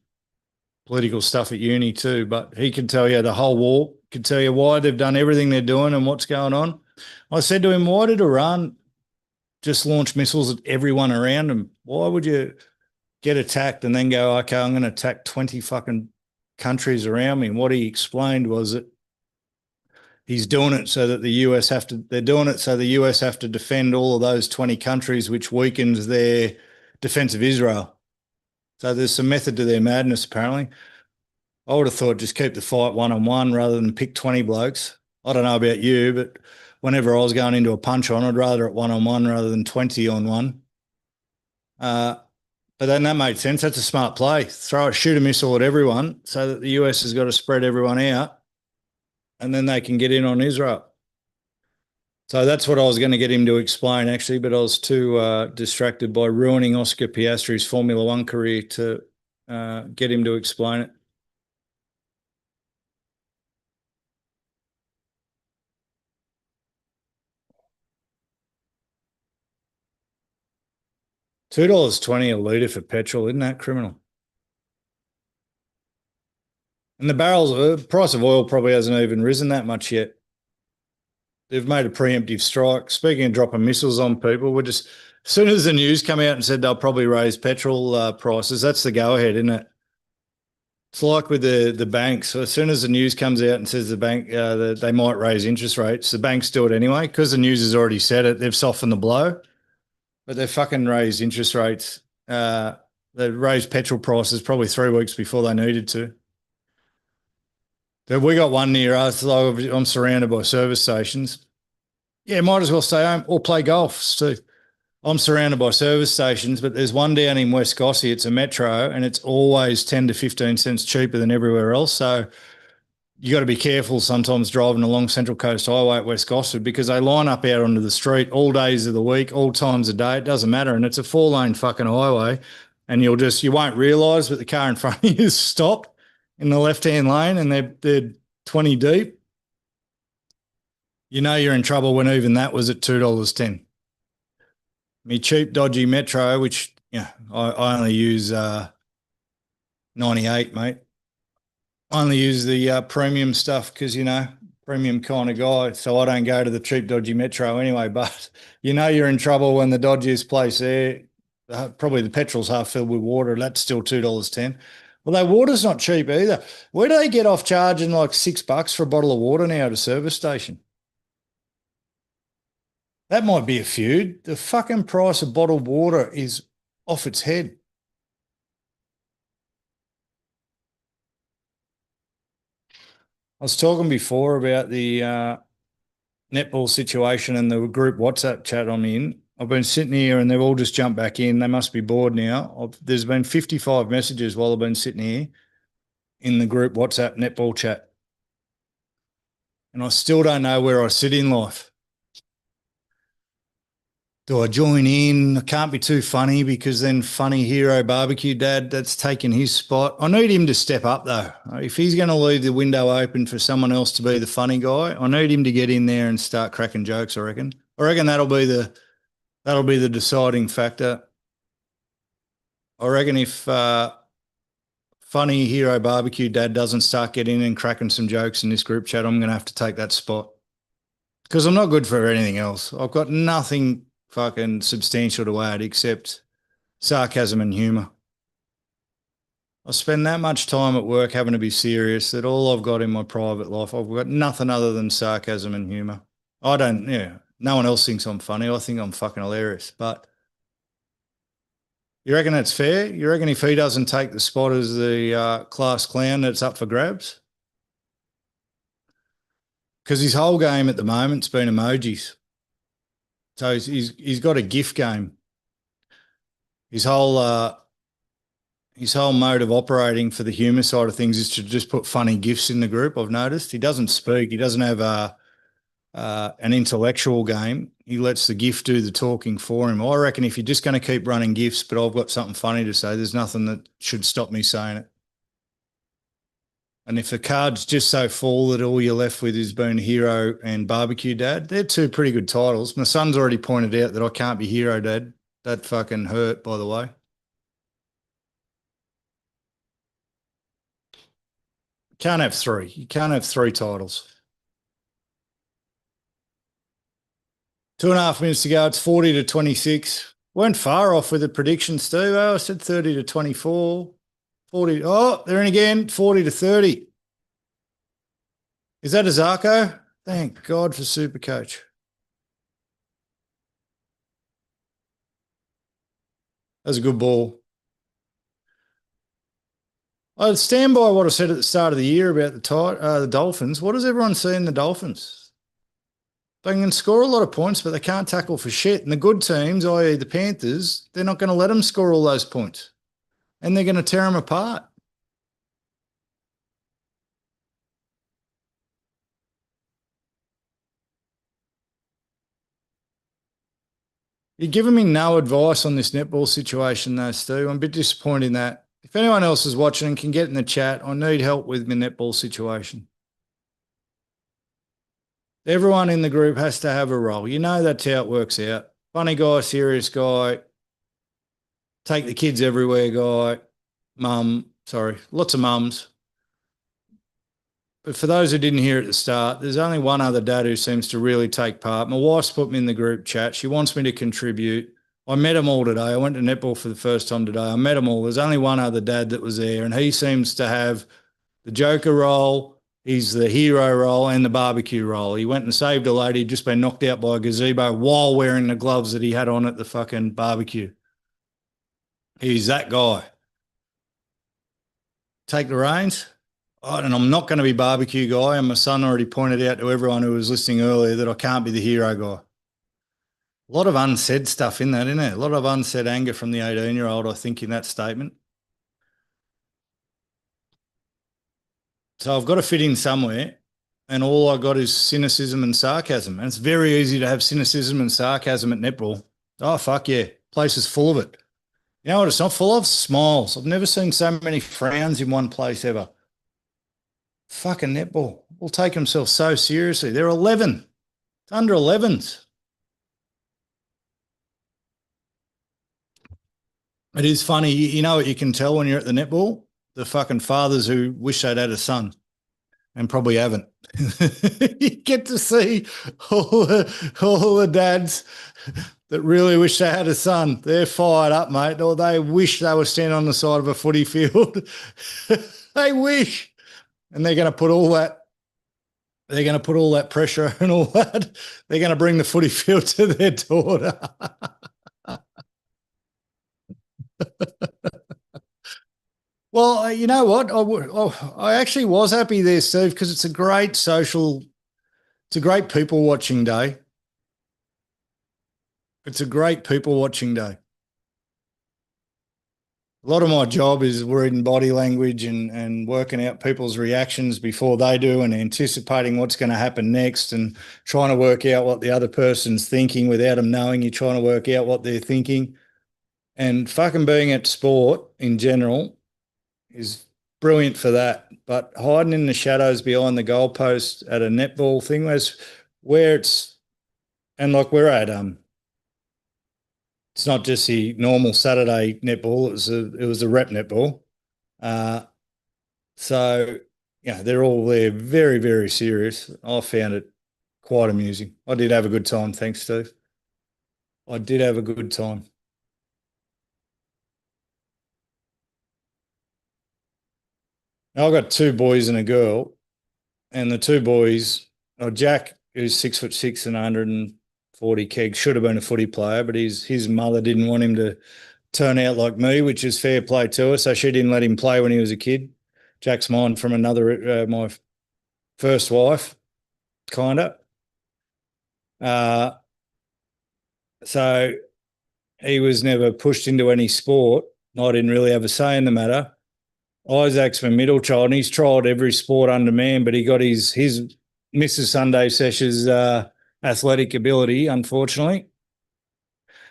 political stuff at uni too, but he can tell you the whole war, can tell you why they've done everything they're doing and what's going on. I said to him, why did Iran just launch missiles at everyone around them? Why would you get attacked and then go, okay, I'm going to attack 20 fucking countries around me? And what he explained was that he's doing it so that the US have to, they're doing it so the US have to defend all of those 20 countries, which weakens their defense of Israel. So there's some method to their madness, apparently. I would have thought just keep the fight one-on-one rather than pick 20 blokes. I don't know about you, but whenever I was going into a punch on, I'd rather it one-on-one rather than 20 on one. But then that made sense. That's a smart play. Shoot a missile at everyone so that the US has got to spread everyone out and then they can get in on Israel. So that's what I was going to get him to explain, actually, but I was too distracted by ruining Oscar Piastri's Formula One career to get him to explain it. $2.20 a litre for petrol, isn't that criminal? And the barrels, price of oil probably hasn't even risen that much yet. They've made a preemptive strike. Speaking of dropping missiles on people, as soon as the news come out and said they'll probably raise petrol prices, that's the go-ahead, isn't it? It's like with the banks. So as soon as the news comes out and says the bank they might raise interest rates, the banks do it anyway because the news has already said it. They've softened the blow, but they've fucking raised interest rates. They raised petrol prices probably 3 weeks before they needed to. We got one near us. I'm surrounded by service stations. Yeah, might as well stay home or play golf. So I'm surrounded by service stations, but there's one down in West Gossie. It's a metro, and it's always 10 to 15 cents cheaper than everywhere else. So you got to be careful sometimes driving along Central Coast Highway at West Gosford because they line up out onto the street all days of the week, all times of day. It doesn't matter, and it's a 4-lane fucking highway, and you won't realise, but the car in front of you is stopped in the left-hand lane, and they're 20 deep. You know you're in trouble when even that was at $2.10. Me cheap, dodgy Metro, which I only use 98, mate. I only use the premium stuff because, premium kind of guy, so I don't go to the cheap, dodgy Metro anyway. But you're in trouble when the dodgiest place there, probably the petrol's half filled with water. That's still $2.10. Well, that water's not cheap either. Where do they get off charging like $6 for a bottle of water now at a service station? That might be a feud. The fucking price of bottled water is off its head. I was talking before about the netball situation and the group WhatsApp chat I'm in. I've been sitting here and they've all just jumped back in. They must be bored now. There's been 55 messages while I've been sitting here in the group WhatsApp netball chat. And I still don't know where I sit in life. Do I join in? I can't be too funny because then funny hero barbecue dad, that's taking his spot. I need him to step up though. If he's going to leave the window open for someone else to be the funny guy, I need him to get in there and start cracking jokes, I reckon. I reckon that'll be the deciding factor. I reckon if funny hero barbecue dad doesn't start getting in and cracking some jokes in this group chat, I'm going to have to take that spot because I'm not good for anything else. I've got nothing fucking substantial to add except sarcasm and humour. I spend that much time at work having to be serious that all I've got in my private life, I've got nothing other than sarcasm and humour. No one else thinks I'm funny. I think I'm fucking hilarious. But you reckon that's fair? You reckon if he doesn't take the spot as the class clown, that's up for grabs? Because his whole game at the moment's been emojis. So he's got a GIF game. His whole mode of operating for the humour side of things is to just put funny GIFs in the group. I've noticed he doesn't speak. He doesn't have an intellectual game. He lets the GIF do the talking for him. I reckon if you're just going to keep running GIFs, but I've got something funny to say, there's nothing that should stop me saying it. And if the card's just so full that all you're left with is being hero and barbecue dad, they're two pretty good titles. My son's already pointed out that I can't be hero dad. That fucking hurt, by the way. Can't have three. You can't have three titles. 2.5 minutes to go. It's 40-26. Weren't far off with the prediction, Steve. Oh, I said 30-24. 40. Oh, they're in again. 40-30. Is that a Zarko? Thank God for Supercoach. That's a good ball. I stand by what I said at the start of the year about the Dolphins. What does everyone see in the Dolphins? They can score a lot of points, but they can't tackle for shit. And the good teams, i.e. the Panthers, they're not going to let them score all those points. And they're going to tear them apart. You're giving me no advice on this netball situation though, Stu. I'm a bit disappointed in that. If anyone else is watching and can get in the chat, I need help with my netball situation. Everyone in the group has to have a role. You know that's how it works out. Funny guy, serious guy, take the kids everywhere guy, lots of mums. But for those who didn't hear at the start, there's only one other dad who seems to really take part. My wife's put me in the group chat. She wants me to contribute. I met them all today. I went to netball for the first time today. I met them all. There's only one other dad that was there, and he seems to have the Joker role, he's the hero role, and the barbecue role. He went and saved a lady who'd just been knocked out by a gazebo while wearing the gloves that he had on at the fucking barbecue. He's that guy. Take the reins. And I'm not going to be barbecue guy. And my son already pointed out to everyone who was listening earlier that I can't be the hero guy. A lot of unsaid stuff in that, isn't there? A lot of unsaid anger from the 18-year-old, I think, in that statement. So I've got to fit in somewhere, and all I got is cynicism and sarcasm. And it's very easy to have cynicism and sarcasm at netball. Oh, fuck yeah. Place is full of it. You know what it's not full of? Smiles. I've never seen so many frowns in one place ever. Fucking netball. Will take themselves so seriously. They're 11. It's under 11s. It is funny. You know what you can tell when you're at the netball? The fucking fathers who wish they'd had a son and probably haven't. You get to see all the dads that really wish they had a son. They're fired up, mate, or they wish they were standing on the side of a footy field. They wish. And they're going to put all that pressure and all that. They're going to bring the footy field to their daughter. Well, you know what? I actually was happy there, Steve, because it's a great people watching day. It's a great people watching day. A lot of my job is reading body language and working out people's reactions before they do and anticipating what's going to happen next and trying to work out what the other person's thinking without them knowing you're trying to work out what they're thinking. And fucking being at sport in general is brilliant for that. But hiding in the shadows behind the goalpost at a netball thing where it's, and like we're at, it's not just the normal Saturday netball. It was a rep netball. So, yeah, they're all there very, very serious. I found it quite amusing. I did have a good time. Thanks, Steve. I did have a good time. Now, I've got two boys and a girl, and the two boys, Jack, who's 6'6" and 140 keg, should have been a footy player, but his mother didn't want him to turn out like me, which is fair play to her. So she didn't let him play when he was a kid. Jack's mine from another, my first wife, kind of. So he was never pushed into any sport. I didn't really have a say in the matter. Isaac's my middle child, and he's tried every sport under man, but he got his Mrs. Sunday Sesh's athletic ability, unfortunately.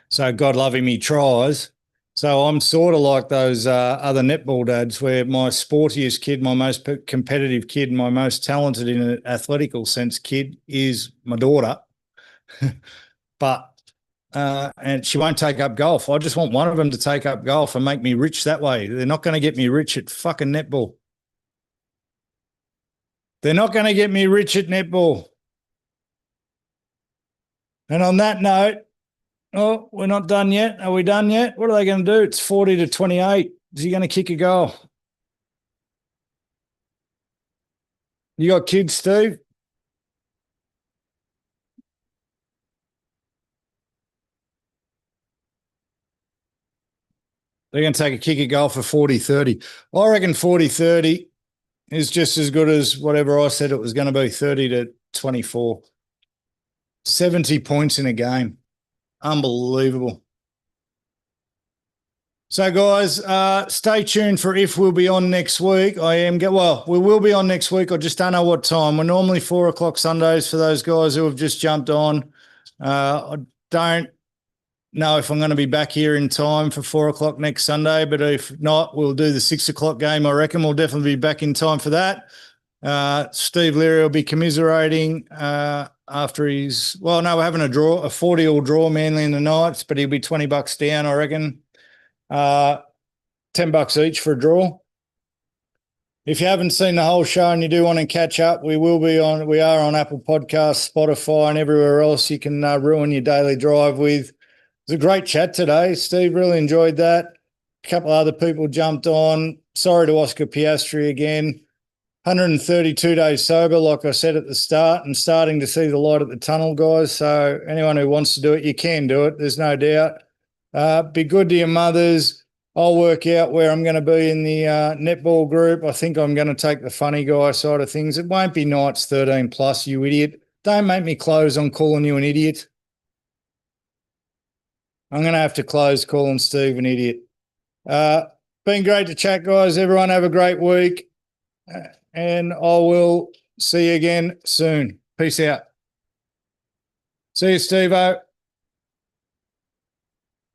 So God love him, he tries. So I'm sort of like those other netball dads where my sportiest kid, my most competitive kid, my most talented in an athletical sense kid is my daughter. But and she won't take up golf. I just want one of them to take up golf and make me rich that way. They're not going to get me rich at fucking netball. They're not going to get me rich at netball. And on that note, oh, we're not done yet. Are we done yet? What are they going to do? It's 40-28. Is he going to kick a goal? You got kids, Steve? They're going to take a kick a goal for 40-30. I reckon 40-30 is just as good as whatever I said it was going to be, 30-24. 70 points in a game. Unbelievable. So, guys, stay tuned for if we'll be on next week. We will be on next week. I just don't know what time. We're normally 4 o'clock Sundays for those guys who have just jumped on. I don't know if I'm going to be back here in time for 4 o'clock next Sunday, but if not, we'll do the 6 o'clock game. I reckon we'll definitely be back in time for that. Steve Leary will be commiserating after we're having a 40-all draw, Manly in the Knights, but he'll be $20 down, I reckon. $10 each for a draw. If you haven't seen the whole show and you do want to catch up, we are on Apple Podcasts, Spotify, and everywhere else you can ruin your daily drive with. It was a great chat today. Steve, really enjoyed that. A couple of other people jumped on. Sorry to Oscar Piastri again. 132 days sober, like I said at the start, and starting to see the light at the tunnel, guys. So anyone who wants to do it, you can do it. There's no doubt. Be good to your mothers. I'll work out where I'm going to be in the netball group. I think I'm going to take the funny guy side of things. It won't be Knights 13 plus, you idiot. Don't make me close on calling you an idiot. I'm going to have to close calling Steve an idiot. Been great to chat, guys. Everyone have a great week. And I will see you again soon. Peace out. See you, Steve-O.